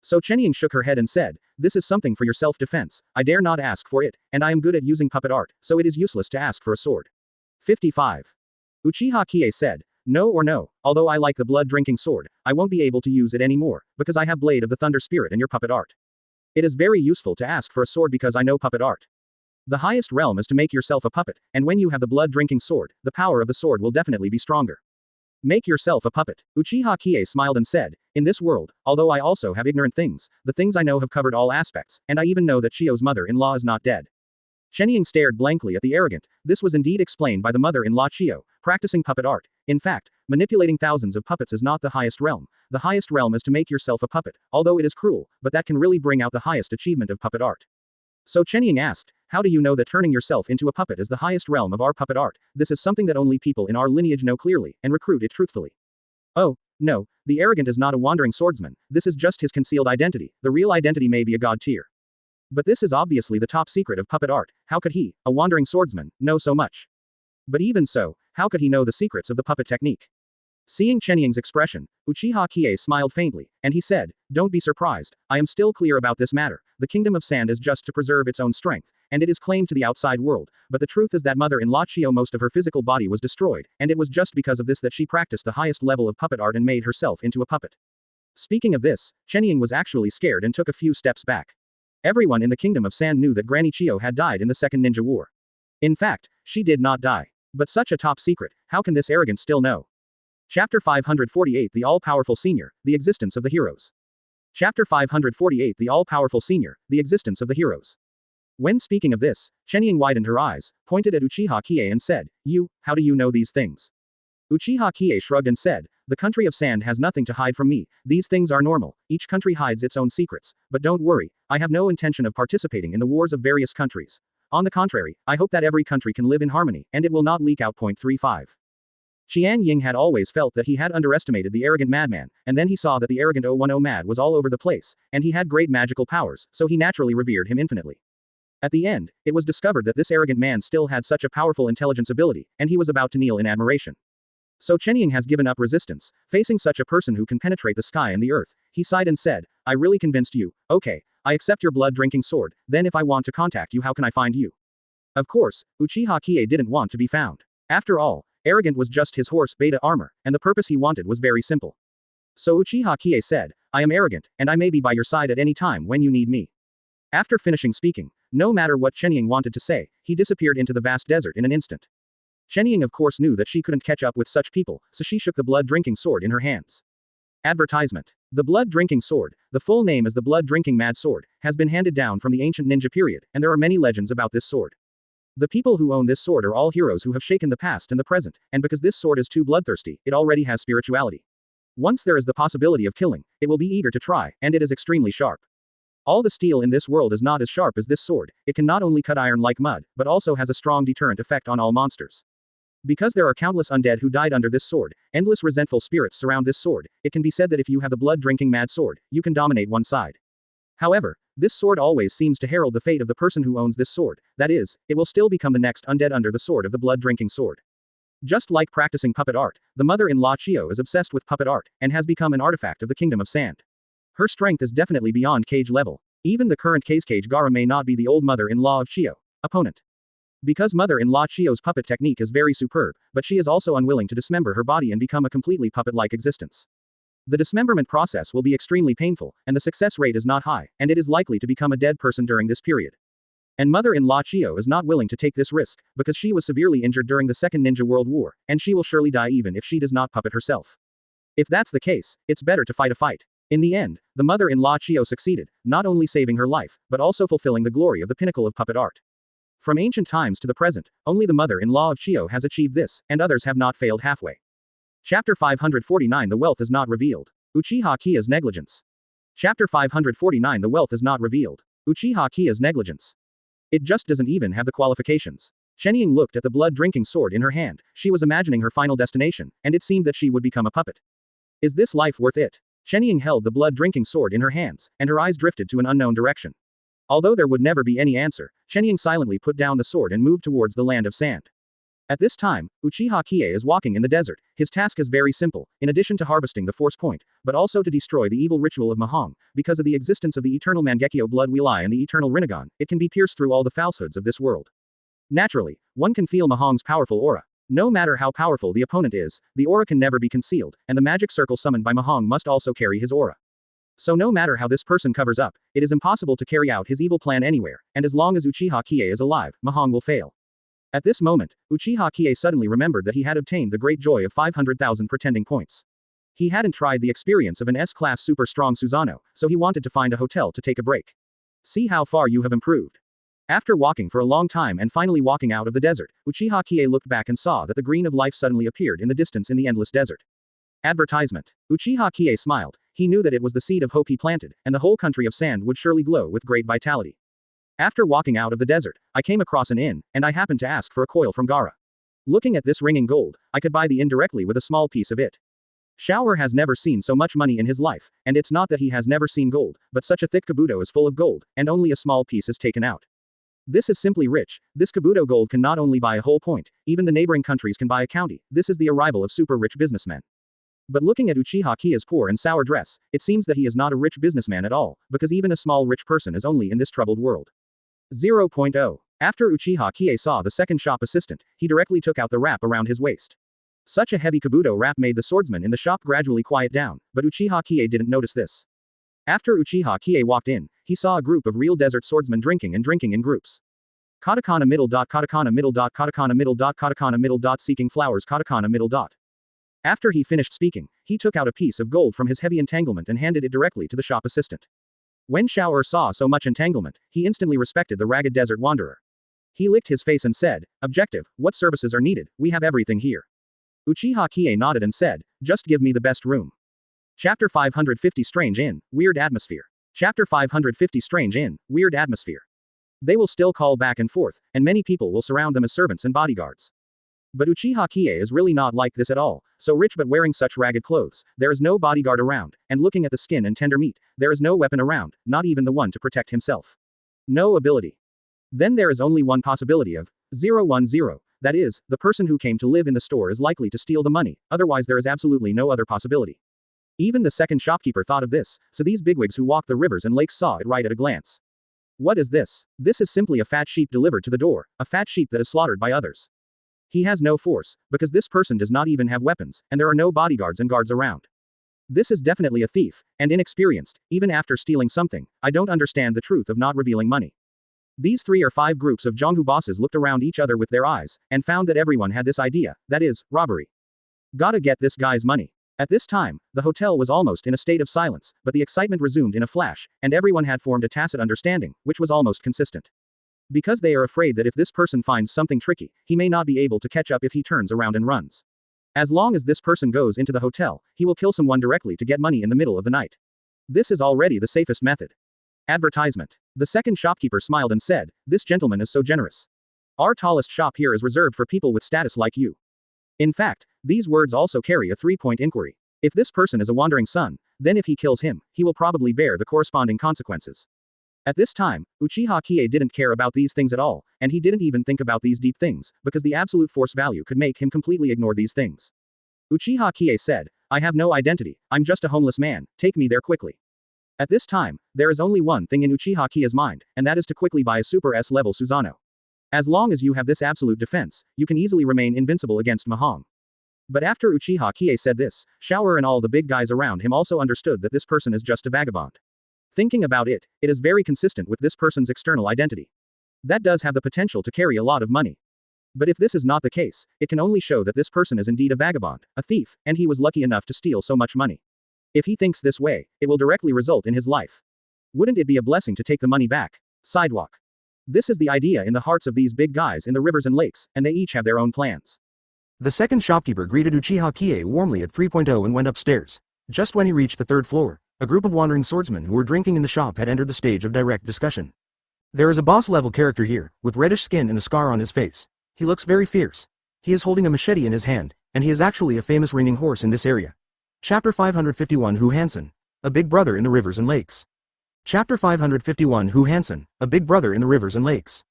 Speaker 1: So Chenying shook her head and said, this is something for your self-defense, I dare not ask for it, and I am good at using puppet art, so it is useless to ask for a sword. 55. Uchiha Qiye said, no, although I like the blood-drinking sword, I won't be able to use it anymore, because I have Blade of the Thunder Spirit and your puppet art. It is very useful to ask for a sword because I know puppet art. The highest realm is to make yourself a puppet, and when you have the blood-drinking sword, the power of the sword will definitely be stronger. Make yourself a puppet. Uchiha Qiye smiled and said, in this world, although I also have ignorant things, the things I know have covered all aspects, and I even know that Chiyo's mother-in-law is not dead. Chenying stared blankly at the arrogant. This was indeed explained by the mother-in-law Chiyo, practicing puppet art. In fact, manipulating thousands of puppets is not the highest realm. The highest realm is to make yourself a puppet, although it is cruel, but that can really bring out the highest achievement of puppet art. So Chenying asked, how do you know that turning yourself into a puppet is the highest realm of our puppet art? This is something that only people in our lineage know clearly, and recruit it truthfully. Oh, no, the arrogant is not a wandering swordsman, this is just his concealed identity, the real identity may be a god tier. But this is obviously the top secret of puppet art. How could he, a wandering swordsman, know so much? But even so, how could he know the secrets of the puppet technique? Seeing Chenying's expression, Uchiha Qiye smiled faintly, and he said, "Don't be surprised, I am still clear about this matter. The Kingdom of Sand is just to preserve its own strength, and it is claimed to the outside world, but the truth is that mother-in-law Chiyo most of her physical body was destroyed, and it was just because of this that she practiced the highest level of puppet art and made herself into a puppet." Speaking of this, Chenying was actually scared and took a few steps back. Everyone in the Kingdom of Sand knew that Granny Chiyo had died in the Second Ninja War. In fact, she did not die. But such a top secret, how can this arrogant still know? Chapter 548 The All-Powerful Senior, The Existence of the Heroes. Chapter 548 The All-Powerful Senior, The Existence of the Heroes. When speaking of this, Chenying widened her eyes, pointed at Uchiha Qiye and said, "You, how do you know these things?" Uchiha Qiye shrugged and said, "The country of sand has nothing to hide from me, these things are normal, each country hides its own secrets, but don't worry, I have no intention of participating in the wars of various countries. On the contrary, I hope that every country can live in harmony, and it will not leak out. 35. Qian Ying had always felt that he had underestimated the arrogant madman, and then he saw that the arrogant 010 mad was all over the place, and he had great magical powers, so he naturally revered him infinitely. At the end, it was discovered that this arrogant man still had such a powerful intelligence ability, and he was about to kneel in admiration. So Chenying has given up resistance, facing such a person who can penetrate the sky and the earth. He sighed and said, "I really convinced you, okay, I accept your blood-drinking sword, then if I want to contact you how can I find you?" Of course, Uchiha Qiye didn't want to be found. After all, arrogant was just his horse beta armor, and the purpose he wanted was very simple. So Uchiha Qiye said, "I am arrogant, and I may be by your side at any time when you need me." After finishing speaking, no matter what Chenying wanted to say, he disappeared into the vast desert in an instant. Chenying of course knew that she couldn't catch up with such people, so she shook the blood-drinking sword in her hands. Advertisement. The blood-drinking sword, the full name is the blood-drinking mad sword, has been handed down from the ancient ninja period, and there are many legends about this sword. The people who own this sword are all heroes who have shaken the past and the present, and because this sword is too bloodthirsty, it already has spirituality. Once there is the possibility of killing, it will be eager to try, and it is extremely sharp. All the steel in this world is not as sharp as this sword, it can not only cut iron like mud, but also has a strong deterrent effect on all monsters. Because there are countless undead who died under this sword, endless resentful spirits surround this sword, it can be said that if you have the blood-drinking mad sword, you can dominate one side. However, this sword always seems to herald the fate of the person who owns this sword, that is, it will still become the next undead under the sword of the blood-drinking sword. Just like practicing puppet art, the mother-in-law Chiyo is obsessed with puppet art, and has become an artifact of the Kingdom of Sand. Her strength is definitely beyond Cage level. Even the current Cage Gara may not be the old mother-in-law of Chiyo. Opponent. Because mother-in-law Chiyo's puppet technique is very superb, but she is also unwilling to dismember her body and become a completely puppet-like existence. The dismemberment process will be extremely painful, and the success rate is not high, and it is likely to become a dead person during this period. And mother-in-law Chiyo is not willing to take this risk, because she was severely injured during the Second Ninja World War, and she will surely die even if she does not puppet herself. If that's the case, it's better to fight a fight. In the end, the mother-in-law Chiyo succeeded, not only saving her life, but also fulfilling the glory of the pinnacle of puppet art. From ancient times to the present, only the mother-in-law of Chiyo has achieved this, and others have not failed halfway. Chapter 549 The Wealth is not revealed. Uchiha Qiye's negligence. Chapter 549 The wealth is not revealed. Uchiha Qiye's negligence. It just doesn't even have the qualifications. Chenying looked at the blood-drinking sword in her hand, she was imagining her final destination, and it seemed that she would become a puppet. Is this life worth it? Chenying held the blood-drinking sword in her hands, and her eyes drifted to an unknown direction. Although there would never be any answer, Chenying silently put down the sword and moved towards the land of sand. At this time, Uchiha Qiye is walking in the desert. His task is very simple, in addition to harvesting the force point, but also to destroy the evil ritual of Mahong. Because of the existence of the eternal Mangekyo blood wheel eye and the eternal Rinnegan, it can be pierced through all the falsehoods of this world. Naturally, one can feel Mahong's powerful aura. No matter how powerful the opponent is, the aura can never be concealed, and the magic circle summoned by Mahong must also carry his aura. So no matter how this person covers up, it is impossible to carry out his evil plan anywhere, and as long as Uchiha Qiye is alive, Mahong will fail. At this moment, Uchiha Qiye suddenly remembered that he had obtained the great joy of 500,000 pretending points. He hadn't tried the experience of an S-class super strong Susanoo, so he wanted to find a hotel to take a break. See how far you have improved. After walking for a long time and finally walking out of the desert, Uchiha Qiye looked back and saw that the green of life suddenly appeared in the distance in the endless desert. Advertisement. Uchiha Qiye smiled. He knew that it was the seed of hope he planted, and the whole country of sand would surely glow with great vitality. After walking out of the desert, I came across an inn, and I happened to ask for a coil from Gara. Looking at this ringing gold, I could buy the inn directly with a small piece of it. Shower has never seen so much money in his life, and it's not that he has never seen gold, but such a thick kabuto is full of gold, and only a small piece is taken out. This is simply rich. This kabuto gold can not only buy a whole point, even the neighboring countries can buy a county. This is the arrival of super rich businessmen. But looking at Uchiha Qiye's poor and sour dress, it seems that he is not a rich businessman at all, because even a small rich person is only in this troubled world. 0.0. After Uchiha Qiye saw the second shop assistant, he directly took out the wrap around his waist. Such a heavy kabuto wrap made the swordsman in the shop gradually quiet down, but Uchiha Qiye didn't notice this. After Uchiha Qiye walked in, he saw a group of real desert swordsmen drinking in groups. Katakana middle dot katakana middle dot katakana middle dot katakana middle dot seeking flowers katakana middle dot. After he finished speaking, he took out a piece of gold from his heavy entanglement and handed it directly to the shop assistant. When Shower saw so much entanglement, he instantly respected the ragged desert wanderer. He licked his face and said, "Objective, what services are needed? We have everything here." Uchiha Qiye nodded and said, "Just give me the best room." Chapter 550 Strange Inn, Weird Atmosphere. Chapter 550 Strange Inn, Weird Atmosphere. They will still call back and forth, and many people will surround them as servants and bodyguards. But Uchiha Qiye is really not like this at all, so rich but wearing such ragged clothes, there is no bodyguard around, and looking at the skin and tender meat, there is no weapon around, not even the one to protect himself. No ability. Then there is only one possibility of 010, that is, the person who came to live in the store is likely to steal the money, otherwise there is absolutely no other possibility. Even the second shopkeeper thought of this, so these bigwigs who walk the rivers and lakes saw it right at a glance. What is this? This is simply a fat sheep delivered to the door, a fat sheep that is slaughtered by others. He has no force, because this person does not even have weapons, and there are no bodyguards and guards around. This is definitely a thief, and inexperienced, even after stealing something. I don't understand the truth of not revealing money. These 3 or 5 groups of Zhonghu bosses looked around each other with their eyes, and found that everyone had this idea, that is, robbery. Gotta get this guy's money. At this time, the hotel was almost in a state of silence, but the excitement resumed in a flash, and everyone had formed a tacit understanding, which was almost consistent. Because they are afraid that if this person finds something tricky, he may not be able to catch up if he turns around and runs. As long as this person goes into the hotel, he will kill someone directly to get money in the middle of the night. This is already the safest method. Advertisement. The second shopkeeper smiled and said, "This gentleman is so generous. Our tallest shop here is reserved for people with status like you." In fact, these words also carry a 3-point inquiry. If this person is a wandering son, then if he kills him, he will probably bear the corresponding consequences. At this time, Uchiha Qiye didn't care about these things at all, and he didn't even think about these deep things, because the absolute force value could make him completely ignore these things. Uchiha Qiye said, "I have no identity, I'm just a homeless man, take me there quickly." At this time, there is only one thing in Uchiha Qiye's mind, and that is to quickly buy a super S-level Susanoo. As long as you have this absolute defense, you can easily remain invincible against Mahong. But after Uchiha Qiye said this, Shower and all the big guys around him also understood that this person is just a vagabond. Thinking about it, it is very consistent with this person's external identity. That does have the potential to carry a lot of money. But if this is not the case, it can only show that this person is indeed a vagabond, a thief, and he was lucky enough to steal so much money. If he thinks this way, it will directly result in his life. Wouldn't it be a blessing to take the money back? Sidewalk. This is the idea in the hearts of these big guys in the rivers and lakes, and they each have their own plans. The second shopkeeper greeted Uchiha Qiye warmly at 3.0 and went upstairs. Just when he reached the 3rd floor, a group of wandering swordsmen who were drinking in the shop had entered the stage of direct discussion. There is a boss-level character here, with reddish skin and a scar on his face. He looks very fierce. He is holding a machete in his hand, and he is actually a famous ringing horse in this area. Chapter 551 Hu Hansen, a big brother in the rivers and lakes. Chapter 551 Hu Hansen, a big brother in the rivers and lakes.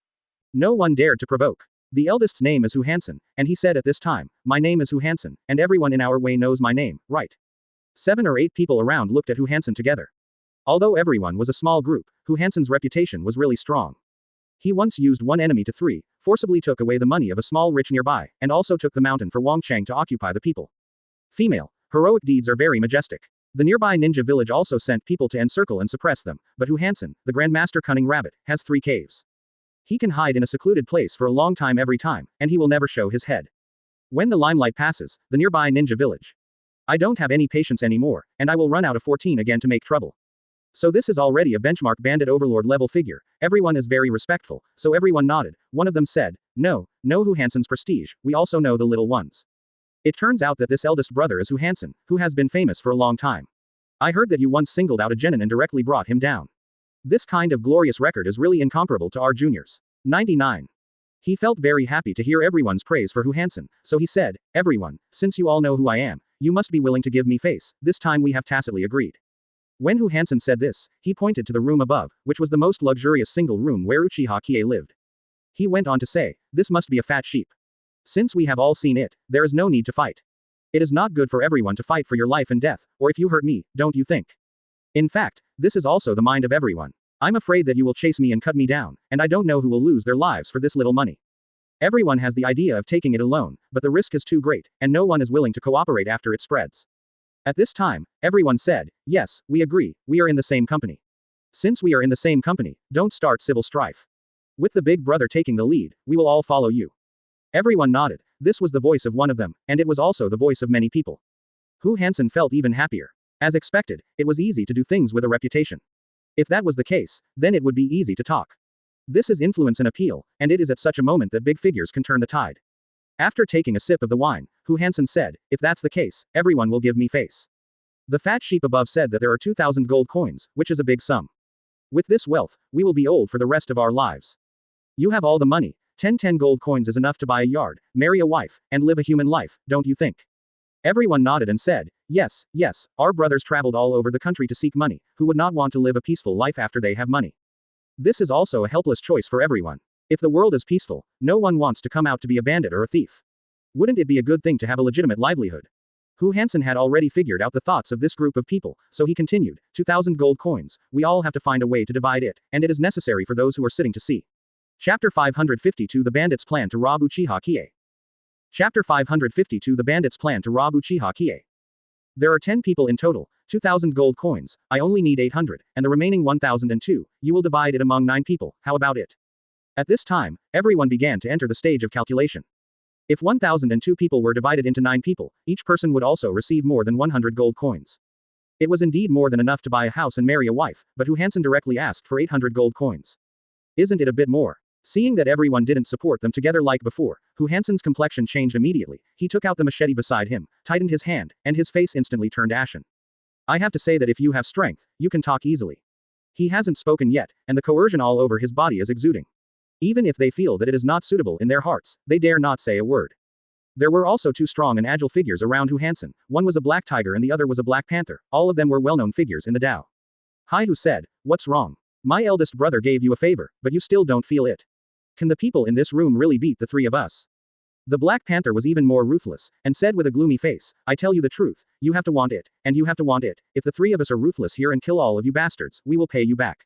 Speaker 1: No one dared to provoke. The eldest's name is Hu Hansen, and he said at this time, "My name is Hu Hansen, and everyone in our way knows my name, right?" 7 or 8 people around looked at Hu Hansen together. Although everyone was a small group, Hu Hansen's reputation was really strong. He once used 1 enemy to 3, forcibly took away the money of a small rich nearby, and also took the mountain for Wang Chang to occupy the people. Female. Heroic deeds are very majestic. The nearby ninja village also sent people to encircle and suppress them, but Hu Hansen, the Grandmaster Cunning Rabbit, has 3 caves. He can hide in a secluded place for a long time every time, and he will never show his head. When the limelight passes, the nearby ninja village. I don't have any patience anymore, and I will run out of 14 again to make trouble. So this is already a benchmark bandit overlord level figure. Everyone is very respectful, so everyone nodded. One of them said, "No, no Hu Hansen's prestige, we also know the little ones." It turns out that this eldest brother is Hu Hansen, who has been famous for a long time. I heard that you once singled out a genin and directly brought him down. This kind of glorious record is really incomparable to our juniors. 99. He felt very happy to hear everyone's praise for Hu Hansen, so he said, "Everyone, since you all know who I am, You must be willing to give me face, this time we have tacitly agreed. When Hu Hansen said this, he pointed to the room above, which was the most luxurious single room where Uchiha Qiye lived. He went on to say, this must be a fat sheep. Since we have all seen it, there is no need to fight. It is not good for everyone to fight for your life and death, or if you hurt me, don't you think? In fact, this is also the mind of everyone. I'm afraid that you will chase me and cut me down, and I don't know who will lose their lives for this little money. Everyone has the idea of taking it alone, but the risk is too great, and no one is willing to cooperate after it spreads. At this time, everyone said, yes, we agree, we are in the same company. Since we are in the same company, don't start civil strife. With the big brother taking the lead, we will all follow you. Everyone nodded. This was the voice of one of them, and it was also the voice of many people. Hu Hansen felt even happier. As expected, it was easy to do things with a reputation. If that was the case, then it would be easy to talk. This is influence and appeal, and it is at such a moment that big figures can turn the tide. After taking a sip of the wine, Hu Hansen said, if that's the case, everyone will give me face. The fat sheep above said that there are 2,000 gold coins, which is a big sum. With this wealth, we will be old for the rest of our lives. You have all the money. 10 gold coins is enough to buy a yard, marry a wife, and live a human life, don't you think? Everyone nodded and said, yes, yes, our brothers traveled all over the country to seek money, who would not want to live a peaceful life after they have money. This is also a helpless choice for everyone. If the world is peaceful, no one wants to come out to be a bandit or a thief. Wouldn't it be a good thing to have a legitimate livelihood? Hu Hansen had already figured out the thoughts of this group of people, so he continued, 2,000 gold coins, we all have to find a way to divide it, and it is necessary for those who are sitting to see. Chapter 552 The Bandits' Plan to Rob Uchiha Qiye. Chapter 552 The Bandits' Plan to Rob Uchiha Qiye. There are 10 people in total, 2,000 gold coins, I only need 800, and the remaining 1,002, you will divide it among 9 people, how about it? At this time, everyone began to enter the stage of calculation. If 1,002 people were divided into 9 people, each person would also receive more than 100 gold coins. It was indeed more than enough to buy a house and marry a wife, but Hu Hansen directly asked for 800 gold coins. Isn't it a bit more? Seeing that everyone didn't support them together like before, Hu Hansen's complexion changed immediately. He took out the machete beside him, tightened his hand, and his face instantly turned ashen. I have to say that if you have strength, you can talk easily. He hasn't spoken yet, and the coercion all over his body is exuding. Even if they feel that it is not suitable in their hearts, they dare not say a word. There were also 2 strong and agile figures around Hu Hansen. One was a black tiger and the other was a black panther. All of them were well-known figures in the Tao. Hai Hu said, what's wrong? My eldest brother gave you a favor, but you still don't feel it. Can the people in this room really beat the 3 of us? The Black Panther was even more ruthless, and said with a gloomy face, I tell you the truth, you have to want it, and you have to want it. If the 3 of us are ruthless here and kill all of you bastards, we will pay you back.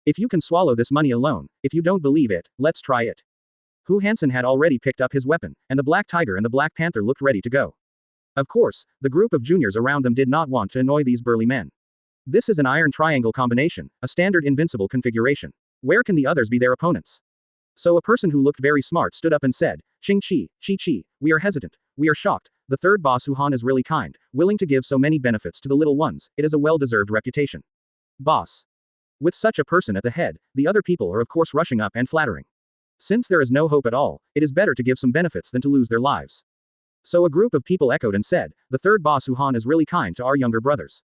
Speaker 1: If you can swallow this money alone, if you don't believe it, let's try it. Hu Hansen had already picked up his weapon, and the Black Tiger and the Black Panther looked ready to go. Of course, the group of juniors around them did not want to annoy these burly men. This is an iron triangle combination, a standard invincible configuration. Where can the others be their opponents? So a person who looked very smart stood up and said, Chi, we are hesitant, we are shocked, the third boss Hu Han is really kind, willing to give so many benefits to the little ones, it is a well-deserved reputation. Boss. With such a person at the head, the other people are of course rushing up and flattering. Since there is no hope at all, it is better to give some benefits than to lose their lives. So a group of people echoed and said, the third boss Hu Han is really kind to our younger brothers.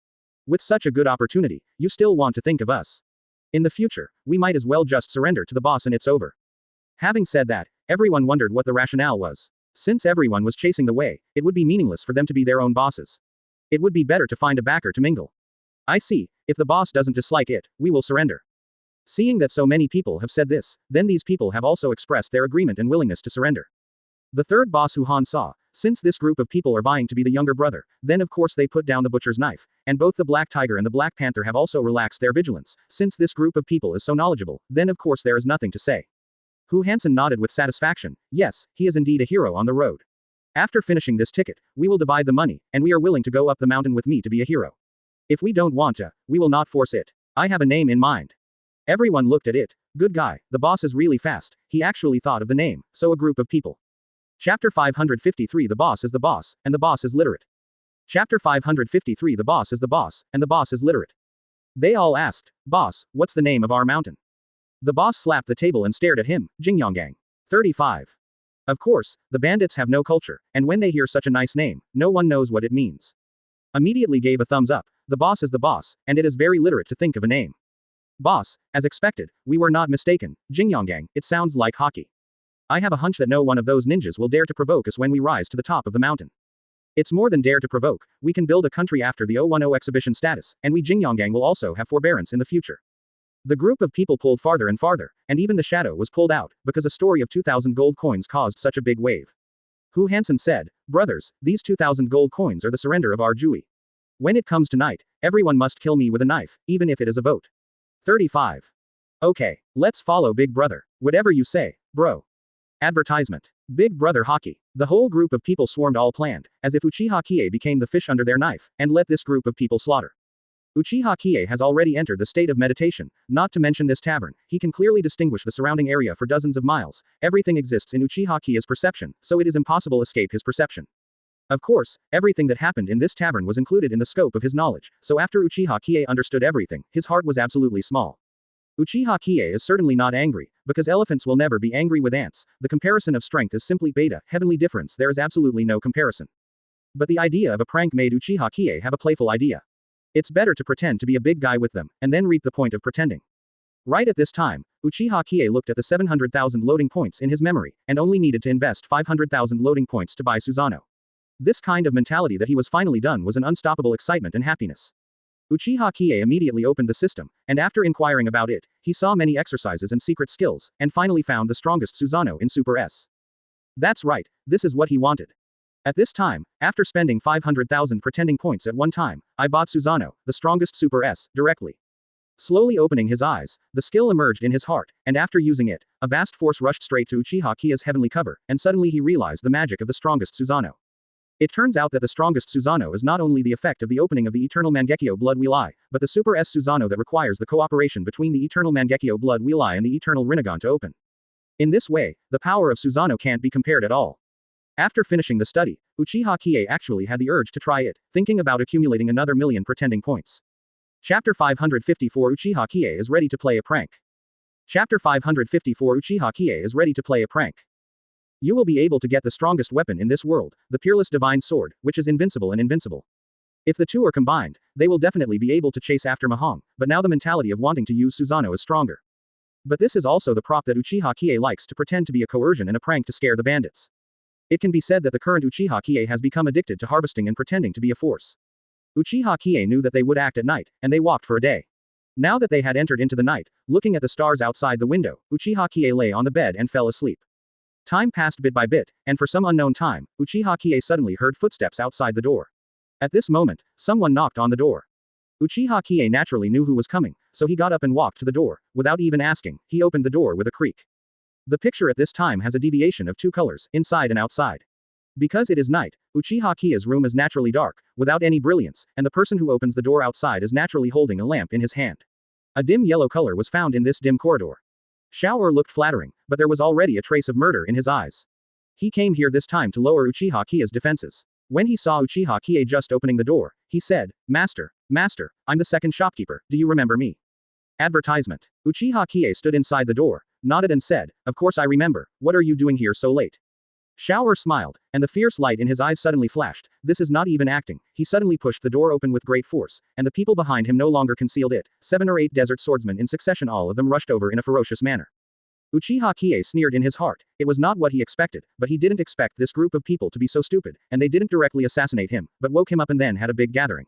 Speaker 1: With such a good opportunity, you still want to think of us. In the future, we might as well just surrender to the boss and it's over. Having said that, everyone wondered what the rationale was. Since everyone was chasing the way, it would be meaningless for them to be their own bosses. It would be better to find a backer to mingle. I see, if the boss doesn't dislike it, we will surrender. Seeing that so many people have said this, then these people have also expressed their agreement and willingness to surrender. The third boss Hu Han saw, since this group of people are vying to be the younger brother, then of course they put down the butcher's knife, and both the Black Tiger and the Black Panther have also relaxed their vigilance. Since this group of people is so knowledgeable, then of course there is nothing to say. Hu Hansen nodded with satisfaction. Yes, he is indeed a hero on the road. After finishing this ticket, we will divide the money, and we are willing to go up the mountain with me to be a hero. If we don't want to, we will not force it. I have a name in mind. Everyone looked at it. Good guy, the boss is really fast, he actually thought of the name, so a group of people. Chapter 553 The boss is the boss, and the boss is literate. Chapter 553 The boss is the boss, and the boss is literate. They all asked, Boss, what's the name of our mountain? The boss slapped the table and stared at him, Jingyanggang. 35. Of course, the bandits have no culture, and when they hear such a nice name, no one knows what it means. Immediately gave a thumbs up, the boss is the boss, and it is very literate to think of a name. Boss, as expected, we were not mistaken, Jingyanggang, it sounds like hockey. I have a hunch that no one of those ninjas will dare to provoke us when we rise to the top of the mountain. It's more than dare to provoke. We can build a country after the 010 exhibition status, and we Jingyanggang will also have forbearance in the future. The group of people pulled farther and farther, and even the shadow was pulled out, because a story of 2,000 gold coins caused such a big wave. Hu Hansen said, brothers, these 2,000 gold coins are the surrender of our Jui. When it comes to night, everyone must kill me with a knife, even if it is a vote. 35. Okay, let's follow Big Brother. Whatever you say, bro. Advertisement. Big Brother Hockey. The whole group of people swarmed all planned, as if Uchiha Qiye became the fish under their knife, and let this group of people slaughter. Uchiha Qiye has already entered the state of meditation, not to mention this tavern. He can clearly distinguish the surrounding area for dozens of miles. Everything exists in Uchiha Qiye's perception, so it is impossible to escape his perception. Of course, everything that happened in this tavern was included in the scope of his knowledge, so after Uchiha Qiye understood everything, his heart was absolutely small. Uchiha Qiye is certainly not angry, because elephants will never be angry with ants. The comparison of strength is simply beta, heavenly difference, there is absolutely no comparison. But the idea of a prank made Uchiha Qiye have a playful idea. It's better to pretend to be a big guy with them, and then reap the point of pretending. Right at this time, Uchiha Qiye looked at the 700,000 loading points in his memory, and only needed to invest 500,000 loading points to buy Susanoo. This kind of mentality that he was finally done was an unstoppable excitement and happiness. Uchiha Qiye immediately opened the system, and after inquiring about it, he saw many exercises and secret skills, and finally found the strongest Susanoo in Super S. That's right, this is what he wanted. At this time, after spending 500,000 pretending points at one time, I bought Susanoo, the strongest Super S, directly. Slowly opening his eyes, the skill emerged in his heart, and after using it, a vast force rushed straight to Uchiha Qiye's heavenly cover, and suddenly he realized the magic of the strongest Susanoo. It turns out that the strongest Susanoo is not only the effect of the opening of the Eternal Mangekyo Blood Wheel Eye, but the Super S Susanoo that requires the cooperation between the Eternal Mangekyo Blood Wheel Eye and the Eternal Rinnegan to open. In this way, the power of Susanoo can't be compared at all. After finishing the study, Uchiha Qiye actually had the urge to try it, thinking about accumulating another million pretending points. Chapter 554 Uchiha Qiye is ready to play a prank. Chapter 554 Uchiha Qiye is ready to play a prank. You will be able to get the strongest weapon in this world, the Peerless Divine Sword, which is invincible and invincible. If the two are combined, they will definitely be able to chase after Mahong, but now the mentality of wanting to use Susanoo is stronger. But this is also the prop that Uchiha Qiye likes to pretend to be a coercion and a prank to scare the bandits. It can be said that the current Uchiha Qiye has become addicted to harvesting and pretending to be a force. Uchiha Qiye knew that they would act at night, and they walked for a day. Now that they had entered into the night, looking at the stars outside the window, Uchiha Qiye lay on the bed and fell asleep. Time passed bit by bit, and for some unknown time, Uchiha Qiye suddenly heard footsteps outside the door. At this moment, someone knocked on the door. Uchiha Qiye naturally knew who was coming, so he got up and walked to the door. Without even asking, he opened the door with a creak. The picture at this time has a deviation of 2 colors, inside and outside. Because it is night, Uchiha Qiye's room is naturally dark, without any brilliance, and the person who opens the door outside is naturally holding a lamp in his hand. A dim yellow color was found in this dim corridor. Shower looked flattering, but there was already a trace of murder in his eyes. He came here this time to lower Uchiha Qiye's defenses. When he saw Uchiha Qiye just opening the door, he said, Master, I'm the second shopkeeper, do you remember me? Advertisement. Uchiha Qiye stood inside the door, nodded and said, of course I remember, what are you doing here so late? Shower smiled, and the fierce light in his eyes suddenly flashed. This is not even acting. He suddenly pushed the door open with great force, and the people behind him no longer concealed it. 7 or 8 desert swordsmen in succession, all of them rushed over in a ferocious manner. Uchiha Qiye sneered in his heart. It was not what he expected, but he didn't expect this group of people to be so stupid, and they didn't directly assassinate him, but woke him up and then had a big gathering.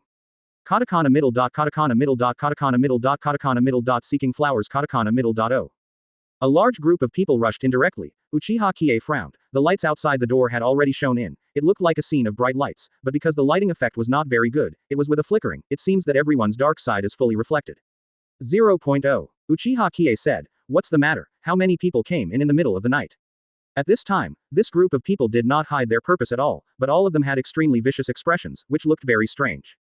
Speaker 1: Katakana middle dot katakana middle dot katakana middle dot katakana middle dot seeking flowers katakana middle dot o. A large group of people rushed in directly. Uchiha Qiye frowned. The lights outside the door had already shone in. It looked like a scene of bright lights, but because the lighting effect was not very good, it was with a flickering. It seems that everyone's dark side is fully reflected. 0.0. Uchiha Qiye said, what's the matter? How many people came in the middle of the night? At this time, this group of people did not hide their purpose at all, but all of them had extremely vicious expressions, which looked very strange.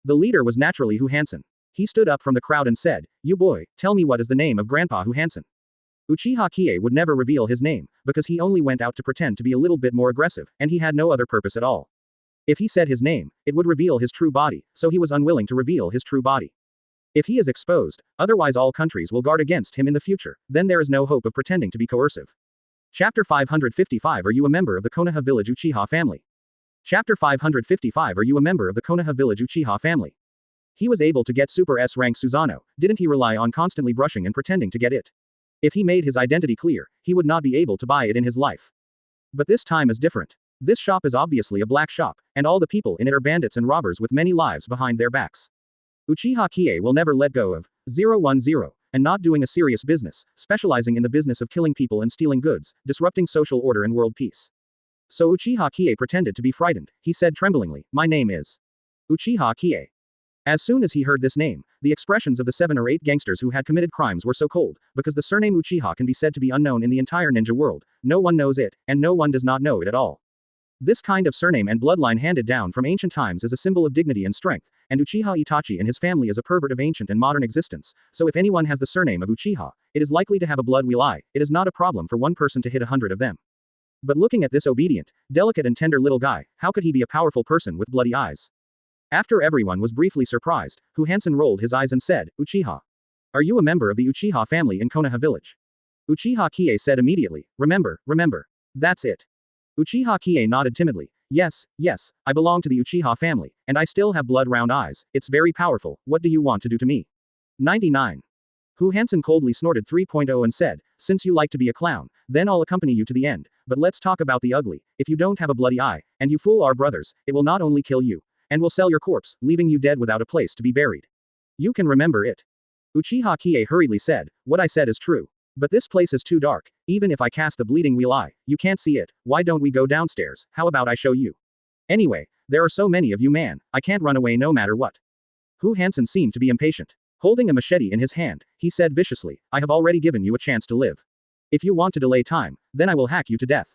Speaker 1: The leader was naturally Hu Hansen. He stood up from the crowd and said, you boy, tell me what is the name of Grandpa Hu Hansen. Uchiha Qiye would never reveal his name, because he only went out to pretend to be a little bit more aggressive, and he had no other purpose at all. If he said his name, it would reveal his true body, so he was unwilling to reveal his true body. If he is exposed, otherwise all countries will guard against him in the future, then there is no hope of pretending to be coercive. Chapter 555 Are you a member of the Konoha village Uchiha family? Chapter 555 Are you a member of the Konoha village Uchiha family? He was able to get Super S rank Susanoo, didn't he rely on constantly brushing and pretending to get it? If he made his identity clear, he would not be able to buy it in his life. But this time is different. This shop is obviously a black shop, and all the people in it are bandits and robbers with many lives behind their backs. Uchiha Qiye will never let go of 010, and not doing a serious business, specializing in the business of killing people and stealing goods, disrupting social order and world peace. So Uchiha Qiye pretended to be frightened. He said tremblingly, "My name is Uchiha Qiye." As soon as he heard this name, the expressions of the 7 or 8 gangsters who had committed crimes were so cold, because the surname Uchiha can be said to be unknown in the entire ninja world. No one knows it, and no one does not know it at all. This kind of surname and bloodline handed down from ancient times is a symbol of dignity and strength, and Uchiha Itachi and his family is a pervert of ancient and modern existence, so if anyone has the surname of Uchiha, it is likely to have a blood wheel eye. It is not a problem for one person to hit 100 of them. But looking at this obedient, delicate and tender little guy, how could he be a powerful person with bloody eyes? After everyone was briefly surprised, Hu Hansen rolled his eyes and said, "Uchiha. Are you a member of the Uchiha family in Konoha village?" Uchiha Qiye said immediately, remember. That's it." Uchiha Qiye nodded timidly. Yes, I belong to the Uchiha family, and I still have blood round eyes. It's very powerful. What do you want to do to me? 99. Hu Hansen coldly snorted 3.0 and said, "Since you like to be a clown, then I'll accompany you to the end, but let's talk about the ugly. If you don't have a bloody eye, and you fool our brothers, it will not only kill you, and will sell your corpse, leaving you dead without a place to be buried. You can remember it." Uchiha Qiye hurriedly said, "What I said is true. But this place is too dark. Even if I cast the bleeding wheel eye, you can't see it. Why don't we go downstairs? How about I show you? Anyway, there are so many of you, man. I can't run away no matter what." Hu Hansen seemed to be impatient. Holding a machete in his hand, he said viciously, "I have already given you a chance to live. If you want to delay time, then I will hack you to death."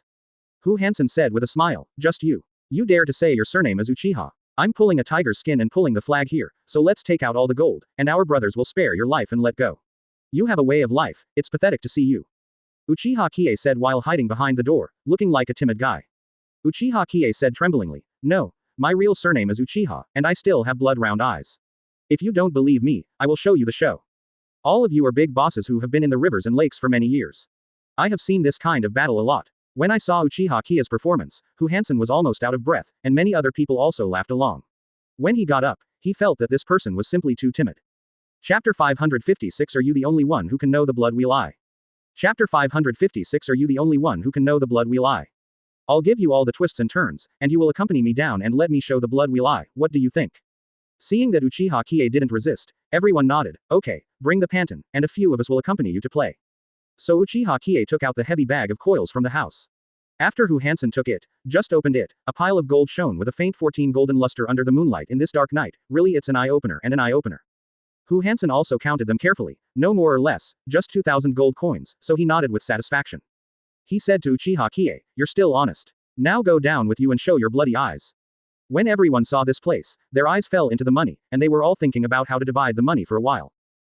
Speaker 1: Hu Hansen said with a smile, "Just you. You dare to say your surname is Uchiha? I'm pulling a tiger's skin and pulling the flag here, so let's take out all the gold, and our brothers will spare your life and let go. You have a way of life, it's pathetic to see you." Uchiha Qiye said while hiding behind the door, looking like a timid guy. Uchiha Qiye said tremblingly, "No, my real surname is Uchiha, and I still have blood round eyes. If you don't believe me, I will show you the show. All of you are big bosses who have been in the rivers and lakes for many years. I have seen this kind of battle a lot." When I saw Uchiha Qiye's performance, Hu Hansen was almost out of breath, and many other people also laughed along. When he got up, he felt that this person was simply too timid. Chapter 556 Are you the only one who can know the blood wheel eye? Chapter 556 Are you the only one who can know the blood wheel eye? I'll give you all the twists and turns, and you will accompany me down and let me show the blood wheel eye. What do you think? Seeing that Uchiha Qiye didn't resist, everyone nodded. Okay, bring the panton, and a few of us will accompany you to play. So Uchiha Qiye took out the heavy bag of coils from the house. After Hu Hansen took it, just opened it, a pile of gold shone with a faint 14 golden luster under the moonlight in this dark night. Really, it's an eye-opener and an eye-opener. Hu Hansen also counted them carefully, no more or less, just 2,000 gold coins, so he nodded with satisfaction. He said to Uchiha Qiye, "You're still honest. Now go down with you and show your bloody eyes." When everyone saw this place, their eyes fell into the money, and they were all thinking about how to divide the money for a while.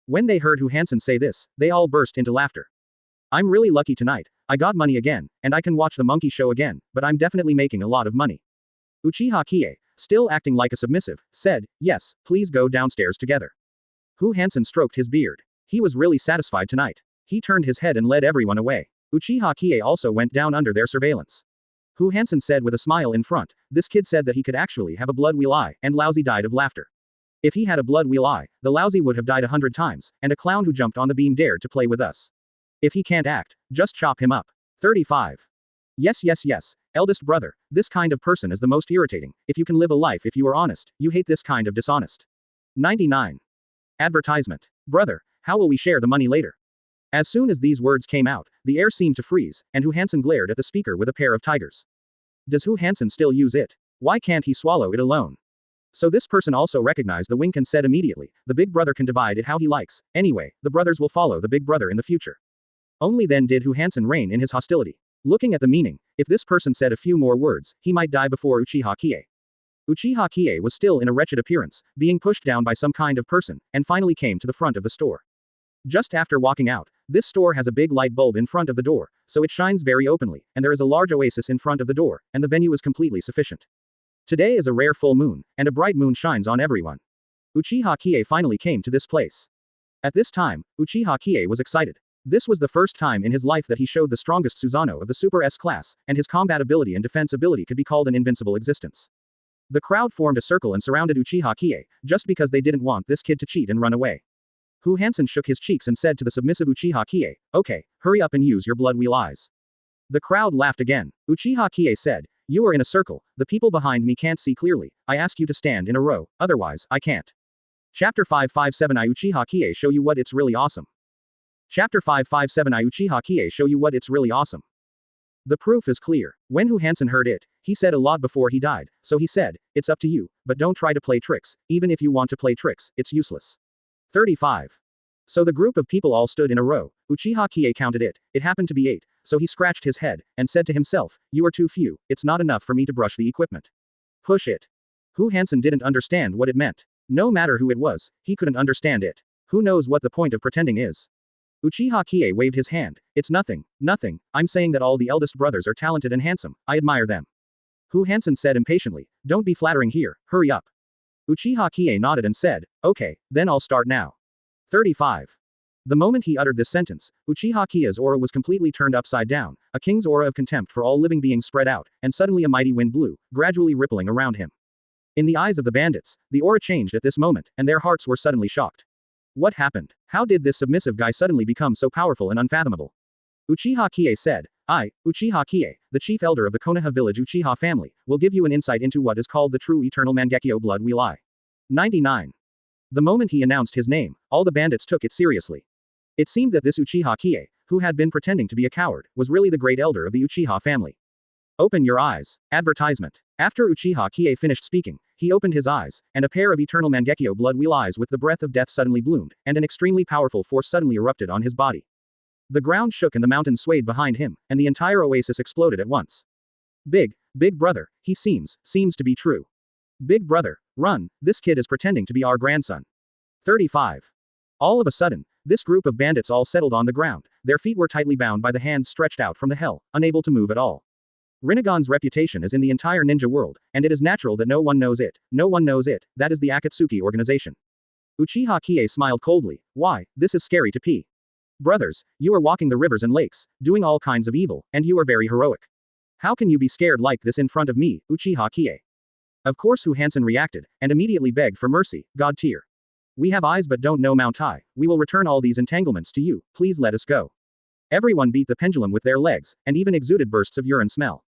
Speaker 1: When they heard Hu Hansen say this, they all burst into laughter. "I'm really lucky tonight. I got money again, and I can watch the monkey show again, but I'm definitely making a lot of money." Uchiha Qiye, still acting like a submissive, said, "Yes, please go downstairs together." Hu Hansen stroked his beard. He was really satisfied tonight. He turned his head and led everyone away. Uchiha Qiye also went down under their surveillance. Hu Hansen said with a smile in front, "This kid said that he could actually have a blood wheel eye, and Lousy died of laughter. If he had a blood wheel eye, the Lousy would have died 100 times, and a clown who jumped on the beam dared to play with us. If he can't act, just chop him up." 35. Yes, eldest brother, this kind of person is the most irritating. If you can live a life if you are honest, you hate this kind of dishonest. 99. Advertisement. Brother, how will we share the money later? As soon as these words came out, the air seemed to freeze, and Hu Hansen glared at the speaker with a pair of tigers. Does Hu Hansen still use it? Why can't he swallow it alone? So this person also recognized the wink and said immediately, "The big brother can divide it how he likes. Anyway, the brothers will follow the big brother in the future." Only then did Hu Hansen rein in his hostility. Looking at the meaning, if this person said a few more words, he might die before Uchiha Qiye. Uchiha Qiye was still in a wretched appearance, being pushed down by some kind of person, and finally came to the front of the store. Just after walking out, this store has a big light bulb in front of the door, so it shines very openly, and there is a large oasis in front of the door, and the venue is completely sufficient. Today is a rare full moon, and a bright moon shines on everyone. Uchiha Qiye finally came to this place. At this time, Uchiha Qiye was excited. This was the first time in his life that he showed the strongest Susanoo of the Super S class, and his combat ability and defense ability could be called an invincible existence. The crowd formed a circle and surrounded Uchiha Qiye, just because they didn't want this kid to cheat and run away. Hu Hansen shook his cheeks and said to the submissive Uchiha Qiye, "Okay, hurry up and use your blood wheel eyes." The crowd laughed again. Uchiha Qiye said, You are in a circle, the people behind me can't see clearly, I ask you to stand in a row, otherwise, I can't. Chapter 557 I Uchiha Qiye show you what it's really awesome. Chapter 557 I Uchiha Qiye show you what it's really awesome. The proof is clear. When Hu Hansen heard it, he said a lot before he died, so he said, it's up to you, but don't try to play tricks, even if you want to play tricks, it's useless. 35. So the group of people all stood in a row, Uchiha Qiye counted it, it happened to be 8, so he scratched his head, and said to himself, you are too few, it's not enough for me to brush the equipment. Push it. Hu Hansen didn't understand what it meant. No matter who it was, he couldn't understand it. Who knows what the point of pretending is? Uchiha Qiye waved his hand. It's nothing, nothing, I'm saying that all the eldest brothers are talented and handsome, I admire them. Hu Hansen said impatiently, don't be flattering here, hurry up. Uchiha Qiye nodded and said, okay, then I'll start now. 35. The moment he uttered this sentence, Uchiha Qiye's aura was completely turned upside down, a king's aura of contempt for all living beings spread out, and suddenly a mighty wind blew, gradually rippling around him. In the eyes of the bandits, the aura changed at this moment, and their hearts were suddenly shocked. What happened? How did this submissive guy suddenly become so powerful and unfathomable? Uchiha Qiye said, I, Uchiha Qiye, the chief elder of the Konoha village Uchiha family, will give you an insight into what is called the true eternal Mangekyo blood wheel eye. 99. The moment he announced his name, all the bandits took it seriously. It seemed that this Uchiha Qiye, who had been pretending to be a coward, was really the great elder of the Uchiha family. Open your eyes. Advertisement. After Uchiha Qiye finished speaking, he opened his eyes, and a pair of eternal Mangekyo blood wheel eyes with the breath of death suddenly bloomed, and an extremely powerful force suddenly erupted on his body. The ground shook and the mountains swayed behind him, and the entire oasis exploded at once. Big brother, he seems to be true. Big brother, run, this kid is pretending to be our grandson. 35. All of a sudden, this group of bandits all settled on the ground, their feet were tightly bound by the hands stretched out from the hell, unable to move at all. Rinnegan's reputation is in the entire ninja world, and it is natural that no one knows it, that is the Akatsuki organization. Uchiha Qiye smiled coldly, why, this is scary to pee. Brothers, you are walking the rivers and lakes, doing all kinds of evil, and you are very heroic. How can you be scared like this in front of me, Uchiha Qiye? Of course Hu Hansen reacted, and immediately begged for mercy, God tier. We have eyes but don't know Mount High, we will return all these entanglements to you, please let us go. Everyone beat the pendulum with their legs, and even exuded bursts of urine smell.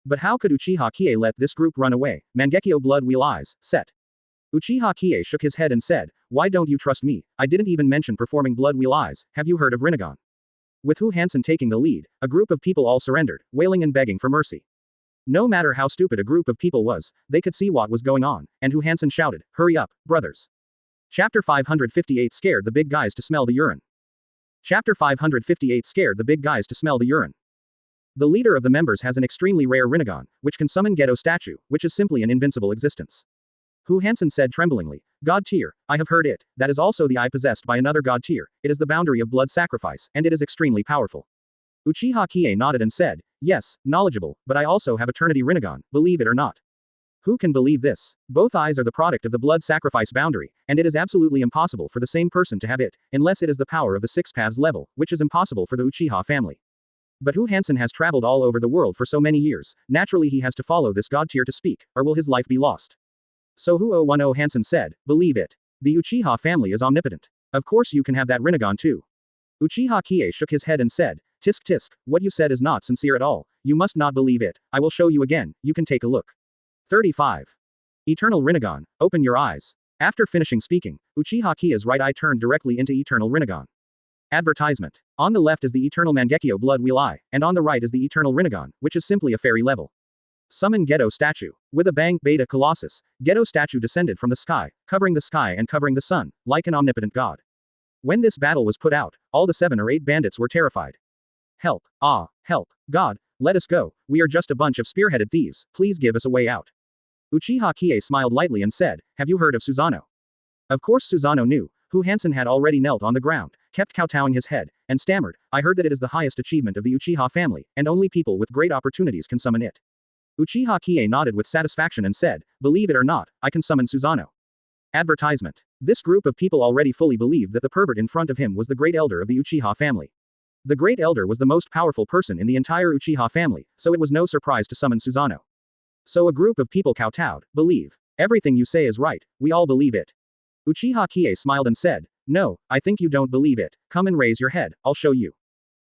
Speaker 1: But how could Uchiha Qiye let this group run away? Mangekyo blood wheel eyes, set. Uchiha Qiye shook his head and said, why don't you trust me? I didn't even mention performing blood wheel eyes, have you heard of Rinnegan? With Hu Hansen taking the lead, a group of people all surrendered, wailing and begging for mercy. No matter how stupid a group of people was, they could see what was going on, and Hu Hansen shouted, hurry up, brothers. Chapter 558 scared the big guys to smell the urine. Chapter 558 scared the big guys to smell the urine. The leader of the members has an extremely rare Rinnegan, which can summon Gedo statue, which is simply an invincible existence. Hu Hansen said tremblingly, God tier, I have heard it, that is also the eye possessed by another God tier, it is the boundary of blood sacrifice, and it is extremely powerful. Uchiha Qiye nodded and said, yes, knowledgeable, but I also have Eternity Rinnegan, believe it or not. Who can believe this? Both eyes are the product of the blood sacrifice boundary, and it is absolutely impossible for the same person to have it, unless it is the power of the Six Paths level, which is impossible for the Uchiha family. But Hu Hansen has traveled all over the world for so many years, naturally he has to follow this God tier to speak, or will his life be lost? So Hu Hansen said, believe it. The Uchiha family is omnipotent. Of course you can have that Rinnegan too. Uchiha Qiye shook his head and said, tisk tisk, what you said is not sincere at all, you must not believe it, I will show you again, you can take a look. 35. Eternal Rinnegan, open your eyes. After finishing speaking, Uchiha Qiye's right eye turned directly into Eternal Rinnegan. Advertisement. On the left is the Eternal Mangekyo blood wheel eye, and on the right is the Eternal Rinnegan, which is simply a fairy level. Summon Gedo statue. With a bang beta colossus, Gedo statue descended from the sky and covering the sun, like an omnipotent god. When this battle was put out, all the 7 or 8 bandits were terrified. Help, help, God, let us go, we are just a bunch of spearheaded thieves, please give us a way out. Uchiha Qiye smiled lightly and said, have you heard of Susanoo? Of course Susanoo knew. Hu Hansen had already knelt on the ground, kept kowtowing his head, and stammered, I heard that it is the highest achievement of the Uchiha family, and only people with great opportunities can summon it. Uchiha Qiye nodded with satisfaction and said, believe it or not, I can summon Susanoo. Advertisement. This group of people already fully believed that the pervert in front of him was the great elder of the Uchiha family. The great elder was the most powerful person in the entire Uchiha family, so it was no surprise to summon Susanoo. So a group of people kowtowed, believe. Everything you say is right, we all believe it. Uchiha Qiye smiled and said, no, I think you don't believe it, come and raise your head, I'll show you.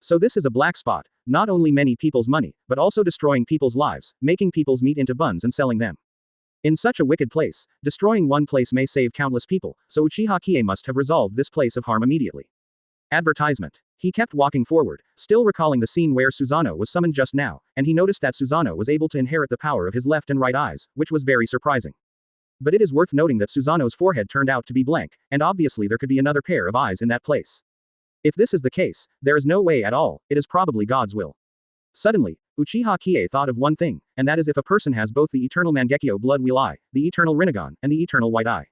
Speaker 1: So this is a black spot, not only many people's money, but also destroying people's lives, making people's meat into buns and selling them. In such a wicked place, destroying one place may save countless people, so Uchiha Qiye must have resolved this place of harm immediately. Advertisement. He kept walking forward, still recalling the scene where Susanoo was summoned just now, and he noticed that Susanoo was able to inherit the power of his left and right eyes, which was very surprising. But it is worth noting that Susanoo's forehead turned out to be blank, and obviously there could be another pair of eyes in that place. If this is the case, there is no way at all, it is probably God's will. Suddenly, Uchiha Qiye thought of one thing, and that is if a person has both the eternal Mangekyo blood wheel eye, the eternal Rinnegan, and the eternal white eye.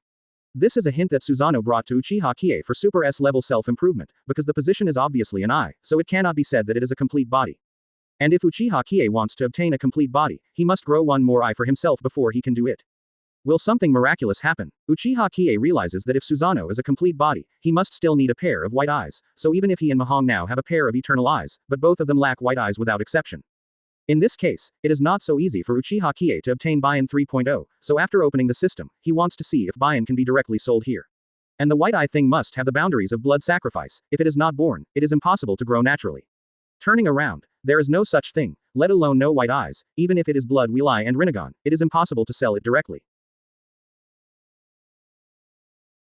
Speaker 1: This is a hint that Susanoo brought to Uchiha Qiye for Super S-level self-improvement, because the position is obviously an eye, so it cannot be said that it is a complete body. And if Uchiha Qiye wants to obtain a complete body, he must grow one more eye for himself before he can do it. Will something miraculous happen? Uchiha Qiye realizes that if Susanoo is a complete body, he must still need a pair of white eyes, so even if he and Mahong now have a pair of eternal eyes, but both of them lack white eyes without exception. In this case, it is not so easy for Uchiha Qiye to obtain Bion 3.0, so after opening the system, he wants to see if Bion can be directly sold here. And the white eye thing must have the boundaries of blood sacrifice. If it is not born, it is impossible to grow naturally. Turning around, there is no such thing, let alone no white eyes, even if it is blood wheel eye and Rinnegan, it is impossible to sell it directly.